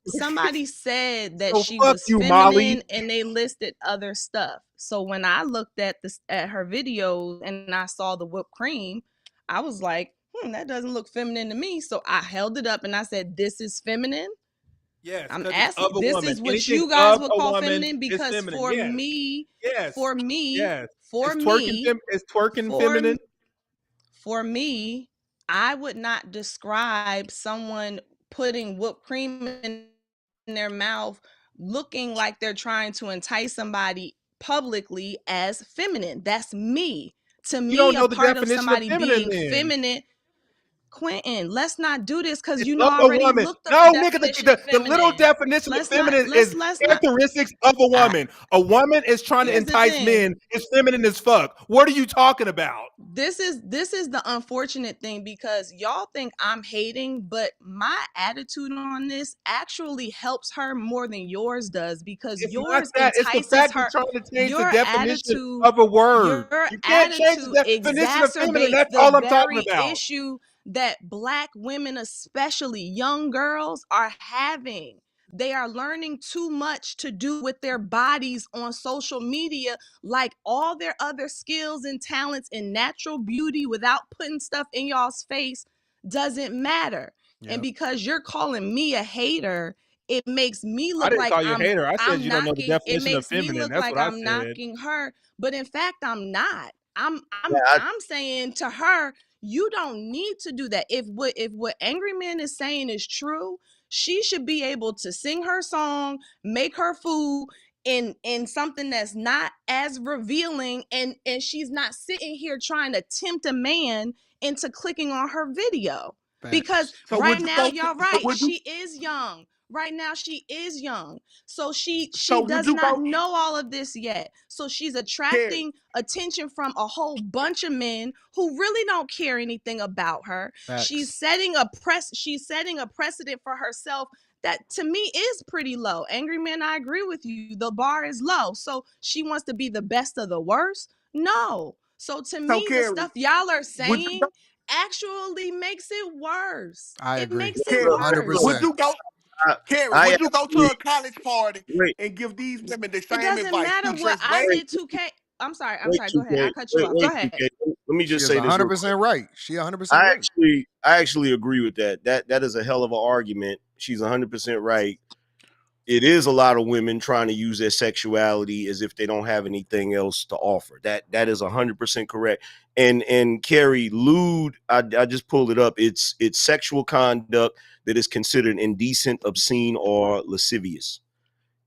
Somebody said that she was feminine, Molly. And they listed other stuff. So when I looked at her videos and I saw the whipped cream, I was like, that doesn't look feminine to me. So I held it up and I said, this is feminine. Yes, I'm asking. This woman. is what Anything you guys would call feminine, because feminine. For me, it's twerking feminine. For me, I would not describe someone putting whipped cream in their mouth looking like they're trying to entice somebody publicly as feminine. That's me. To me, a part of somebody being feminine. Quentin, let's not do this because It's you know of I a already woman. looked up the No, nigga, definition of the little feminine. definition of Let's not. feminine is Let's not. characteristics of a woman. A woman is trying to Here's the entice thing. men. It's feminine as fuck. What are you talking about? This is the unfortunate thing because y'all think I'm hating, but my attitude on this actually helps her more than yours does because It's not yours that. It's the entices fact her. you're trying to change the Your definition attitude, of a word. your You can't change attitude the definition of feminine. exacerbates That's the all I'm talking very about. issue that Black women, especially young girls, are having. They are learning too much to do with their bodies on social media, like all their other skills and talents and natural beauty without putting stuff in y'all's face doesn't matter. Yep. And because you're calling me a hater, it makes me I look didn't like call you a hater. I said I'm you don't know the knocking. It definition of makes me feminine. look That's like what I I'm said. knocking her, but in fact I'm not. I'm Yeah, I'm saying to her, you don't need to do that. If what Angry Man is saying is true, she should be able to sing her song, make her food in something that's not as revealing, and she's not sitting here trying to tempt a man into clicking on her video. Because Facts. So right would you now, go y'all so right, would you she is young. Right now she is young. So she so would does you not go know all of this yet. So she's Carrie? attracting attention from a whole bunch of men who really don't care anything about her. She's Facts. setting a precedent for herself that to me is pretty low. Angry Man, I agree with you. The bar is low. So she wants to be the best of the worst? No. So to So me, the Carrie, stuff y'all are would you go saying actually makes it worse. I It agree. makes it Look, Carrie, look, look. worse. would 100%. you go I, Carrie, I would you go to actually a college party wait, and give these women the It same doesn't advice? matter You what dress I way did, 2K. I'm sorry. wait, Go ahead. 2K. I cut you off. Go Wait, ahead. 2K. Let me She just is say this real quick. 100% right. She 100% I right. actually agree with that. That is a hell of an argument. She's 100% right. It is a lot of women trying to use their sexuality as if they don't have anything else to offer. That is 100% correct. And Carrie, lewd, I just pulled it up. It's sexual conduct that is considered indecent, obscene, or lascivious.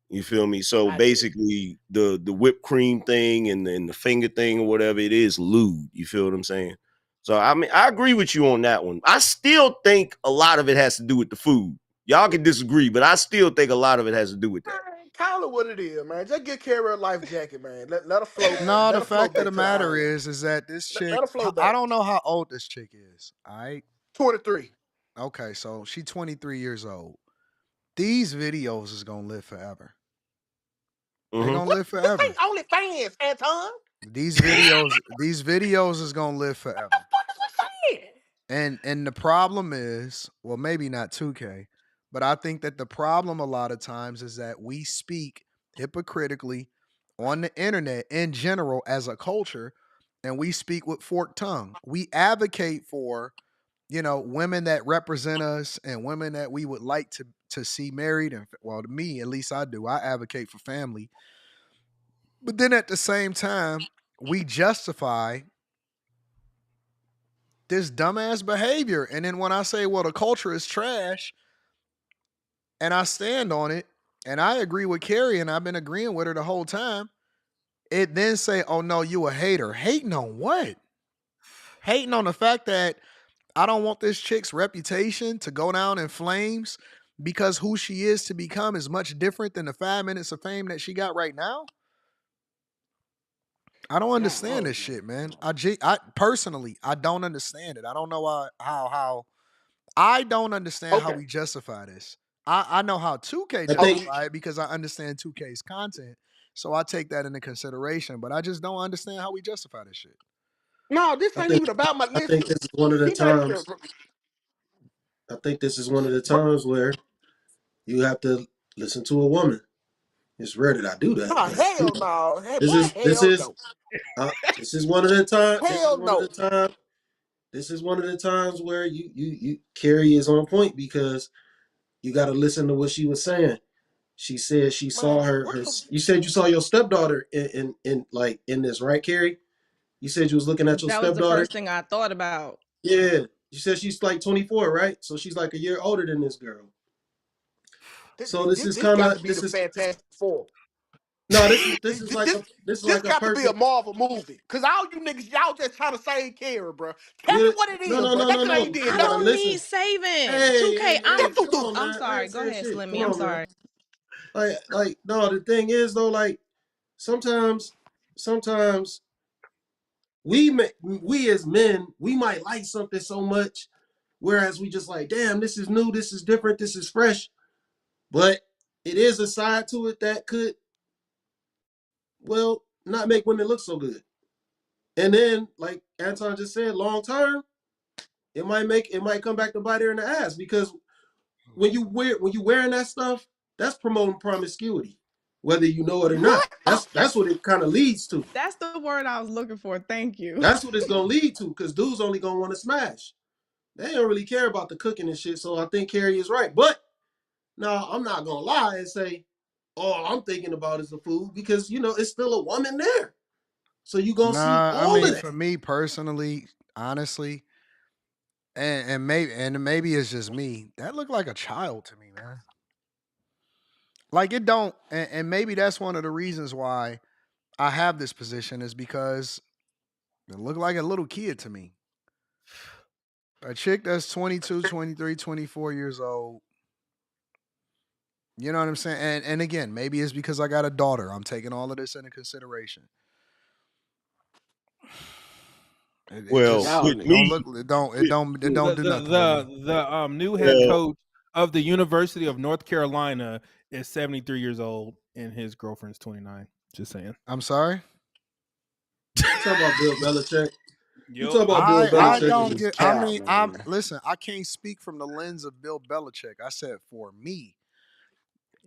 You feel me? So I did. basically, the whipped cream thing and the finger thing or whatever, it is lewd. You feel what I'm saying? So I mean, I agree with you on that one. I still think a lot of it has to do with the food. Y'all can disagree, but I still think a lot of it has to do with that. Call it what it is, man. Just get Carrie a life jacket, man. Let her float. No, Let the her float fact of back the to the matter island. is that this chick, Let her float I back. don't know how old this chick is. All right. 23. Okay, so she 23 years old. These videos is gonna live forever. They're gonna live This forever. ain't only fans, Anton. These videos is gonna live forever. What is we saying? And the problem is, well, maybe not 2K, but I think that the problem a lot of times is that we speak hypocritically on the internet in general as a culture, and we speak with forked tongue. We advocate for, women that represent us and women that we would like to see married. And well, to me, at least I do. I advocate for family. But then at the same time, we justify this dumbass behavior. And then when I say, well, the culture is trash, and I stand on it, and I agree with Carrie, and I've been agreeing with her the whole time, it then say, oh no, you a hater. Hating on what? Hating on the fact that I don't want this chick's reputation to go down in flames because who she is to become is much different than the 5 minutes of fame that she got right now. I don't understand this shit, man. I personally, I don't understand it. I don't know how I don't understand how Okay. we justify this. I know how 2K I think justify it because I understand 2K's content. So I take that into consideration, but I just don't understand how we justify this shit. No, this I ain't think even about my I think listen. this is one of the She not even. times. I think this is one of the But times where you have to listen to a woman. It's rare that I do that, no, but hell no. Hey, this boy, is this hell is no. this is one of the time. This is Hell one of the no. time. This is one of the times where you Carrie is on point because you got to listen to what she was saying. She said she saw Man, her what her. the You said you saw your stepdaughter in this, right, Carrie? You said you was looking at your That was the stepdaughter. first thing I thought about. Yeah. You said she's like 24, right? So she's like a year older than this girl. So this is this kind got to of be the Fantastic Four. No, this is like This a got to be a perfect. Marvel movie. Cause all you niggas, y'all just trying to save Kara, bro. Tell me what it No, is, no, bro. no, That no, could ain't no. did You I gotta nothing. don't need listen. saving. Hey, 2K, hey, hey, Yes, you come do. on, I'm man. I sorry. ain't Go saying ahead, shit. Slimmy. Come I'm on, man. sorry. No, the thing is though, like sometimes we as men, we might like something so much, whereas we just like, damn, this is new, this is different, this is fresh. But it is a side to it that could, well, not make women look so good. And then, like Anton just said, long term, it might come back to bite her in the ass because when you wearing that stuff, that's promoting promiscuity, whether you know it or not. What? That's what it kind of leads to. That's the word I was looking for. Thank you. That's what it's gonna lead to, because dudes only gonna want to smash. They don't really care about the cooking and shit. So I think Carrie is right. But no, I'm not gonna lie and say all I'm thinking about is the food, because it's still a woman there. So you gonna see Nah, I all of mean, that. for me personally, honestly, and maybe it's just me. That looked like a child to me, man. Like it don't, and maybe that's one of the reasons why I have this position is because it looked like a little kid to me. A chick that's 22, 23, 24 years old. You know what I'm saying? And again, maybe it's because I got a daughter. I'm taking all of this into consideration. It Well, just Y'all with it niggas. don't me, look it with, don't The do nothing with me. the new head well, coach of the University of North Carolina is 73 years old and his girlfriend's 29. Just saying. I'm sorry. You talking about Bill Belichick? You Yep. talking about Bill I Y'all Belichick don't and niggas his get. I cow, mean, I'm man. listen. I can't speak from the lens of Bill Belichick. I said for me,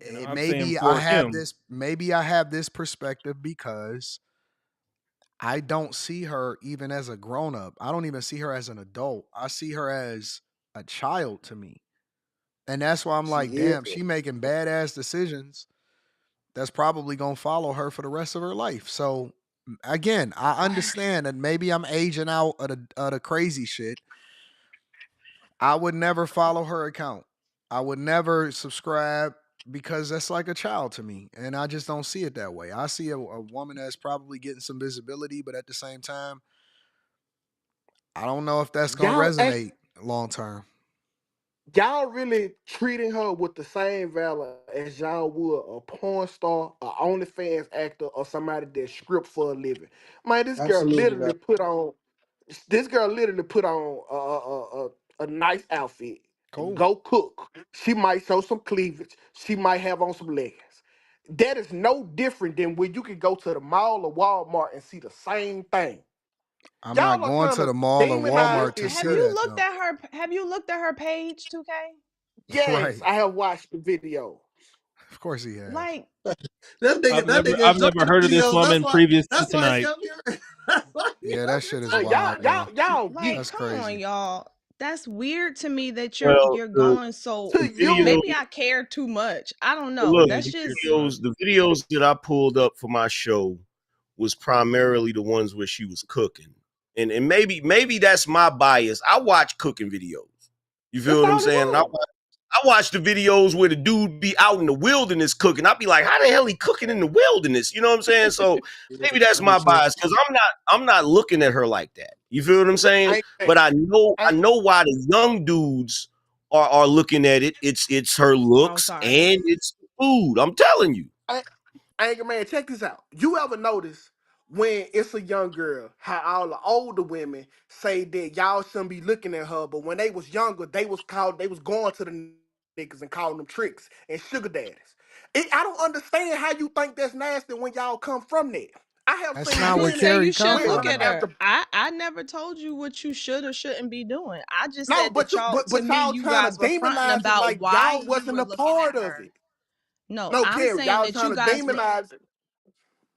And I'm saying maybe I for have him. this. Maybe I have this perspective because I don't see her even as a grown up. I don't even see her as an adult. I see her as a child to me, and that's why I'm She like, is. damn, she making badass decisions. That's probably gonna follow her for the rest of her life. So again, I understand that maybe I'm aging out of the crazy shit. I would never follow her account. I would never subscribe because that's like a child to me. And I just don't see it that way. I see a woman that's probably getting some visibility, but at the same time, I don't know if that's going to Y'all act, resonate long term. y'all really treating her with the same valor as y'all would a porn star, a OnlyFans actor, or somebody that script for a living. Man, absolutely not. this girl literally put on a nice outfit and Cool. go cook. She might show some cleavage. She might have on some leggings. That is no different than when you can go to the mall or Walmart and see the same thing. I'm not Y'all are going trying to to the mall or demonize Walmart to this Have see girl. you that looked though. at her? Have you looked at her page, 2K? Yes, Right. I have watched the video. Of course he has. Like, That nigga I've enjoyed never the heard of this videos. woman previous to That's why he tonight. up here. That's why he Yeah, up that here shit is like talking y'all, wild, about y'all, yo. y'all Like, That's geeks. come on, crazy. y'all. That's weird to me that well, you're the, going so. To the you, video. Maybe I care too much. I don't know. Look, Yeah, That's you care just too much. the videos that I pulled up for my show was primarily the ones where she was cooking, and maybe that's my bias. I watch cooking videos. You feel that's what I'm all it saying? And was. I watch the videos where the dude be out in the wilderness cooking. I'd be like, how the hell he cooking in the wilderness? You know what I'm saying? So maybe that's my bias because I'm not looking at her like that. You feel what I'm saying? I ain't, But I I, know why the young dudes are looking at it. It's her oh looks sorry. and it's the food. I'm telling you. I, Anger man, check this out. You ever notice when it's a young girl, how all the older women say that y'all shouldn't be looking at her, but when they was younger, they was going to the niggas and calling them tricks and sugar daddies. I don't understand how you think that's nasty when y'all come from that. I have That's seen I not where didn't say women, you Carrie come shouldn't look from women at though. her. after I never told you what you should or shouldn't be doing. I just no, said that y'all, to but me, y'all you trying to guys were fronting demonize it about like why y'all you wasn't were a looking part at of her. it. No, No, I'm Carrie, saying y'all that trying you to guys were. demonize it.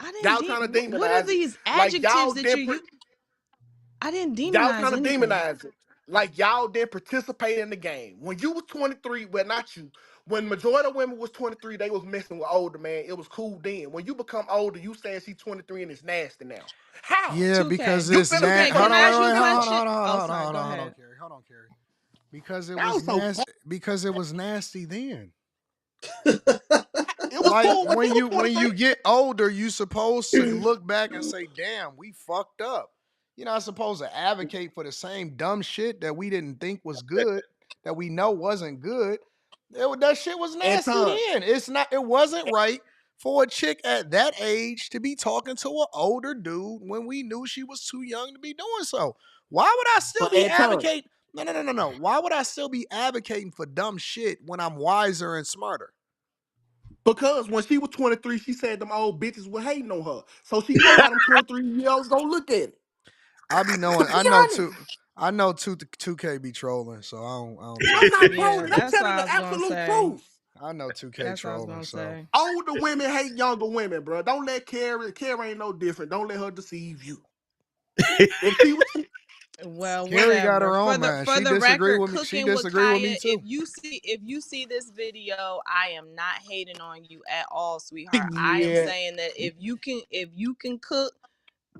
I didn't. Y'all trying to What are demonize it. these Like adjectives y'all that did. you use? I didn't Y'all demonize trying to anything. demonize it. Like y'all didn't participate in the game. When you was 23, well, not you. When majority of women was 23, they was messing with older man. It was cool then. When you become older, you saying she's 23 and it's nasty now. How? Yeah, because 2K. You it's finna be nasty. 2K, for the Hold can I on, wait, next ask you a wait, 2 hold on, question? years? hold on, Oh, hold on, sorry. hold Go on, hold on, ahead. Carrie. Hold on, Carrie. Because it Y'all was so nasty. Because it was nasty then. that it was like cool when she was when 23. you get older, you supposed to look back and say, "Damn, we fucked up." You're not supposed to advocate for the same dumb shit that we didn't think was good, that we know wasn't good. That shit was nasty Anton, then. It's not. It wasn't right for a chick at that age to be talking to an older dude when we knew she was too young to be doing so. Why would I still but be Anton, advocating? No. Why would I still be advocating for dumb shit when I'm wiser and smarter? because when she was 23, she said them old bitches were hating on her. So she know how them 23-year-olds gonna look at it. I be knowing. Be honest. I know two K be trolling, so I don't I'm trip. not Yeah, trolling. I'm that's what telling I the was gonna absolute say. truth. I know 2K That's what I was trolling, gonna so say. Older women hate younger women, bro. Don't let Carrie ain't no different. Don't let her deceive you. If she was, Well, Carrie got whatever. her For own the man. for She the disagree record, with me. She cooking with disagree with me Kaya. too. If you see this video, I am not hating on you at all, sweetheart. I am yeah, saying that if you can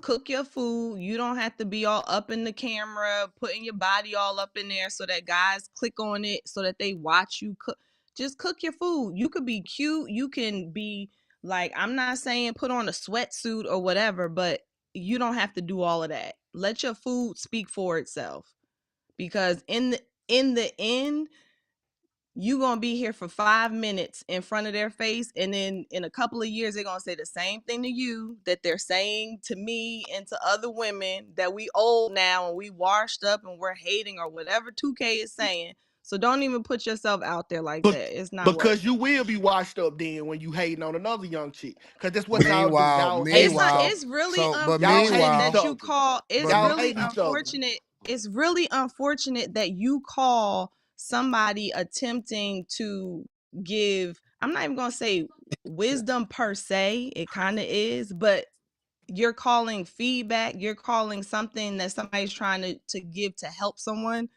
cook your food. You don't have to be all up in the camera, putting your body all up in there so that guys click on it so that they watch you cook. Just cook your food. You could be cute. You can be like, I'm not saying put on a sweatsuit or whatever, but you don't have to do all of that. Let your food speak for itself. Because in the end, you gonna be here for 5 minutes in front of their face, and then in a couple of years they're gonna say the same thing to you that they're saying to me and to other women, that we old now and we washed up and we're hating or whatever 2K is saying. So don't even put yourself out there like but that. It's not because worth you it. will be washed up then when you hating on another young chick. Cause that's what y'all do. Meanwhile, Y'all hate It's not each other. meanwhile, it's really so but Y'all hate unfortunate each meanwhile, that you other. call it's but Y'all really hate each other. unfortunate. It's really unfortunate that you call somebody attempting to give, I'm not even gonna say wisdom per se, it kind of is, but you're calling feedback, you're calling something that somebody's trying to give to help someone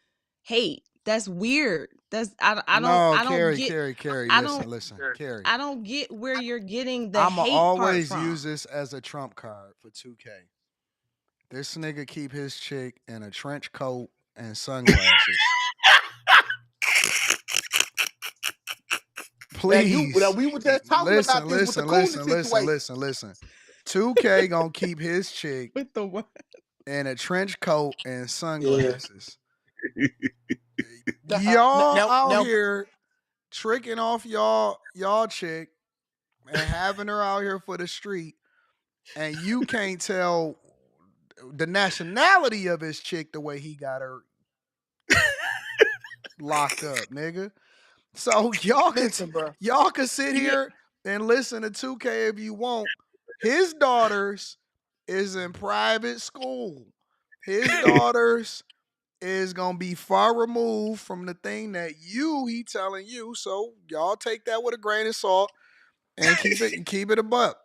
hate. That's weird. That's no, I don't get Carrie, I don't listen, Carrie. I don't get where you're getting the I'ma hate part always from. use this as a trump card for 2K. This nigga keep his chick in a trench coat and sunglasses. Now Please we were just talking about this with the Cooley situation. listen. 2K gonna keep his chick With the what? in a trench coat and Yeah. sunglasses. Now, Y'all now, out now, here tricking off y'all chick and having her out here for the street, and you can't tell the nationality of his chick the way he got her locked up, nigga. So listen, bro. y'all could sit Yeah, here and listen to 2K if you want. His daughters is in private school. His daughters is gonna be far removed from the thing that he telling you. So y'all take that with a grain of salt and keep it a buck.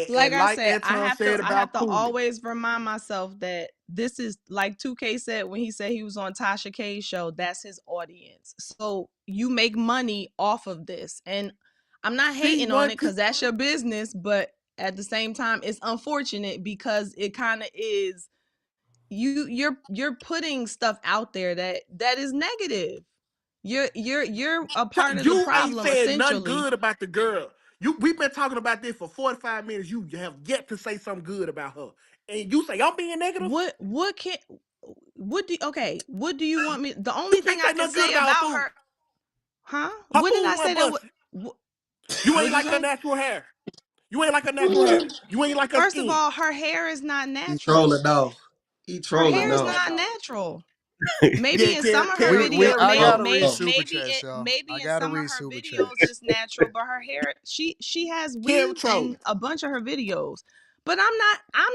Like and I like said, Anton said I have about to Cooley. always remind myself that this is like 2K said when he said he was on Tasha K's show, that's his audience. So you make money off of this. And I'm not She hating on it want to, because that's your business, but at the same time, it's unfortunate because it kind of is you're putting stuff out there that is negative. You're a part of the you ain't problem said nothing essentially. good about the girl. We've been talking about this for 45 minutes. You have yet to say something good about her. And you say I'm being negative? What can what do you want me, the You only thing can't I say can nothing good say about her about food. her, huh? Her What did food I went say that busted. what, You ain't what'd you like her say? natural hair. You ain't like her natural hair. You ain't like her First of skin. all, her hair is not He natural. trolling dog. He Her trolling hair is dog. not natural. Yeah, Maybe in some of her We video, I Oh, gotta read oh. super chats, y'all. maybe I in gotta some of read her super chats. videos it's natural, but her hair, she has Carrie wigs in trolling. a bunch of her videos. But I'm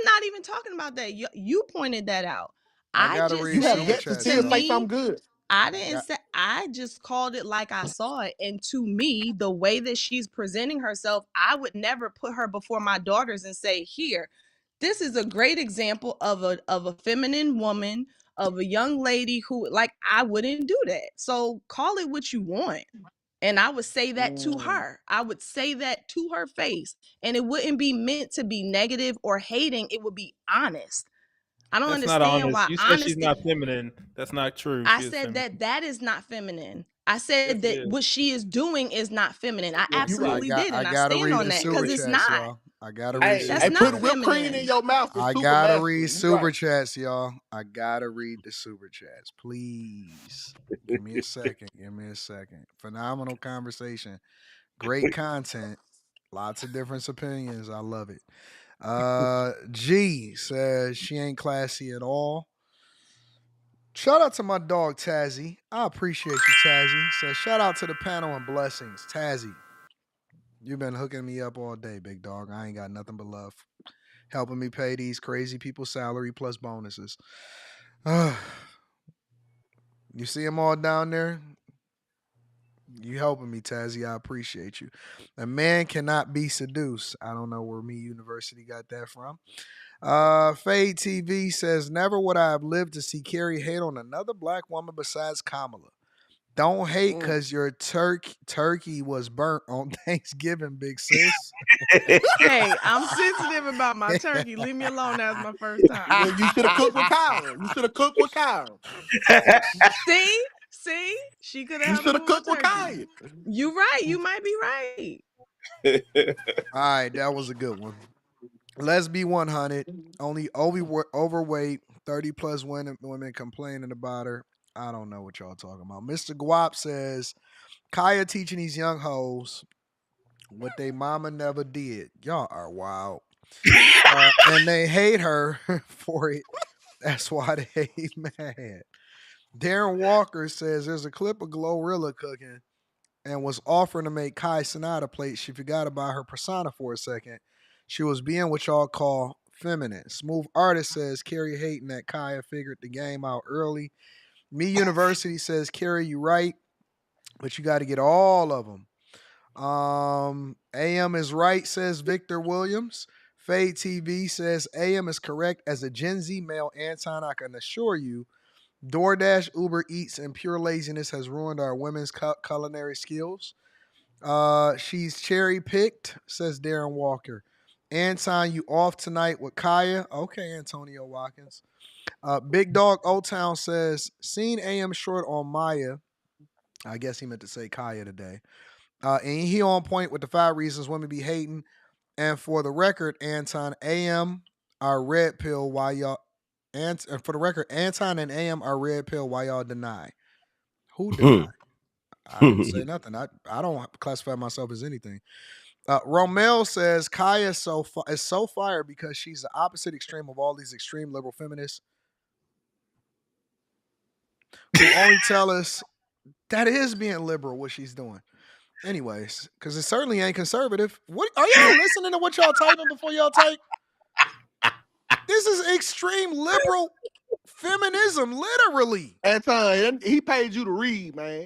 not even talking about that. You pointed that out. I I gotta just You read have super said, yet to chats, to still y'all. say something me, good. I I didn't got say, I just called it like I saw it. And to me, the way that she's presenting herself, I would never put her before my daughters and say, here, this is a great example of a feminine woman, of a young lady who, like, I wouldn't do that. So call it what you want. And I would say that to her. I would say that to her face. And it wouldn't be meant to be negative or hating. It would be honest. I don't That's not understand honest. why You said she's honesty. not feminine. That's not true. I She is said feminine. that is not feminine. I said that what she is doing is not feminine. I absolutely did, and I gotta stand read on the that super because it's chats, not. y'all. I gotta read Hey, super That's hey, not put chats. whipped cream in feminine. your mouth is I super gotta masculine. read You super right. chats, y'all. I gotta read the super chats. Please. Give me a second. Give me a second. Phenomenal conversation. Great content. Lots of different opinions. I love it. G says she ain't classy at all. Shout out to my dog Tazzy. I appreciate you, Tazzy. Says shout out to the panel and blessings. Tazzy, you've been hooking me up all day, big dog. I ain't got nothing but love. Helping me pay these crazy people's salary plus bonuses. You see them all down there? You helping me, Tazzy. I appreciate you. A man cannot be seduced. I don't know where Me University got that from. Fade TV says, never would I have lived to see Carrie hate on another black woman besides Kamala. Don't hate because your turkey was burnt on Thanksgiving, big sis. Hey, I'm sensitive about my turkey. Leave me alone. That was my first time. Well, you should have cooked with Kyle. You should have cooked with Kyle. See, she could have You helped me should have with my cooked with turkey. Kyle. You right. You might be right. All right, that was a good one. Let's be 100. Only overweight, 30 plus women complaining about her. I don't know what y'all talking about. Mr. Guap says, Kaya teaching these young hoes what they mama never did. Y'all are wild. And they hate her for it. That's why they mad. Darren Walker says there's a clip of Glorilla cooking and was offering to make Kai Sonata plate. She forgot about her persona for a second. She was being what y'all call feminine. Smooth Artist says Carrie hating that Kaya figured the game out early. Me University says Carrie, you right, but you got to get all of them. AM is right, says Victor Williams. Fade TV says AM is correct. As a Gen Z male, Anton, I can assure you, DoorDash, Uber Eats, and pure laziness has ruined our women's culinary skills. She's cherry picked, says Darren Walker. Anton, you off tonight with Kaya? Okay, Antonio Watkins. Big Dog O Town says, seen AM short on Maya. I guess he meant to say Kaya today. And he on point with the 5 reasons women be hating. And for the record, Anton, AM are red pill while y'all. And for the record, Anton and AM are red pill while y'all deny. Who deny? I didn't say nothing. I don't classify myself as anything. Romel says Kaya is so fired because she's the opposite extreme of all these extreme liberal feminists who only tell us that is being liberal what she's doing. Anyways, because it certainly ain't conservative. What are y'all listening to? What y'all typing before y'all type? This is extreme liberal feminism, literally. Anton, he paid you to read, man.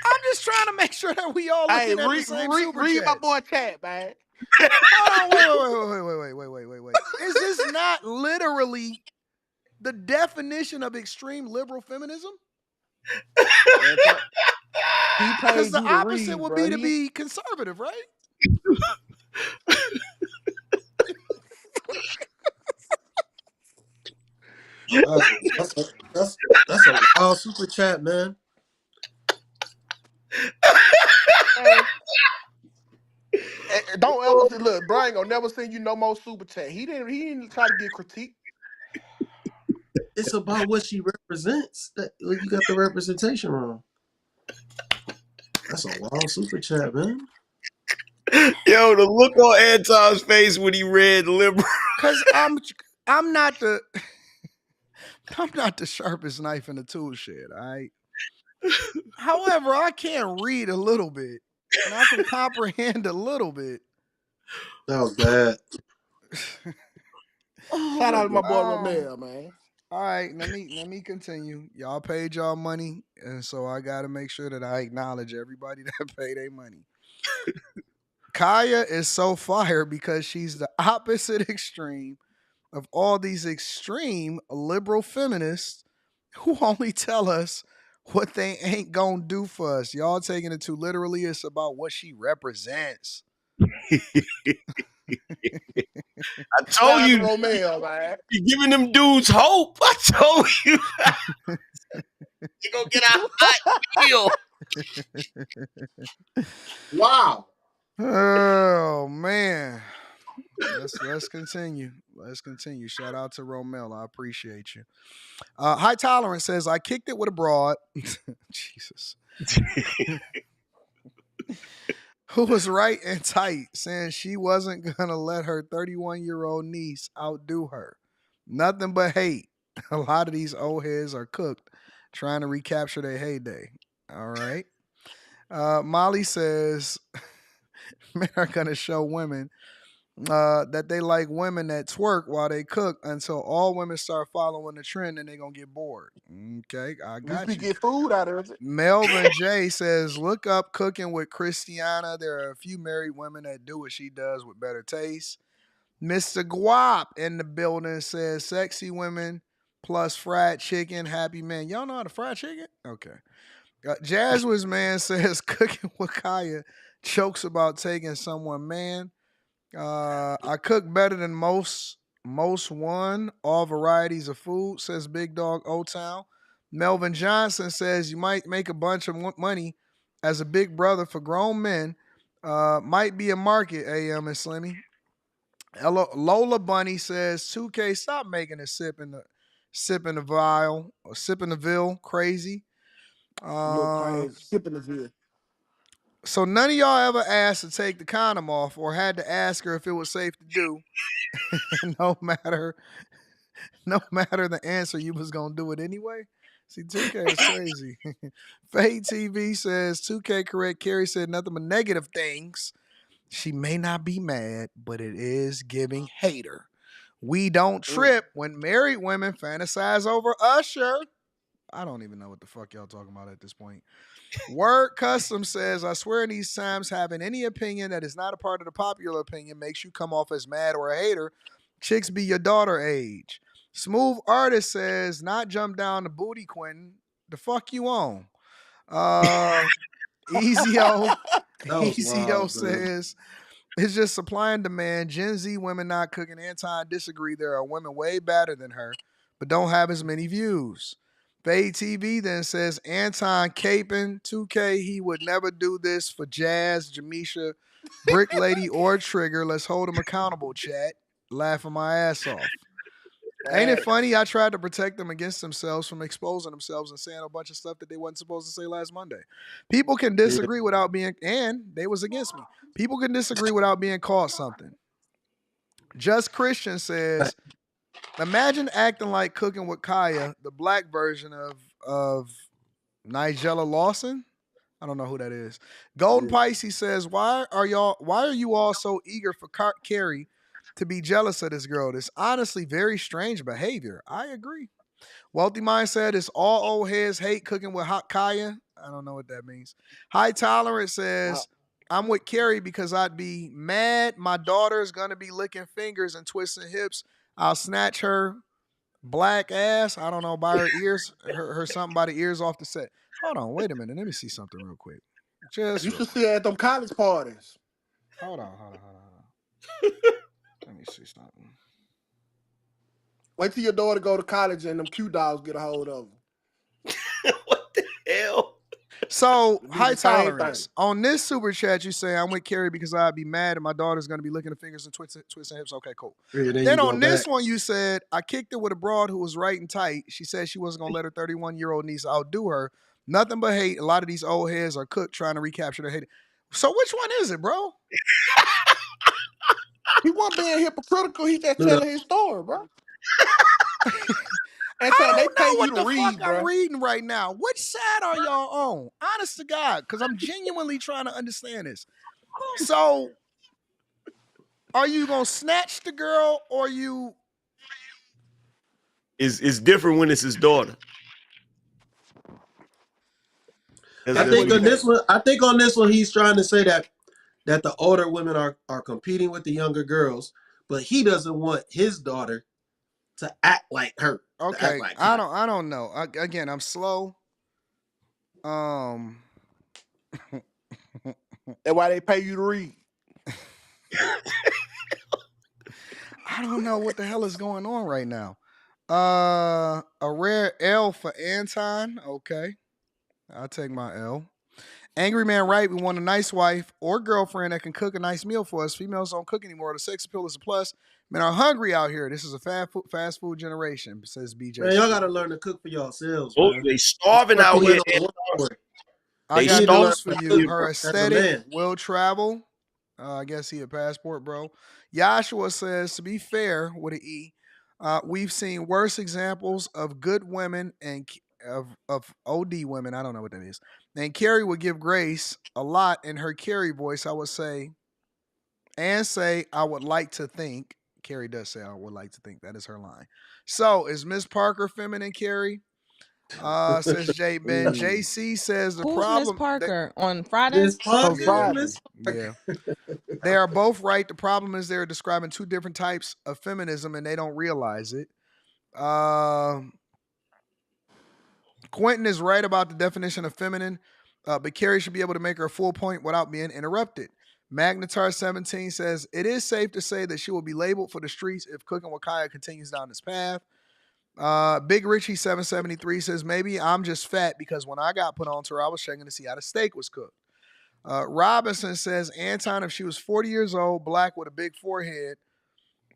I'm just trying to make sure that we all Hey, looking at the same super read my chats. boy chat, man. Hold on, wait. Is this not literally the definition of extreme liberal feminism? Anton, he Because paid the you to opposite read, would bro. be to be conservative, right? That's a wild super chat, man. Don't ever say, look, Brian gonna never send you no more super chat. He didn't try to get critique. It's about what she represents. You got the representation wrong. That's a wild super chat, man. Yo, the look on Anton's face when he read liberal. Because I'm not the I'm not the sharpest knife in the tool shed, all right? However, I can read a little bit and I can comprehend a little bit. That was bad. Shout out to my boy Um, Romel, man. all right, let me continue. Y'all paid y'all money, and so I gotta make sure that I acknowledge everybody that paid their money. Kaya is so fired because she's the opposite extreme of all these extreme liberal feminists who only tell us what they ain't gonna do for us. Y'all taking it too literally. It's about what she represents. I Shout told out to you, Romel, man. you're giving them dudes hope. I told you. You gonna get a hot meal. Wow. Oh man. Let's continue. Let's continue. Shout out to Romel. I appreciate you. High Tolerance says I kicked it with a broad. Jesus. Who was right and tight, saying she wasn't gonna let her 31-year-old niece outdo her. Nothing but hate. A lot of these old heads are cooked, trying to recapture their heyday. All right. Molly says men are gonna show women that they like women that twerk while they cook until all women start following the trend and they're gonna get bored. Okay, I At least got we you. get food out of it. Melvin J says, look up Cooking with Christiana. There are a few married women that do what she does with better taste. Mr. Guap in the building says, sexy women plus fried chicken, happy men. Y'all know how to fry chicken? Okay. Jazzwiz Man says, Cooking with Kaya jokes about taking someone man. I cook better than most one. All varieties of food, says Big Dog O Town. Melvin Johnson says you might make a bunch of money as a big brother for grown men. Might be a market, AM and Slimmy. Lola Bunny says 2K, stop making a sip in the vial or sip in the ville. Crazy. Look crazy. Sipping the beer. So none of y'all ever asked to take the condom off or had to ask her if it was safe to do. no matter the answer, you was gonna do it anyway. See, 2K is crazy. Fade TV says 2K correct. Carrie said nothing but negative things. She may not be mad, but it is giving hater. We don't trip when married women fantasize over Usher. I don't even know what the fuck y'all talking about at this point. Word Custom says, I swear in these times, having any opinion that is not a part of the popular opinion makes you come off as mad or a hater. Chicks be your daughter age. Smooth Artist says, not jump down the booty, Quentin. The fuck you on? Easy-O says, it's just supply and demand. Gen Z women not cooking. Anton disagree. There are women way better than her, but don't have as many views. Fade TV then says Anton caping 2K. He would never do this for Jazz, Jamisha, Brick Lady, or Trigger. Let's hold him accountable, chat. Laughing my ass off. Ain't it funny? I tried to protect them against themselves from exposing themselves and saying a bunch of stuff that they wasn't supposed to say last Monday. People can disagree without being, and they was against me. People can disagree without being called something. Just Christian says, imagine acting like Cooking with Kaya, the black version of Nigella Lawson. I don't know who that is. Golden Pisces says, why are you all so eager for Carrie to be jealous of this girl? This honestly very strange behavior. I agree. Wealthy Mind said it's all old heads hate Cooking with Hot Kaya. I don't know what that means. High Tolerance says, I'm with Carrie because I'd be mad. My daughter's gonna be licking fingers and twisting hips. I'll snatch her black ass. I don't know, by her ears, her something by the ears off the set. Hold on, wait a minute. Let me see something real quick. You should see her at them college parties. Hold on. Let me see something. Wait till your daughter go to college and them Q dogs get a hold of them. What the hell? So, High Tolerance. On this super chat, you say, I'm with Carrie because I'd be mad and my daughter's going to be licking the fingers and twisting hips. Okay, cool. Then on this one, you said, I kicked it with a broad who was right and tight. She said she wasn't going to let her 31-year-old niece outdo her. Nothing but hate. A lot of these old heads are cooked trying to recapture their hate. So which one is it, bro? He wasn't being hypocritical. He just telling his story, bro. And so I they don't pay know you what to the read, fuck bro. I'm reading right now. Which side are y'all on? Honest to God, because I'm genuinely trying to understand this. So, are you gonna snatch the girl, or you? It's different when it's his daughter. I think on this one, he's trying to say that the older women are competing with the younger girls, but he doesn't want his daughter to act like her. Okay, like I don't know. Again, I'm slow. That's why they pay you to read. I don't know what the hell is going on right now. A rare L for Anton. Okay. I'll take my L. Angry Man Right, we want a nice wife or girlfriend that can cook a nice meal for us. Females don't cook anymore. The sex appeal is a plus. Men are hungry out here. This is a fast food generation, says BJ. Man, y'all gotta learn to cook for yourselves, Oh, man. they starving Quit out here. putting on one boy. I They You got need to learn news for how to you. cook Her as a aesthetic man. will travel. I guess he a passport, bro. Joshua says, to be fair, with an E, we've seen worse examples of good women and of OD women. I don't know what that is. And Carrie would give Grace a lot in her Carrie voice. I would say, and say, I would like to think. Carrie does say, I would like to think. That is her line. So, is Miss Parker feminine, Carrie? Says J Ben. JC says the Who's Miss problem. Parker on Friday? Miss Parker, Yeah, Miss yeah. Parker. They are both right. The problem is they're describing two different types of feminism and they don't realize it. Quentin is right about the definition of feminine, but Carrie should be able to make her full point without being interrupted. Magnetar17 says it is safe to say that she will be labeled for the streets if Cooking with Kaya continues down this path. Big Richie 773 says maybe I'm just fat because when I got put onto her, I was checking to see how the steak was cooked. Robinson says Anton, if she was 40 years old, black with a big forehead,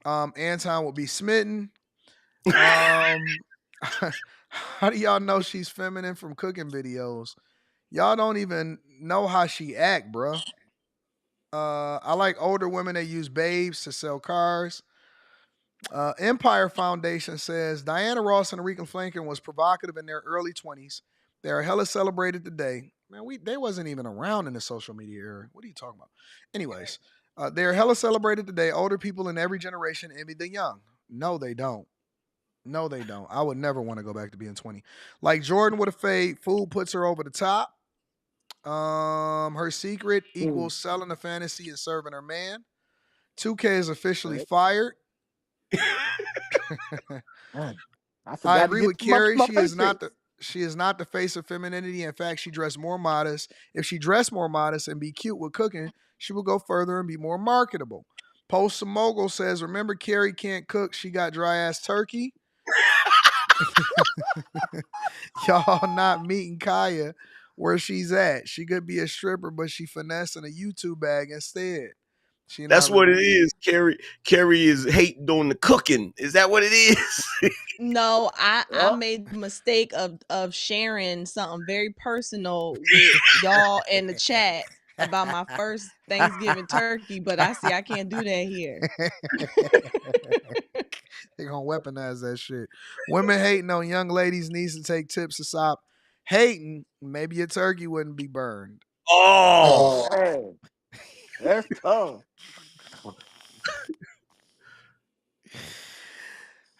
Anton would be smitten. How do y'all know she's feminine from cooking videos? Y'all don't even know how she act, bruh. I like older women that use babes to sell cars. Empire Foundation says Diana Ross and Aretha Franklin was provocative in their early 20s. They are hella celebrated today. Man, they wasn't even around in the social media era. What are you talking about? Anyways, they are hella celebrated today. Older people in every generation envy the young. No, they don't. No, they don't. I would never want to go back to being 20. Like Jordan with a fade, food puts her over the top. Her secret equals selling a fantasy and serving her man. 2K is officially fired. I agree with Carrie. She is not the face of femininity. In fact, she dressed more modest. If she dressed more modest and be cute with cooking, she will go further and be more marketable. Post Mogul says, remember Carrie can't cook. She got dry ass turkey. Y'all not meeting Kaya where she's at. She could be a stripper, but she finessing a YouTube bag instead. That's what it is. Carrie is hating on the cooking. Is that what it is? No, I made the mistake of sharing something very personal with y'all in the chat about my first Thanksgiving turkey, but I see I can't do that here. They're gonna weaponize that shit. Women hating on young ladies needs to take tips to stop hating. Maybe your turkey wouldn't be burned. Oh, Hey, that's tough.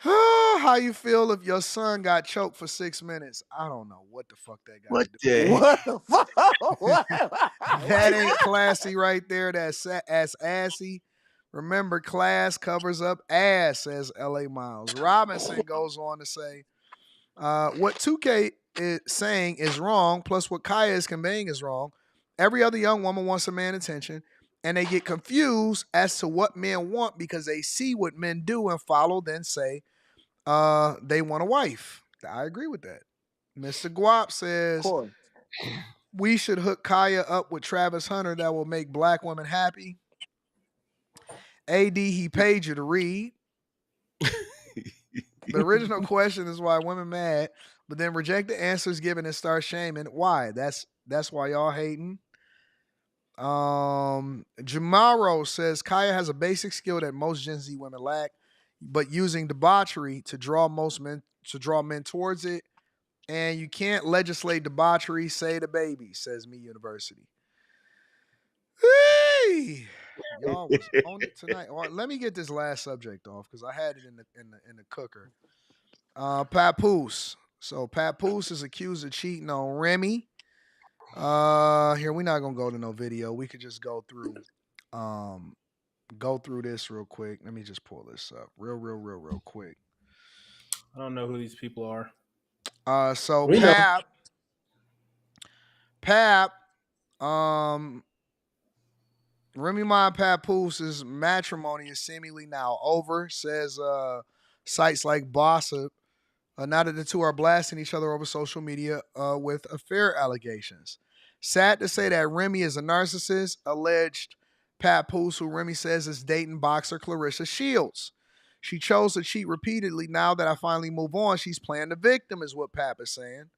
How you feel if your son got choked for 6 minutes? I don't know what the fuck that got what to do. the? What the fuck? That ain't classy right there. That's assy. Remember, class covers up ass, says L.A. Miles. Robinson goes on to say, what 2K is saying is wrong, plus what Kaya is conveying is wrong. Every other young woman wants a man attention, and they get confused as to what men want because they see what men do and follow, then say they want a wife. I agree with that. Mr. Guap says we should hook Kaya up with Travis Hunter that will make black women happy. AD, he paid you to read. The original question is why women mad, but then reject the answers given and start shaming. Why? That's why y'all hating. Jamaro says Kaya has a basic skill that most Gen Z women lack, but using debauchery to draw men towards it. And you can't legislate debauchery, say the baby, says Me University. Hey, y'all was on it tonight. All right, let me get this last subject off because I had it in the cooker. Papoose. So Papoose is accused of cheating on Remy. Here we're not gonna go to no video. We could just go through this real quick. Let me just pull this up real quick. I don't know who these people are. So We know. Pap, Remy Ma and Papoose's matrimony is seemingly now over, says sites like Bossip. now that the two are blasting each other over social media with affair allegations. Sad to say that Remy is a narcissist, alleged Papoose, who Remy says is dating boxer Clarissa Shields. She chose to cheat repeatedly. Now that I finally move on, she's playing the victim, is what Pap is saying.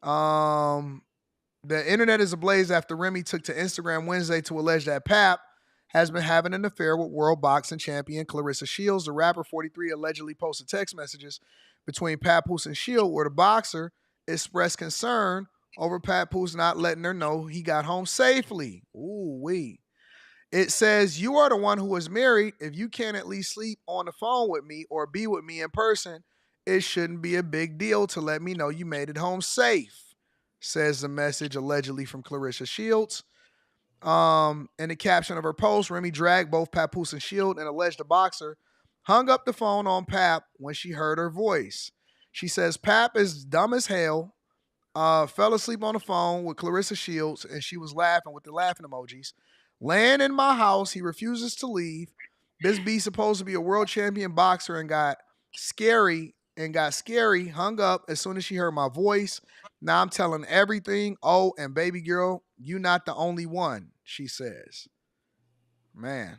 The internet is ablaze after Remy took to Instagram Wednesday to allege that Pap has been having an affair with world boxing champion Clarissa Shields. The rapper 43 allegedly posted text messages between Papoose and Shields where the boxer expressed concern over Papoose not letting her know he got home safely. Ooh wee. It says, "You are the one who is married. If you can't at least sleep on the phone with me or be with me in person, it shouldn't be a big deal to let me know you made it home safe," says the message allegedly from Clarissa Shields. In the caption of her post, Remy dragged both Papoose and Shield and alleged the boxer hung up the phone on Pap when she heard her voice. She says Pap is dumb as hell, fell asleep on the phone with Clarissa Shields, and she was laughing with the laughing emojis. Laying in my house, he refuses to leave. This B supposed to be a world champion boxer and got scary, hung up as soon as she heard my voice. Now I'm telling everything. Oh, and baby girl, you not the only one, she says. Man.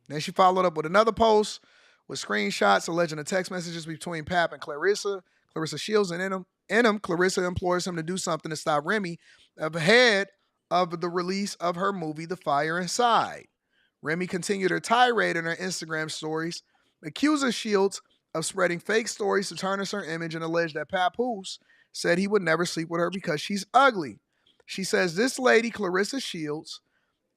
Then she followed up with another post with screenshots alleging the text messages between Pap and Clarissa Shields, and in them, Clarissa implores him to do something to stop Remy ahead of the release of her movie, The Fire Inside. Remy continued her tirade in her Instagram stories, accusing Shields of spreading fake stories to tarnish her image and alleged that Papoose said he would never sleep with her because she's ugly. She says this lady, Clarissa Shields,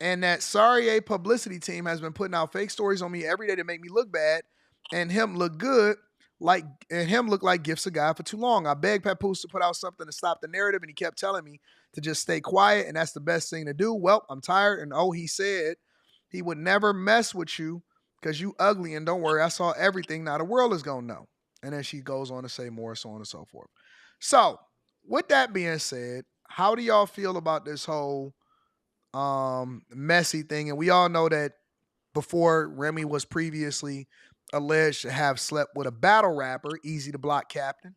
and that Sorry publicity team has been putting out fake stories on me every day to make me look bad and him look good, and him look like gifts of God for too long. I begged Papoose to put out something to stop the narrative, and he kept telling me to just stay quiet, and that's the best thing to do. Well, I'm tired, and he said he would never mess with you because you ugly, and don't worry, I saw everything. Now the world is going to know. And then she goes on to say more, so on and so forth. So, with that being said, how do y'all feel about this whole messy thing? And we all know that before, Remy was previously alleged to have slept with a battle rapper, Easy the Block Captain.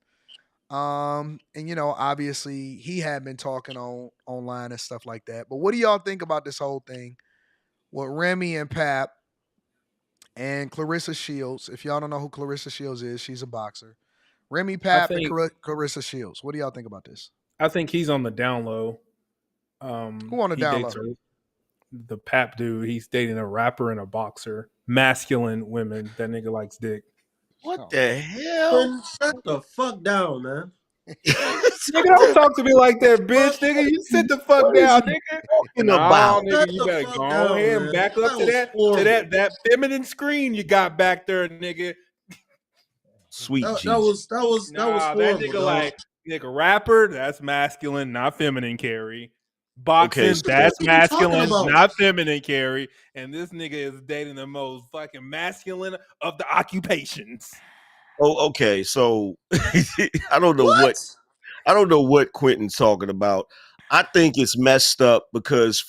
And obviously he had been talking online and stuff like that. But what do y'all think about this whole thing with Remy and Pap and Clarissa Shields? If y'all don't know who Clarissa Shields is, she's a boxer. Remy, Pap, and Clarissa Shields. What do y'all think about this? I think he's on the down low. Who on the down low? The Pap dude. He's dating a rapper and a boxer. Masculine women. That nigga likes dick. What the hell? Shut the fuck down, man. Nigga, don't talk to me like that, bitch. Nigga, you sit the fuck down, nigga. About? Nigga, you better go ahead and back up to that feminine screen you got back there, nigga. Sweet that Jesus. was horrible. That nigga nigga rapper, that's masculine, not feminine, Carrie. Boxing, that's masculine, not feminine, Carrie. And this nigga is dating the most fucking masculine of the occupations. Oh, okay. So I don't know what Quentin's talking about. I think it's messed up because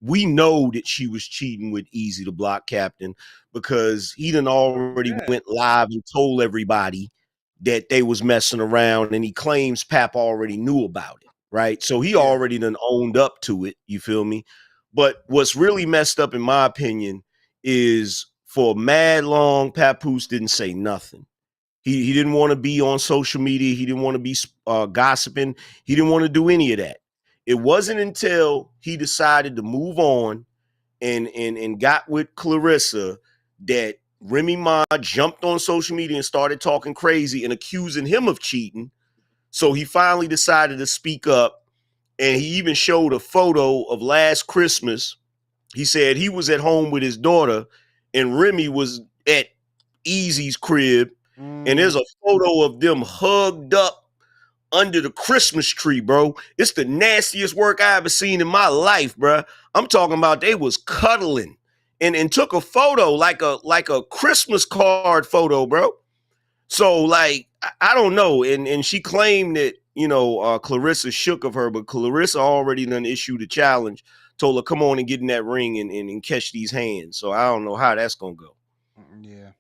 we know that she was cheating with Easy the Block Captain because he done already went live and told everybody that they was messing around, and he claims Pap already knew about it, right? So he already done owned up to it, you feel me? But what's really messed up, in my opinion, is for mad long, Papoose didn't say nothing. He didn't want to be on social media. He didn't want to be gossiping. He didn't want to do any of that. It wasn't until he decided to move on and got with Clarissa that Remy Ma jumped on social media and started talking crazy and accusing him of cheating. So he finally decided to speak up, and he even showed a photo of last Christmas. He said he was at home with his daughter and Remy was at Easy's crib. And there's a photo of them hugged up under the Christmas tree, bro. It's the nastiest work I ever seen in my life, bro. I'm talking about they was cuddling and took a photo like a Christmas card photo, bro. So like I don't know, and she claimed that Clarissa shook of her, but Clarissa already done issued a challenge, told her come on and get in that ring and catch these hands. So I don't know how that's gonna go. Yeah.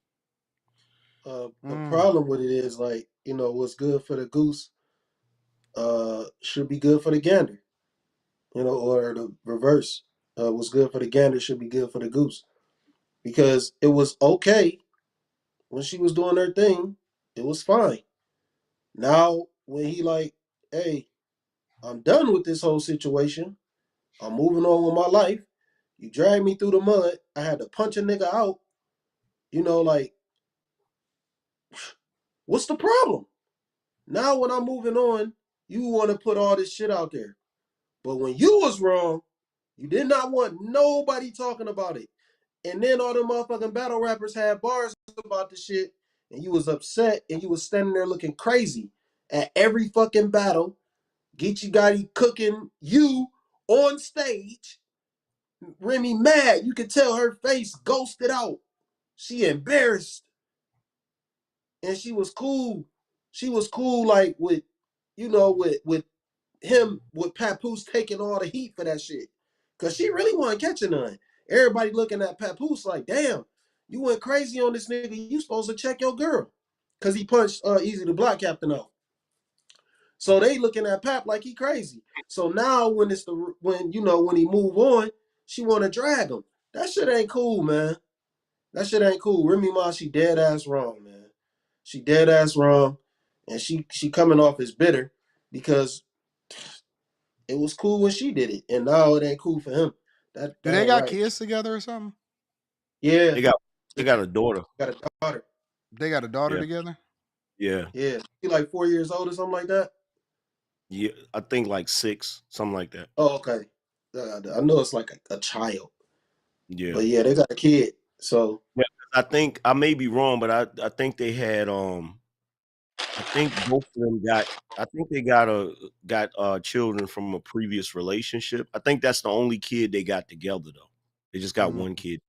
The problem with it is like, you know, what's good for the goose should be good for the gander, you know, or the reverse. What's good for the gander should be good for the goose, because it was okay when she was doing her thing. It was fine. Now when he like, hey, I'm done with this whole situation. I'm moving on with my life. You dragged me through the mud. I had to punch a nigga out. You know, like, what's the problem? Now when I'm moving on, you want to put all this shit out there. But when you was wrong, you did not want nobody talking about it. And then all the motherfucking battle rappers had bars about the shit, and you was upset, and you was standing there looking crazy at every fucking battle. Geechee Gotti cooking you on stage. Remy mad. You could tell her face ghosted out. She embarrassed. And she was cool. She was cool, like with, you know, with him, with Papoose taking all the heat for that shit. Cause she really wasn't catching none. Everybody looking at Papoose like, damn, you went crazy on this nigga. You supposed to check your girl. Cause he punched Easy the Block Captain out. So they looking at Pap like he crazy. So now when it's when he move on, she wanna drag him. That shit ain't cool, man. That shit ain't cool. Remy Ma, she dead ass wrong, man. She dead ass wrong, and she coming off as bitter because it was cool when she did it, and now it ain't cool for him. That Do they ain't got right. kids together or something? Yeah, They got a daughter. got a daughter. They got a daughter Yeah. together? Yeah. Yeah, she like 4 years old or something like that. Yeah, I think like 6, something like that. Oh, okay. I know it's like a child, Yeah. but yeah, they got a kid. So Yeah, I think I may be wrong, but I think they had I think both of them got I think they got children from a previous relationship. I think that's the only kid they got together though. They just got one kid.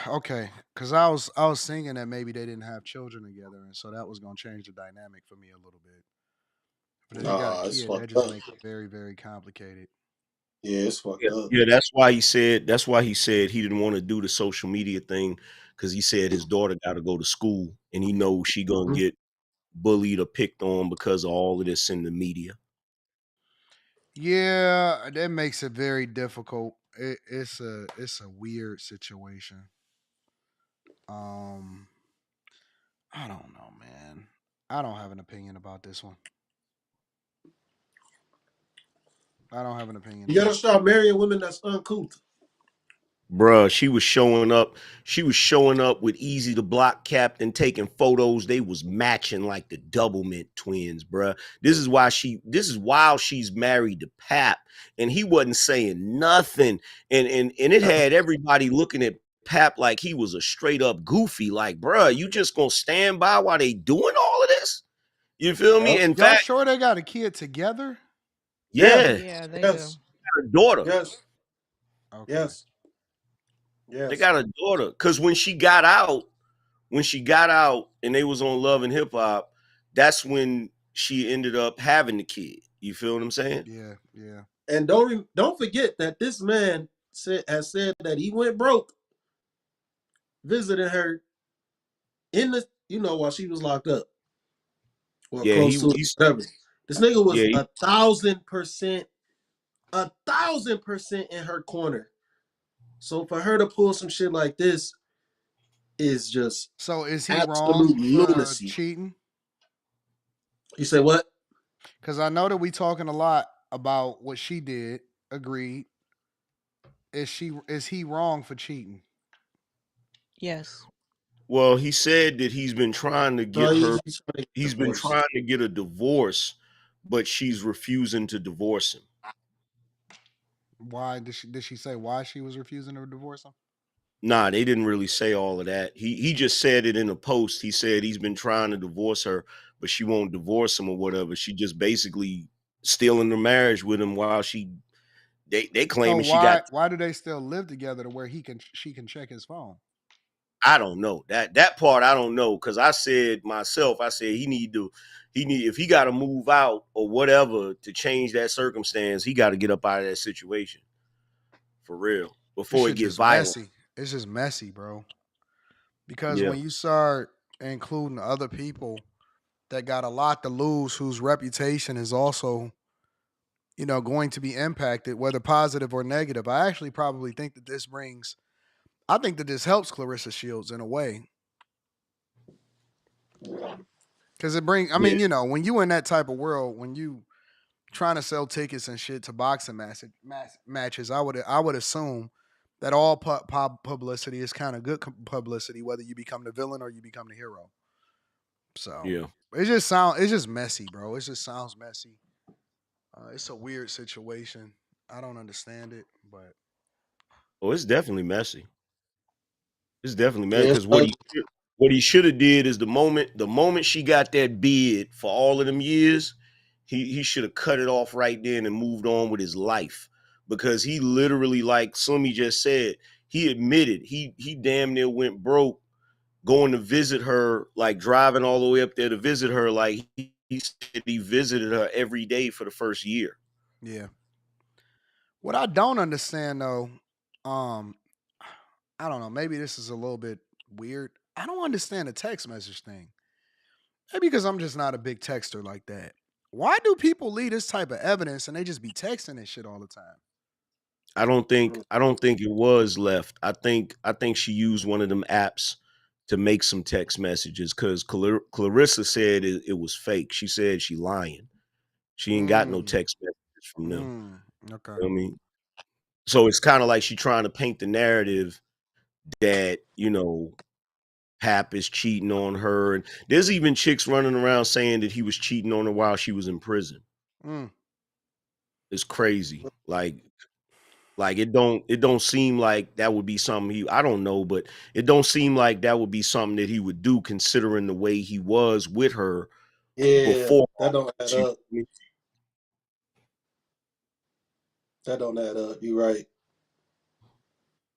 Okay, because I was thinking that maybe they didn't have children together, and so that was gonna change the dynamic for me a little bit. But if they got a nah, it's kid, that fucked just up. makes it very, very complicated. Yeah, it's fucked Yeah, up. yeah, that's why he said he didn't want to do the social media thing because he said his daughter got to go to school and he knows she gonna Mhm. get bullied or picked on because of all of this in the media. Yeah, that makes it very difficult. It's a weird situation. Um, I don't know, man. I don't have an opinion about this one. I don't have an opinion You gotta about it. stop marrying women that's uncouth. Bruh, she was showing up. She was showing up with Easy the Block Captain taking photos. They was matching like the Doublemint twins, bruh. This is while she's married to Pap, and he wasn't saying nothing. And it had everybody looking at Pap like he was a straight up goofy. Like, bruh, you just gonna stand by while they doing all of this? You feel me? Yep. In Y'all fact, sure they got a kid together? Yeah. yeah, Yeah, they do. Yes. her daughter. Yes. Okay. Yes. They Yes. got a daughter. Cause when she got out and they was on Love and Hip Hop, that's when she ended up having the kid. You feel what I'm saying? Yeah, yeah. And don't forget that this man has said that he went broke visiting her in the while she was locked up or Yeah, close to it, he's whatever. This nigga yeah, was 1,000%, 1,000% in her corner. So for her to pull some shit like this is just So is he wrong absolute for lunacy. cheating? You say what? Because I know that we talking a lot about what she did. Agreed. Is he wrong for cheating? Yes. well, he said that he's been trying to No, get her he's trying to get he's been divorced. trying to get a divorce, but she's refusing to divorce him. Why did she say why she was refusing to divorce him? Nah, they didn't really say all of that. He just said it in a post. He said he's been trying to divorce her, but she won't divorce him or whatever. She just basically still in the marriage with him while they So claiming she got. why do they still live together to where she can check his phone? I don't know that part. I don't know because I said myself. I said he need if he got to move out or whatever to change that circumstance. He got to get up out of that situation for real This before it shit get just violent. messy. It's just messy, bro. because Yeah. when you start including other people that got a lot to lose, whose reputation is also, going to be impacted, whether positive or negative, I actually probably think that I think that this helps Clarissa Shields in a way. Because I Yeah. mean, when you in that type of world, when you trying to sell tickets and shit to boxing matches, I would assume that all publicity is kind of good publicity, whether you become the villain or you become the hero. So Yeah. it's just messy, bro. It just sounds messy. It's a weird situation. I don't understand it, but Oh, it's definitely messy. It's definitely messy Yeah, it's because ugly. what he should have did is the moment she got that bid for all of them years, he should have cut it off right then and moved on with his life, because he literally, like Sumi just said, he admitted he damn near went broke going to visit her, like driving all the way up there to visit her. Like he said he visited her every day for the first year. yeah. What I don't understand though, um, I don't know. Maybe this is a little bit weird. I don't understand the text message thing. Maybe because I'm just not a big texter like that. Why do people leave this type of evidence and they just be texting and shit all the time? I don't think it was left. I think she used one of them apps to make some text messages, because Clarissa said it was fake. She said she lying. She ain't got no Mm, text messages from them. okay. You know what I mean? So it's kind of like she trying to paint the narrative that, Hap is cheating on her. And there's even chicks running around saying that he was cheating on her while she was in prison. Mm. It's crazy. Like it don't seem like that would be something I don't know, but it don't seem like that would be something that he would do, considering the way he was with her Yeah, before that don't add she. up. That don't add up. You're right.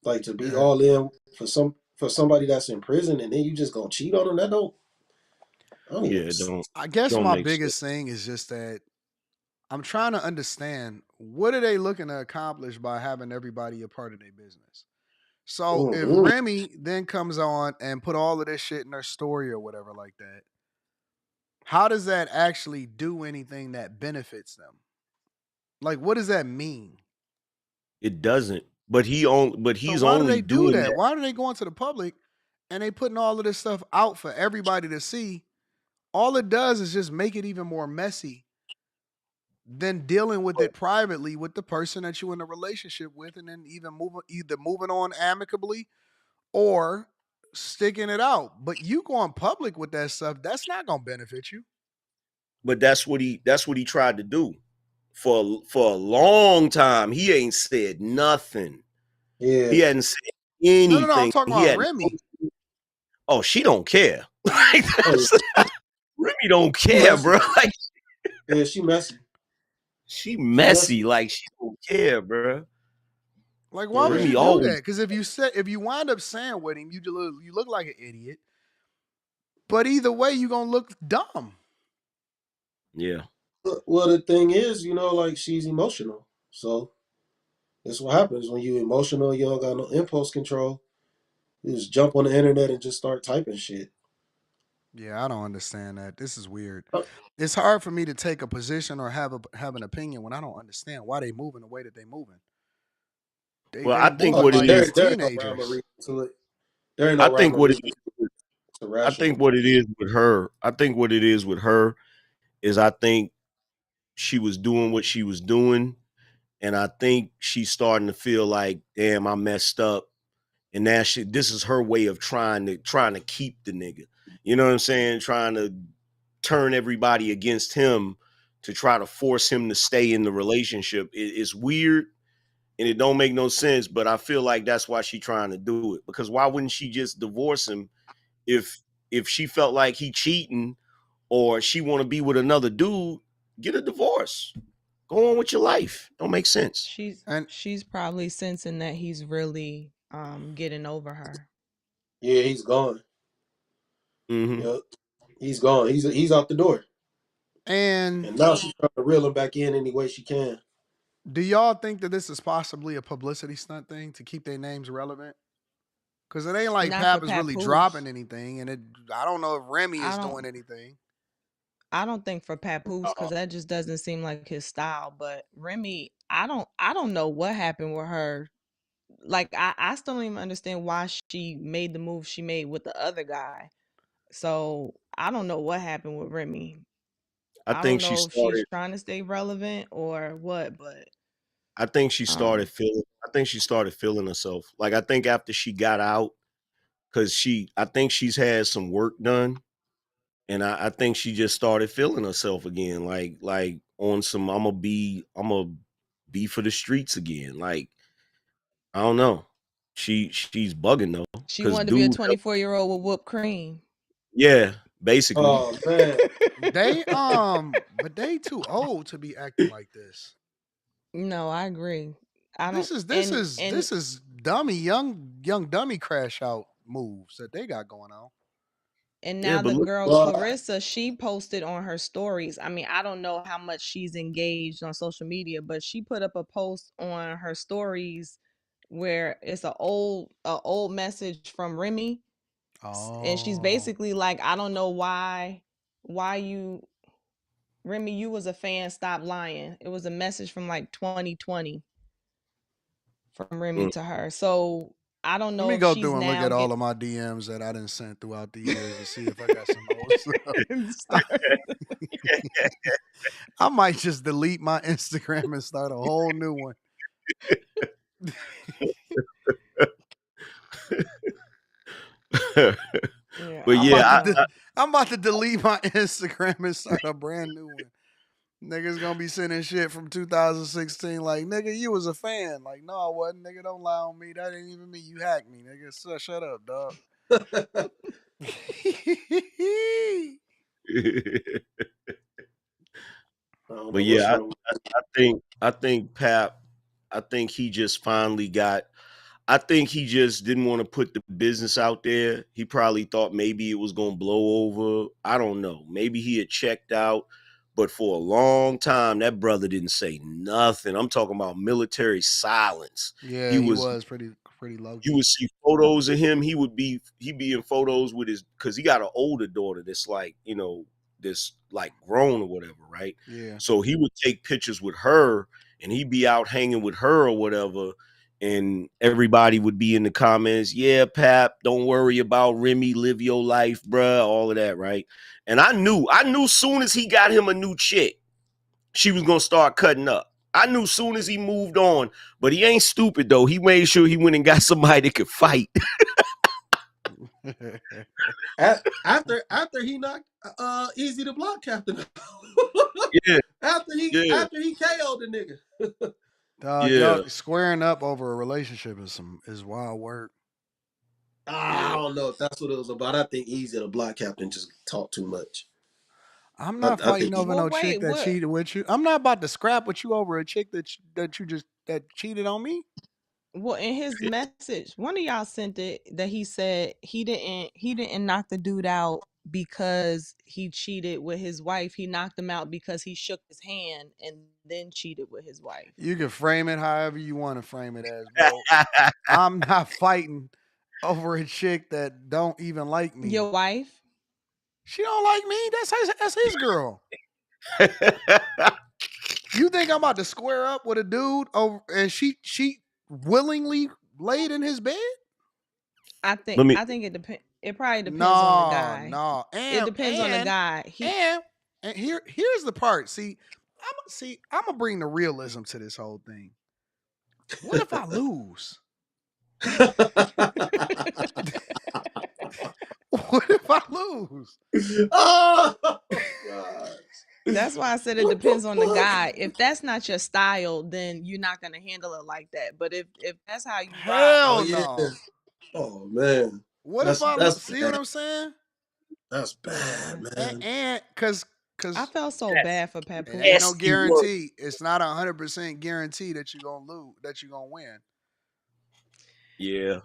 Like to be Yeah. all in for somebody that's in prison and then you just gonna cheat on them. That don't. I don't Yeah, even. it don't I guess don't my make sense. biggest thing is just that I'm trying to understand what are they looking to accomplish by having everybody a part of their business. So if Mm-mm. Remy then comes on and put all of this shit in her story or whatever like that, how does that actually do anything that benefits them? Like, what does that mean? It doesn't. But So he's why do only they do doing that? that. Why do they go into the public and they putting all of this stuff out for everybody to see? All it does is just make it even more messy than dealing with it privately with the person that you're in a relationship with, and then either moving on amicably or sticking it out. But you going public with that stuff, that's not gonna benefit you. But that's what he tried to do for a long time. He ain't said nothing. Yeah. He hadn't said No. I'm anything. talking He about hadn't. Remy. Oh, she don't care. Like Oh yeah. that's, Remy don't She care, messy. bro. Like Yeah, she messy. she She messy. messy. Like she don't care, bro. Like, why would Yeah. you Remy do that? always. Because if you wind up saying with him, you look like an idiot. But either way, you gonna look dumb. Yeah. Well, the thing is, like she's emotional. So that's what happens when you emotional. You don't got no impulse control. You just jump on the internet and just start typing shit. Yeah, I don't understand that. This is weird. Uh, It's hard for me to take a position or have an opinion when I don't understand why they moving the way that they moving. They Well, they I think Oh, moving what it like there, is. it's there ain't no rhyme or teenagers. reason to it. There ain't I no rhyme think or what it reason to is. it. It's I think irrational. what it is with her. I think what it is with her is I think she was doing what she was doing, and I think she's starting to feel like, damn, I messed up, and now this is her way of trying to keep the nigga. You know what I'm saying? Trying to turn everybody against him to try to force him to stay in the relationship. It's weird and it don't make no sense, but I feel like that's why she's trying to do it. Because why wouldn't she just divorce him if she felt like he cheating or she want to be with another dude? Get a divorce. Go on with your life. Don't make sense. And She's probably sensing that he's really getting over her. Yeah, he's gone. Mm-hmm. Yep, he's gone. He's out the door. and And now she's trying to reel him back in any way she can. do y'all think that this is possibly a publicity stunt thing to keep their names relevant? Because it ain't like Not for Pap is really dropping Papoose. anything, and I don't know if Remy I is doing don't. anything. I don't think for Papoose because that just doesn't seem like his style. But Remy, I don't know what happened with her. Like I still don't even understand why she made the move she made with the other guy. So I don't know what happened with Remy. I I don't think she know if she's started. trying to stay relevant or what, but I think she started um feeling. I think she started feeling herself. Like I think after she got out, because I think she's had some work done, and I think she just started feeling herself again. Like on some, I'm gonna be for the streets again. Like I don't know. She's bugging though, she because wanted to be a dude, 24-year-old with whooped cream. yeah, basically. Oh man. They but they too old to be acting like this. No, I agree. I don't This is this and is and this is dummy young dummy crash out moves that they got going on. And Yeah, now but the look, girl Well, Clarissa, she posted on her stories. I mean, I don't know how much she's engaged on social media, but she put up a post on her stories where it's a old message from Remy, and she's Oh, basically like, I don't know why you Remy, you was a fan, stop lying. It was a message from like 2020 from Remy mm. to her. So I don't let know me if go she's through and look now at all get of my DMs that I didn't send throughout the years and see if I got some old stuff. start. I might just delete my Instagram and start a whole new one. Yeah, But I yeah, don't know. I'm about to delete my Instagram and start a brand new one. Niggas gonna be sending shit from 2016 like, nigga, you was a fan. Like, no, I wasn't. Nigga, don't lie on me. That ain't even me. You hacked me, nigga. So, shut up, dog. I don't but know what's yeah, wrong. I think Pap, I think he just finally got. I think he just didn't want to put the business out there. He probably thought maybe it was going to blow over. I don't know. Maybe he had checked out, but for a long time that brother didn't say nothing. I'm talking about military silence. Yeah, He he was was pretty low You would key. see photos of him. He'd be in photos with his, because he got an older daughter that's like, this like grown or whatever, right? Yeah. So he would take pictures with her and he'd be out hanging with her or whatever. And everybody would be in the comments, yeah, Pap, don't worry about Remy, live your life, bruh, all of that, right? And I knew soon as he got him a new chick, she was gonna start cutting up. I knew soon as he moved on, but he ain't stupid though. He made sure he went and got somebody that could fight. After he knocked Easy the Block Captain out. Yeah, after he yeah, after he KO'd the nigga. Dog, yeah. y'all squaring up over a relationship is wild work. I don't know if that's what it was about. I think Easy the Block Captain just talked too much. I'm I, not I think fighting over Well, no chick wait, that what? cheated with you. I'm not about to scrap with you over a chick that cheated on me. Well, in his message, one of y'all sent it that he said he didn't knock the dude out because he cheated with his wife. He knocked him out because he shook his hand and then cheated with his wife. You can frame it however you want to frame it as, bro. I'm not fighting over a chick that don't even like me. Your wife? She don't like me. That's his girl. You think I'm about to square up with a dude over and she willingly laid in his bed? I think Let me I think it depend. It probably depends on the No, guy. no. It depends on the guy. And here's the part. I'm gonna bring the realism to this whole thing. What if I lose? What if I lose? Oh God. That's why I said it What the depends on the fuck? guy. If that's not your style, then you're not gonna handle it like that. But if that's how you rock, Oh Hell yeah. no. Oh man. What if That's I that's see what bad. I'm saying? That's bad, yeah. man. And I cause felt so that's bad for it ain't no Papoose. nasty work. guarantee. It's not 100% guarantee that you're gonna lose, that you're gonna win. Yeah.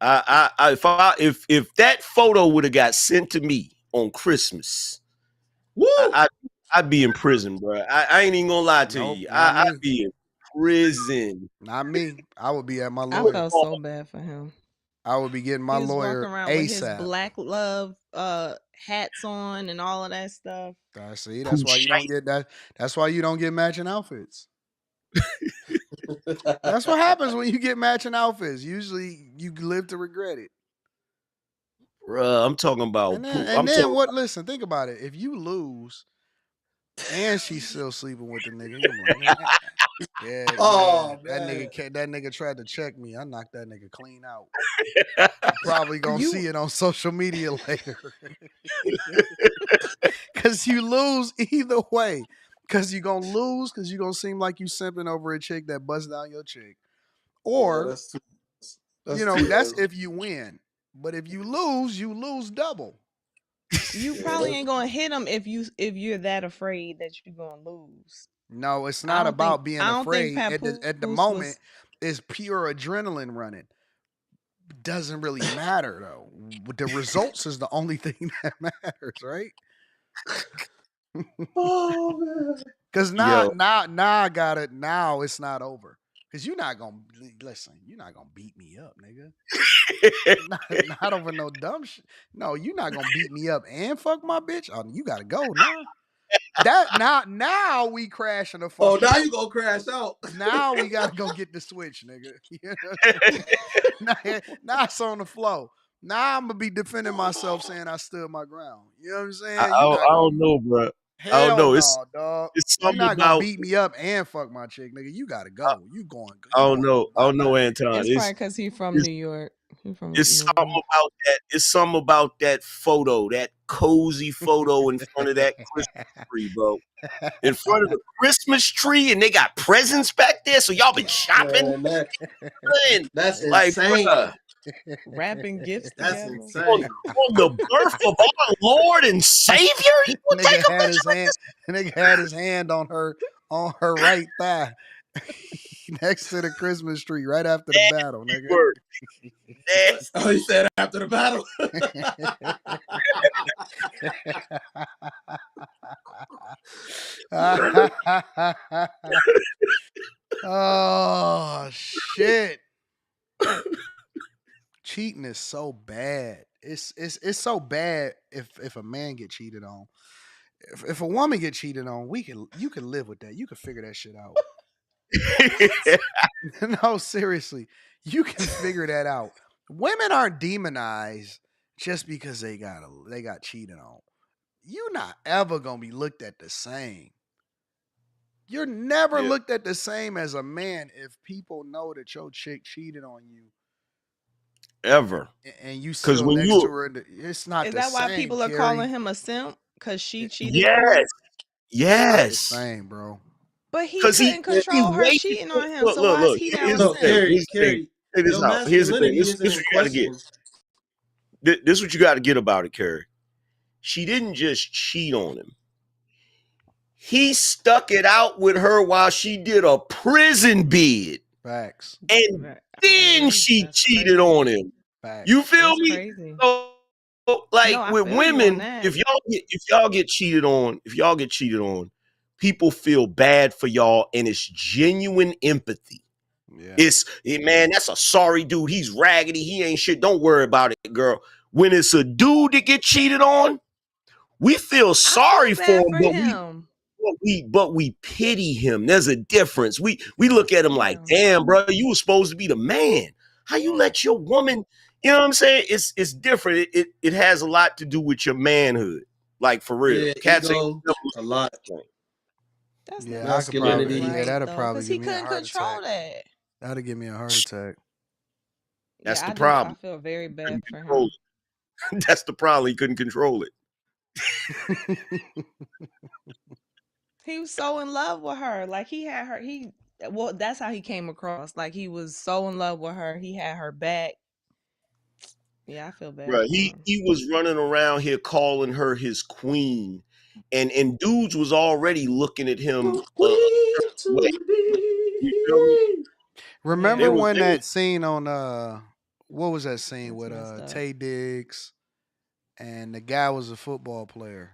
If that photo would have got sent to me on Christmas, Woo! I'd be in prison, bro. I ain't even gonna lie to Nope, you. not I'd me. be in prison. Not me. I would be at my I lawyer. felt so bad for him. I would be getting my He was walking lawyer around with his ASAP. black love hats on and all of that stuff. I see. That's why you Pooh don't get that. That's why you don't get matching outfits. That's what happens when you get matching outfits. Usually, you live to regret it. Bruh, I'm talking about And then, Pooh. and I'm then talking what? Listen, think about it. If you lose and she's still sleeping with the nigga, you're like, man, yeah, Oh that man. that nigga tried to check me. I knocked that nigga clean out. about You probably gonna see You it on social media later. Cause you lose either way. Cause you gonna lose because you gonna seem like you simping over a chick that busts down your chick. Yeah, Or, that's too that's early. if you win. But if you lose double. you Yeah, probably ain't gonna hit him if you're that afraid that you're gonna lose. No, it's I not don't think about being I don't think afraid. At the Papoose moment, was. it's pure adrenaline running. Doesn't really matter though. The results is the only thing that matters, right? oh man. Cause now yo. I got it. Now it's not over. Cause you're not gonna listen. You're not gonna beat me up, nigga. Not over no dumb shit. No, you're not gonna beat me up and fuck my bitch. Oh, you gotta go now. That now we crashing the Oh, fucking. now you gonna crash out. Now we gotta go get the switch, nigga. You know what I'm saying? now it's on the flow. Now I'm gonna be defending myself, saying I stood my ground. You know what I'm saying? You're I not gonna. don't know, bro. I don't Hell know. no, dog. It's You're something not gonna about beat me up and fuck my chick, nigga. You gotta go. You going? I You don't going? know. I Bye don't know, bye. Anton. It's probably because he's from It's New York. He's from it's New something York. about that. It's something about that photo, that cozy photo in front of that Christmas tree, bro. In front of the Christmas tree, and they got presents back there. So y'all been shopping, Man, and that's like, insane. bruh, Wrapping gifts That's together. on, insane. on the birth of our Lord and Savior, you would take Nigga a had picture his with hand. this Nigga had his hand on her right thigh, next to the Christmas tree, right after the battle, nasty nigga. word, Oh, nasty. he said after the battle. Oh shit! Cheating is so bad. It's so bad if a man get cheated on. If a woman get cheated on, you can live with that. You can figure that shit out. No, seriously, you can figure that out. Women aren't demonized just because they got cheated on. You're not ever gonna be looked at the same. You're never Yeah, looked at the same as a man if people know that your chick cheated on you ever. and you Because still when next you, to her. It's not Is the that why same, people are calling Carrie. him a simp? Because she cheated on yes, him? It's not the yes. same, bro. But he Because couldn't he control her wasted. cheating on him. Look, So look, why is look. he now a Here's the No, thing. simp? Carrie, Here's the thing. Carrie, Check this your out. Here's the thing. masculinity This isn't this in what you got to get. question. This what you got to get about it, Carrie. She didn't just cheat on him. He stuck it out with her while she did a prison bid, Facts. and Right. then she That's cheated crazy. on him. You Facts. feel That's me? crazy. So, No, like I with feel you on women, that. if y'all get cheated on, people feel bad for y'all, and it's genuine empathy. Yeah. Man, that's a sorry dude. He's raggedy. He ain't shit. Don't worry about it, girl. When it's a dude that get cheated on, we feel I feel sorry for bad him, for but him. we pity him. There's a difference. We Yeah. look at him like, Yeah. damn, bro, you were supposed to be the man. How you Yeah. let your woman? You know what I'm saying? It's different. It has a lot to do with your manhood. Like for real, Yeah, cats ain't ego, a lot. That's Yeah, I not could probably. Masculinity. Yeah, right that'll though. probably Because give he me a couldn't heart control attack. that. That'll give me a heart attack. That's Yeah, the I do. I problem. feel very bad Couldn't for control him. it. That's the problem. He couldn't control it. He was so in love with her. Like he had her well, that's how he came across. Like he was so in love with her. He had her back. Yeah, I feel bad Right. for him. He was running around here calling her his queen, and dudes was already looking at him a We certain way. to You feel me? be. Yeah, They Remember was when they was that scene on what was that scene that's with messed up. Tay Diggs and the guy was a football player.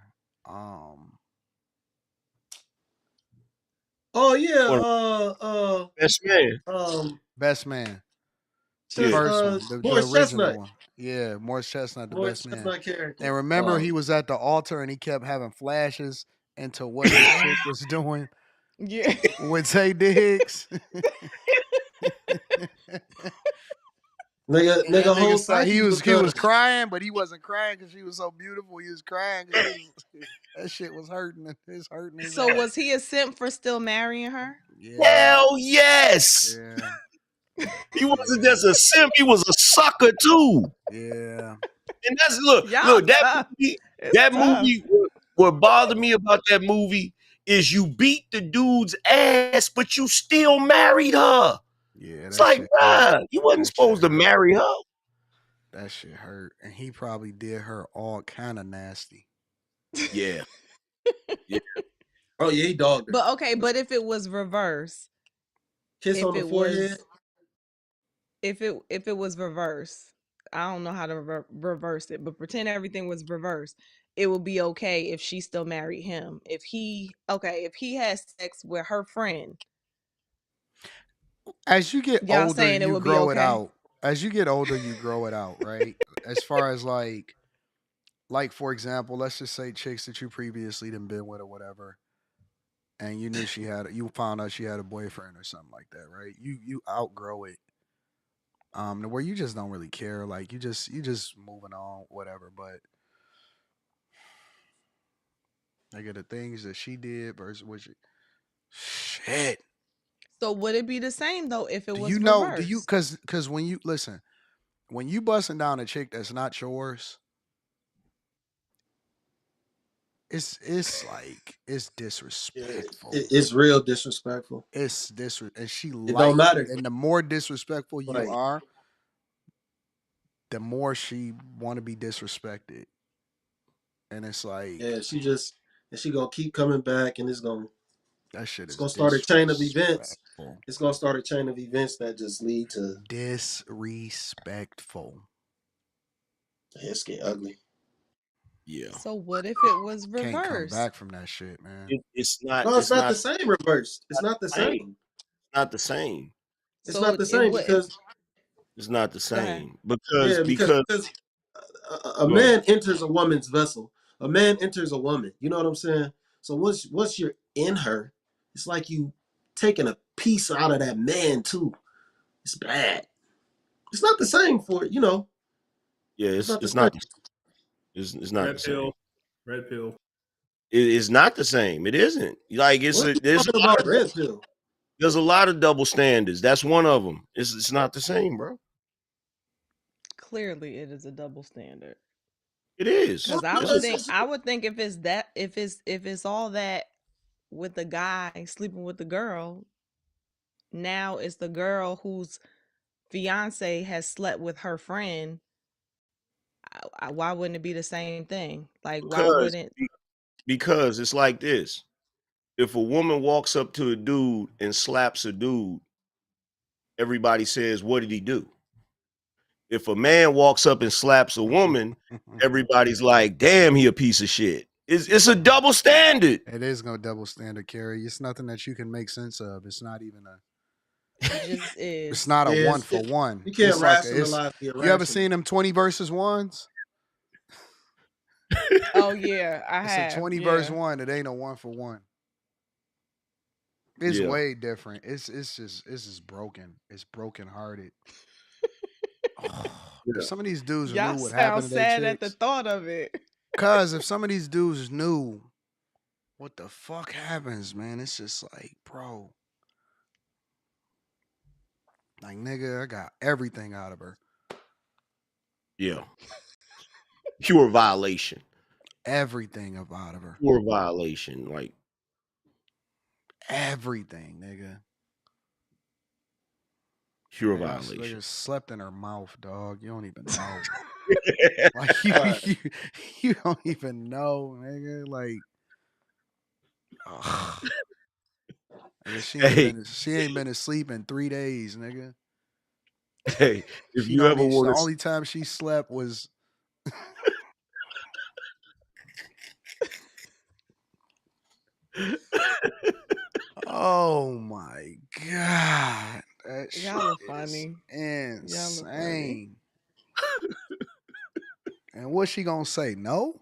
Oh yeah, one of the best man. um, Best man. The Just first one, the Morris original Chestnut. one. Yeah, Morris Chestnut, the Morris best man. Chestnut character. And remember, he was at the altar and he kept having flashes into what his chick was doing Yeah. with Tay Diggs. Nigga, And that nigga whole said he psyche was crying, but he wasn't crying because she was so beautiful. He was crying because that shit was hurting. It's hurting his So ass. was he a simp for still marrying her? Yeah, Hell yes. yeah, He wasn't just a simp, he was a sucker too. yeah. And that's look, Y'all that tough. movie, It's tough. what bothered me about that movie is you beat the dude's ass, but you still married her. Yeah, It's that like, shit hurt. bruh, you wasn't That shit supposed to hurt. marry her. That shit hurt. And he probably did her all kind of nasty. Yeah. Yeah. Oh yeah, he dogged her. But okay, but if it was reverse, Kiss on the forehead. If it was reverse, I don't know how to reverse it, but pretend everything was reverse. It would be okay if she still married him. If he has sex with her friend. As you get Y'all older, saying it you would be grow it okay? out. As you get older, you grow it out, right? As far as like for example, let's just say chicks that you previously done been with or whatever, and you knew you found out she had a boyfriend or something like that, right? You outgrow it. To where you just don't really care. Like you just moving on, whatever. But nigga, the things that she did versus what she shit. So would it be the same though if it Do was you know? Do reversed? you because when you listen, when you busting down a chick that's not yours, it's like it's disrespectful. It's real disrespectful. It's and she It don't matter. and the more disrespectful you Right. are, the more she want to be disrespected. And it's like Yeah, she gonna keep coming back, and that shit it's is gonna start a chain of events. disrespectful. It's gonna start a chain of events that just lead to Disrespectful. it's get ugly. Yeah. So what if it was reversed? Can't come back from that shit, man. It's not. No, it's not the same reversed. It's not the same. Not the same. It's not the same because it's not the same because a man enters a woman's vessel. A man enters a woman. You know what I'm saying? So once you're in her, it's like you taking a piece out of that man too. It's bad. It's not the same for Yeah, it's not. It's not the same. Red pill. It's not the same. It isn't. Like there's red pill. There's a lot of double standards. That's one of them. It's not the same, bro. Clearly, it is a double standard. It is. Because I would think if it's all that with the guy sleeping with the girl, now it's the girl whose fiance has slept with her friend. Why wouldn't it be the same thing? Like why wouldn't? Because it's like this. If a woman walks up to a dude and slaps a dude, everybody says, "What did he do?" If a man walks up and slaps a woman, everybody's like, "Damn, he a piece of shit." It's a double standard. It is no double standard, Carrie. It's nothing that you can make sense of. It's not even a. It just is. It's not a one for one. You can't rationalize the You ever seen them 20 versus ones? Oh yeah, I have. It's a 20 versus one. It ain't a 1 for 1. It's way different. It's just broken. It's broken hearted. If some of these dudes knew what happened to their sad at the thought of it. Cause if some of these dudes knew what the fuck happens, man, it's just like, bro. Like, nigga, I got everything out of her. Yeah. Pure violation. Everything out of her. Pure violation. Like everything, nigga. Pure violation. Nigga slept in her mouth, dog. You don't even know. Like you don't even know, nigga. Like, nigga, she ain't been asleep in 3 days, nigga. Hey, if you ever want the only time she slept was oh my god. That y'all are funny. Insane. What's she gonna say? No?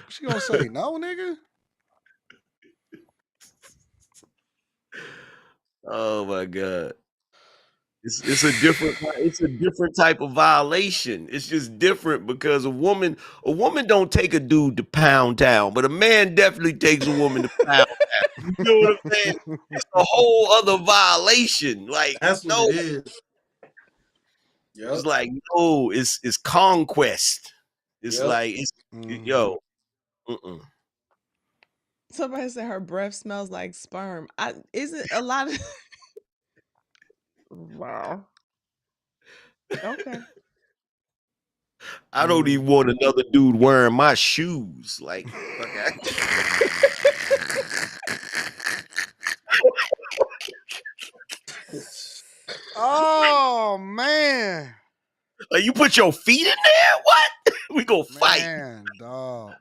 She gonna say no, nigga? Oh my god. It's a different type of violation. It's just different because a woman don't take a dude to Pound Town, but a man definitely takes a woman to Pound Town. You know what I'm saying? It's a whole other violation. Like, That's what no, it is. it's Yep. like, no, it's conquest. It's Yep. like yo, mm-mm. Somebody said her breath smells like sperm. Isn't a lot of wow. Okay. I don't even want another dude wearing my shoes. Like, okay. Oh man. Like, you put your feet in there? What? We gonna fight. Man, dog.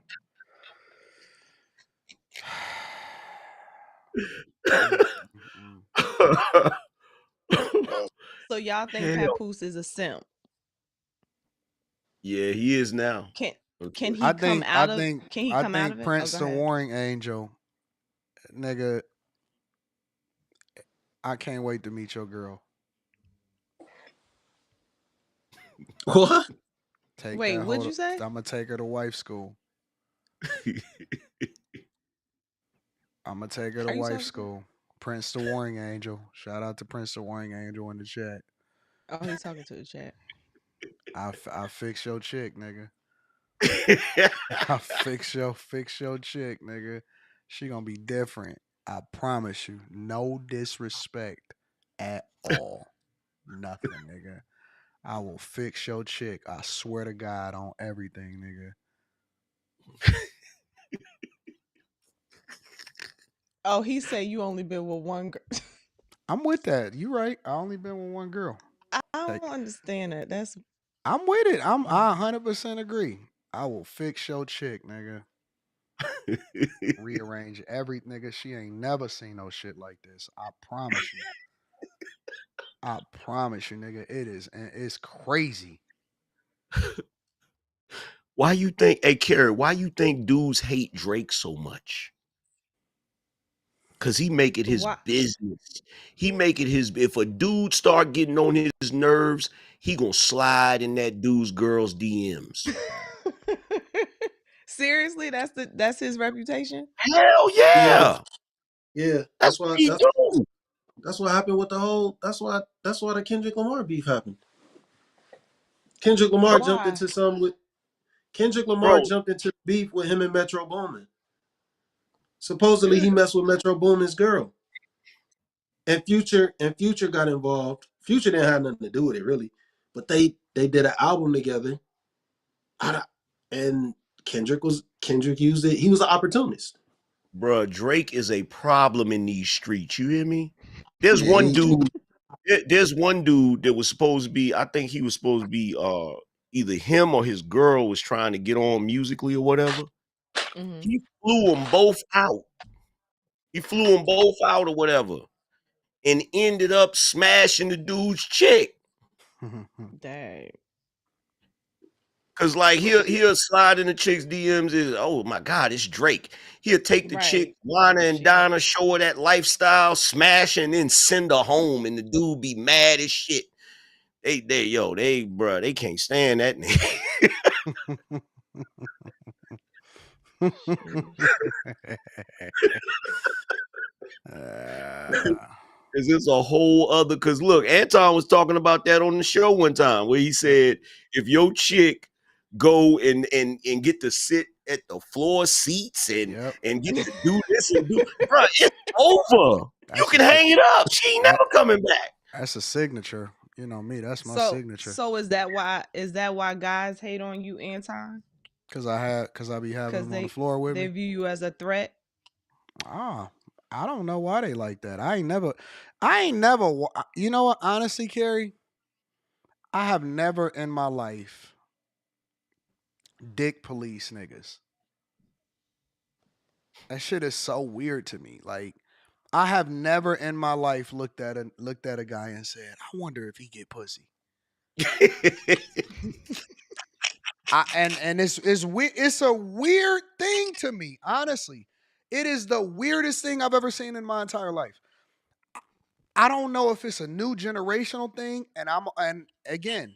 So y'all think Hell. Papoose is a simp? Yeah, he is now. Can he I come think out of can he come out of it? Prince Oh, the go ahead. Warring Angel, nigga, I can't wait to meet your girl. What? Wait, what'd you say? I'm gonna take her to wife school. I'm gonna take her to wife school. Prince the Warring Angel. Shout out to Prince the Warring Angel in the chat. Oh, he's talking to the chat. I fix your chick, nigga. I fix your chick, nigga. She gonna be different. I promise you. No disrespect at all. Nothing, nigga. I will fix your chick. I swear to God on everything, nigga. Oh, he said you only been with one girl. I'm with that. You right. I only been with one girl. I don't understand that. I'm with it. I 100% agree. I will fix your chick, nigga. Rearrange every nigga. She ain't never seen no shit like this. I promise you. I promise you, nigga. It is, and it's crazy. Why you think, hey Carrie, why you think dudes hate Drake so much? Cause he make it his business. He make it his, if a dude start getting on his nerves, he gonna slide in that dude's girl's DMs. Seriously, that's his reputation? Hell yeah. Yeah. That's what he do. That's what happened with the whole. That's why the Kendrick Lamar beef happened. Kendrick Lamar jumped into some with Kendrick Lamar jumped into beef with him and Metro Boomin. Supposedly he messed with Metro Boomin's girl. And Future got involved. Future didn't have nothing to do with it really, but they did an album together. And Kendrick used it. He was an opportunist. Bruh, Drake is a problem in these streets. You hear me? There's one dude. There's one dude that was supposed to be, I think he was supposed to be either him or his girl was trying to get on musically or whatever. Mm-hmm. He flew them both out. He flew them both out or whatever. And ended up smashing the dude's chick. Dang. Cause like he'll slide in the chick's DMs is, oh my God, it's Drake. He'll take the chick, Lana and Donna, show her that lifestyle, smash her, and then send her home, and the dude be mad as shit. They can't stand that nigga. Cause it's a whole other. Cause look, Anton was talking about that on the show one time where he said if your chick go and get to sit at the floor seats and get to do this and do, bro, it's over. You can hang it up. She ain't never coming back. That's a signature. You know me. That's my signature. So is that why guys hate on you, Anton? Cause I be having them on the floor with me. They view you as a threat. I don't know why they like that. I ain't never. You know what? Honestly, Carrie, I have never in my life dick police niggas. That shit is so weird to me. Like, I have never in my life looked at a guy and said, "I wonder if he get pussy." And it's weird. It's a weird thing to me, honestly. It is the weirdest thing I've ever seen in my entire life. I don't know if it's a new generational thing, and again,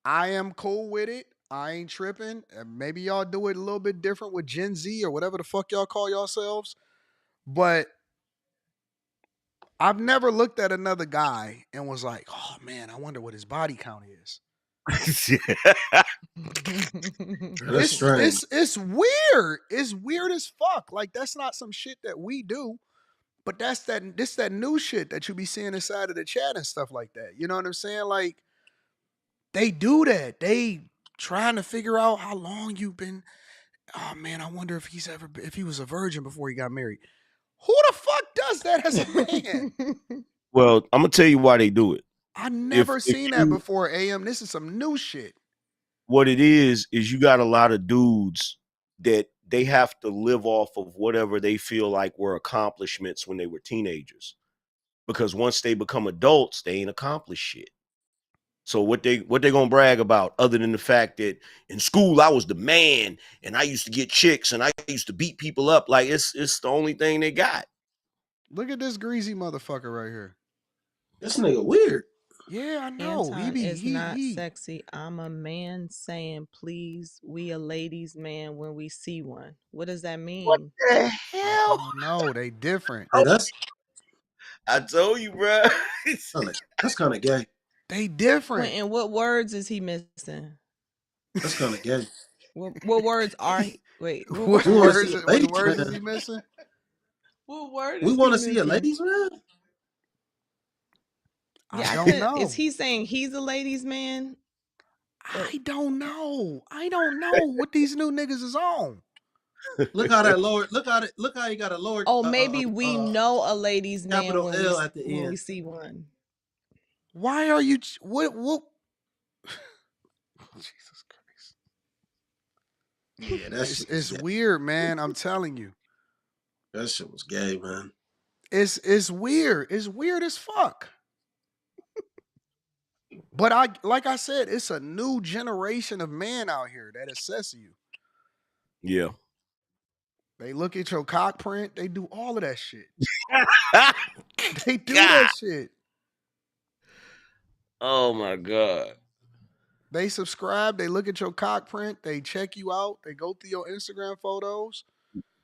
I am cool with it. I ain't tripping. Maybe y'all do it a little bit different with Gen Z or whatever the fuck y'all call yourselves. But I've never looked at another guy and was like, "Oh man, I wonder what his body count is." That's strange. It's weird. It's weird as fuck. Like that's not some shit that we do. But that new shit that you be seeing inside of the chat and stuff like that. You know what I'm saying? Like they do that. They trying to figure out how long you've been. Oh man, I wonder if he was a virgin before he got married. Who the fuck does that as a man? Well, I'm gonna tell you why they do it. I never If seen that you, before. AM, this is some new shit. what it is you got a lot of dudes that they have to live off of whatever they feel like were accomplishments when they were teenagers. Because once they become adults, they ain't accomplished shit. So what they gonna brag about other than the fact that in school I was the man and I used to get chicks and I used to beat people up, like it's the only thing they got. Look at this greasy motherfucker right here. This nigga weird. Yeah, I know. Anton is not He. sexy. I'm a man saying, please, we a ladies' man when we see one. What does that What mean? the I hell? don't know. They different. Hey, that's I told you, bro. that's kind of gay. They different. Quentin, what words is he missing? That's kind of gay. What words are he? Wait, what What We want to words? see words? a What ladies words is man. he missing? What word We is want he to see a missing? ladies man. Yeah, I I don't could. know. Is he saying he's a ladies' man? I don't know. I don't know what these new niggas is on. Look how that lower. Look how it. Look how he got a lower. Oh, maybe we know a ladies' man Capital L at the when we end. see one. Why are you? What? Jesus Christ! Yeah, that shit was It's gay. weird, man. I'm telling you, That shit was gay, man. it's weird. It's weird as fuck. But like I said, it's a new generation of men out here that assess you. Yeah. They look at your cock print. They do all of that shit. They do God. that shit. Oh my God. They subscribe. They look at your cock print. They check you out. They go through your Instagram photos.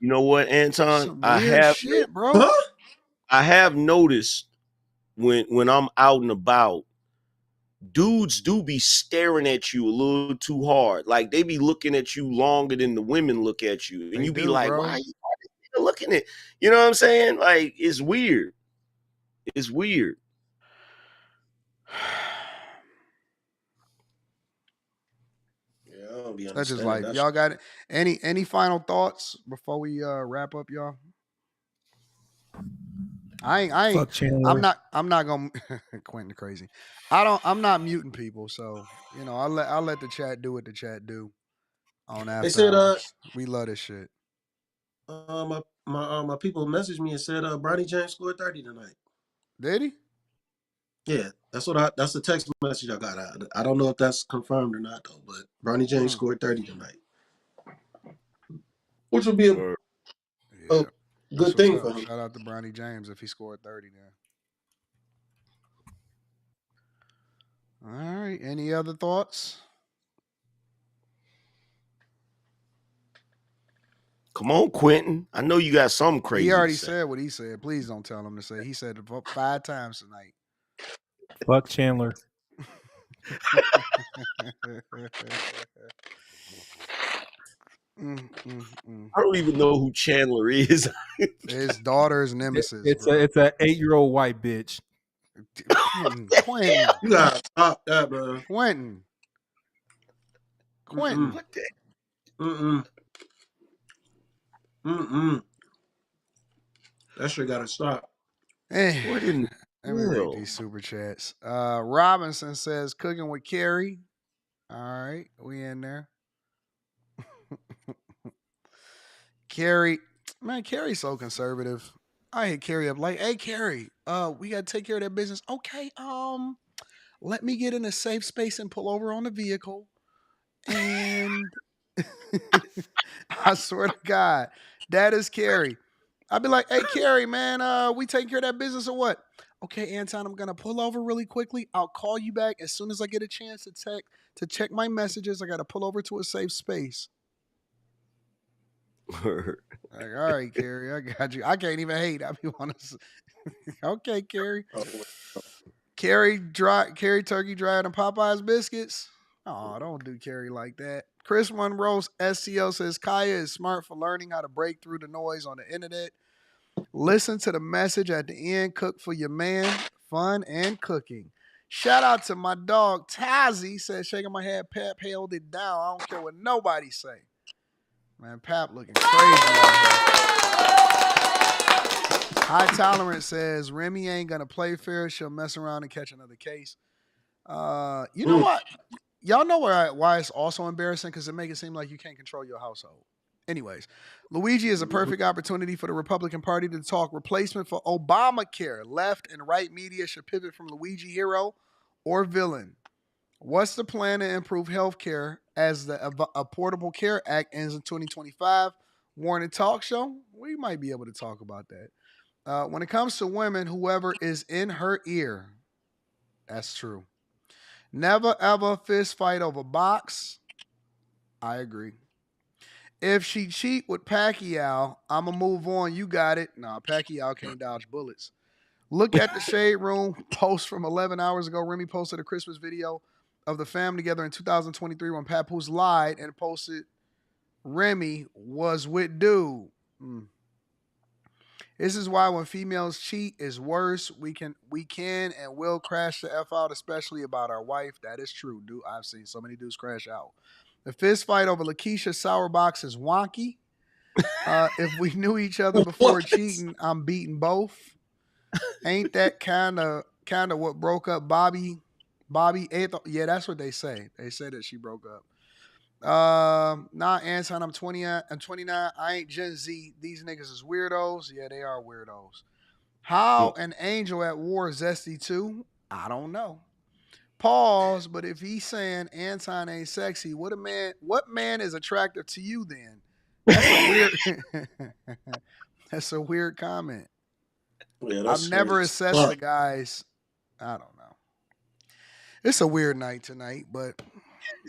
You know what, Anton? Some weird shit, bro. Huh? I have noticed when I'm out and about, dudes do be staring at you a little too hard. Like they be looking at you longer than the women look at you. And They you be do, like, bro. why are you looking at? You know what I'm saying? Like it's weird. It's weird. Yeah, I don't be Such is understanding life. that. Y'all got any final thoughts before we wrap up, y'all? I ain't Fuck Chandler. I'm not gonna Quentin crazy. I'm not muting people, so you know, I'll let the chat do what the chat do on They after said, hours. We love this shit. my people messaged me and said, Bronny James scored 30 tonight. Did he? Yeah, that's the text message I got. I don't know if that's confirmed or not though, but Bronny James scored 30 tonight, which would be a Yeah. That's good what's thing for up. him. Shout out to Bronny James if he scored 30 then. All right. Any other thoughts? Come on, Quentin. I know you got something crazy. He already to say. said what he said. Please don't tell him to say. He said it 5 times tonight. Fuck Chandler. I don't even know who Chandler is. His daughter's nemesis. It's bro. it's a 8-year-old white bitch. Quentin. You gotta stop that, man. Quentin. What the? That shit gotta stop. Hey, What in the let me read hell? these super chats. Robinson says cooking with Carrie. All right, we in there. Carrie, man, Carrie's so conservative. I hit Carrie up like, hey Carrie, we gotta take care of that business. Okay, let me get in a safe space and pull over on the vehicle. And I swear to God, that is Carrie. I'd be like, hey, Carrie, man, we taking care of that business or what? Okay, Anton, I'm gonna pull over really quickly. I'll call you back as soon as I get a chance to check my messages. I gotta pull over to a safe space. Like, all right, Carrie, I got you. I can't even hate. I be honest. Okay, Carrie. Carrie turkey dried and Popeye's biscuits. Oh, don't do Carrie like that. Chris Monroe's STL says Kaya is smart for learning how to break through the noise on the internet. Listen to the message at the end. Cook for your man. Fun and cooking. Shout out to my dog Tazzy. Says shaking my head. Pap held it down. I don't care what nobody say. Man, Pap looking crazy out here. High Tolerance says Remy ain't gonna play fair. She'll mess around and catch another case. You know what? Y'all know why it's also embarrassing, because it makes it seem like you can't control your household. Anyways, Luigi is a perfect opportunity for the Republican Party to talk replacement for Obamacare. Left and right media should pivot from Luigi hero or villain. What's the plan to improve health care as the Affordable Care Act ends in 2025? Warren Talk Show? We might be able to talk about that. When it comes to women, whoever is in her ear, that's true. Never ever fist fight over box. I agree. If she cheat with Pacquiao, I'ma move on. You got it. Nah, Pacquiao can't dodge bullets. Look at the Shade Room post from 11 hours ago. Remy posted a Christmas video of the fam together in 2023 when Papoose lied and posted Remy was with dude. This is why when females cheat is worse. We can and will crash the F out, especially about our wife. That is true, dude. I've seen so many dudes crash out. The fist fight over Lakeisha sour box is wonky. If we knew each other before cheating, I'm beating both. Ain't that kind of what broke up Bobby? Yeah, that's what they say. They say that she broke up. Nah, Anton, I'm 29. I ain't Gen Z. These niggas is weirdos. Yeah, they are weirdos. How an angel at war zesty too? I don't know. Pause, but if he's saying Anton ain't sexy, what man is attractive to you then? That's a weird that's a weird comment. Yeah, I've never assessed the guys. I don't know. It's a weird night tonight, but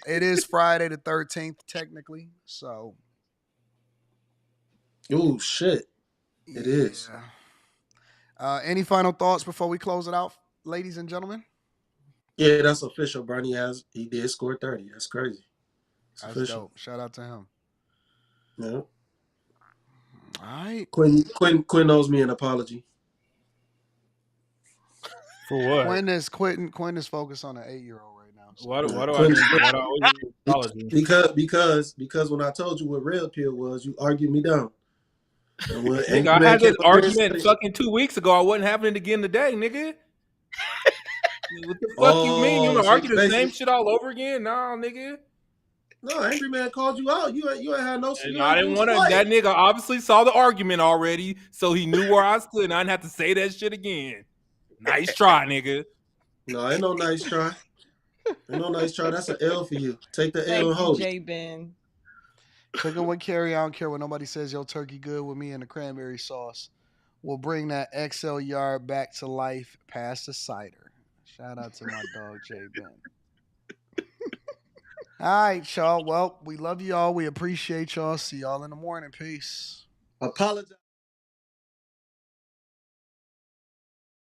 it is Friday the 13th, technically. So. Oh, shit. It is. Any final thoughts before we close it out, ladies and gentlemen? Yeah, that's official. Bernie he did score 30. That's crazy. That's official. Dope. Shout out to him. Yeah. All right. Quinn owes me an apology. For what? Quinn is focused on an 8-year-old right now. So. Why do I need to owe you an apology? Because when I told you what red pill was, you argued me down. Nigga, I had this argument fucking 2 weeks ago. I wasn't having it again today, nigga. What the fuck you mean? You gonna argue the same shit all over again? Nah, nigga. No, Angry Man called you out. You ain't had no. I didn't want to. That nigga obviously saw the argument already, so he knew where I stood, and I didn't have to say that shit again. Nice try, nigga. No, ain't no nice try. Ain't no nice try. That's an L for you. Take the L and hold it. J-Ben. Cooking with Carrie, I don't care what nobody says. Yo, turkey good with me and the cranberry sauce. We'll bring that XL yard back to life past the cider. Shout out to my dog, J-Ben. All right, y'all. Well, we love y'all. We appreciate y'all. See y'all in the morning. Peace. Apologize.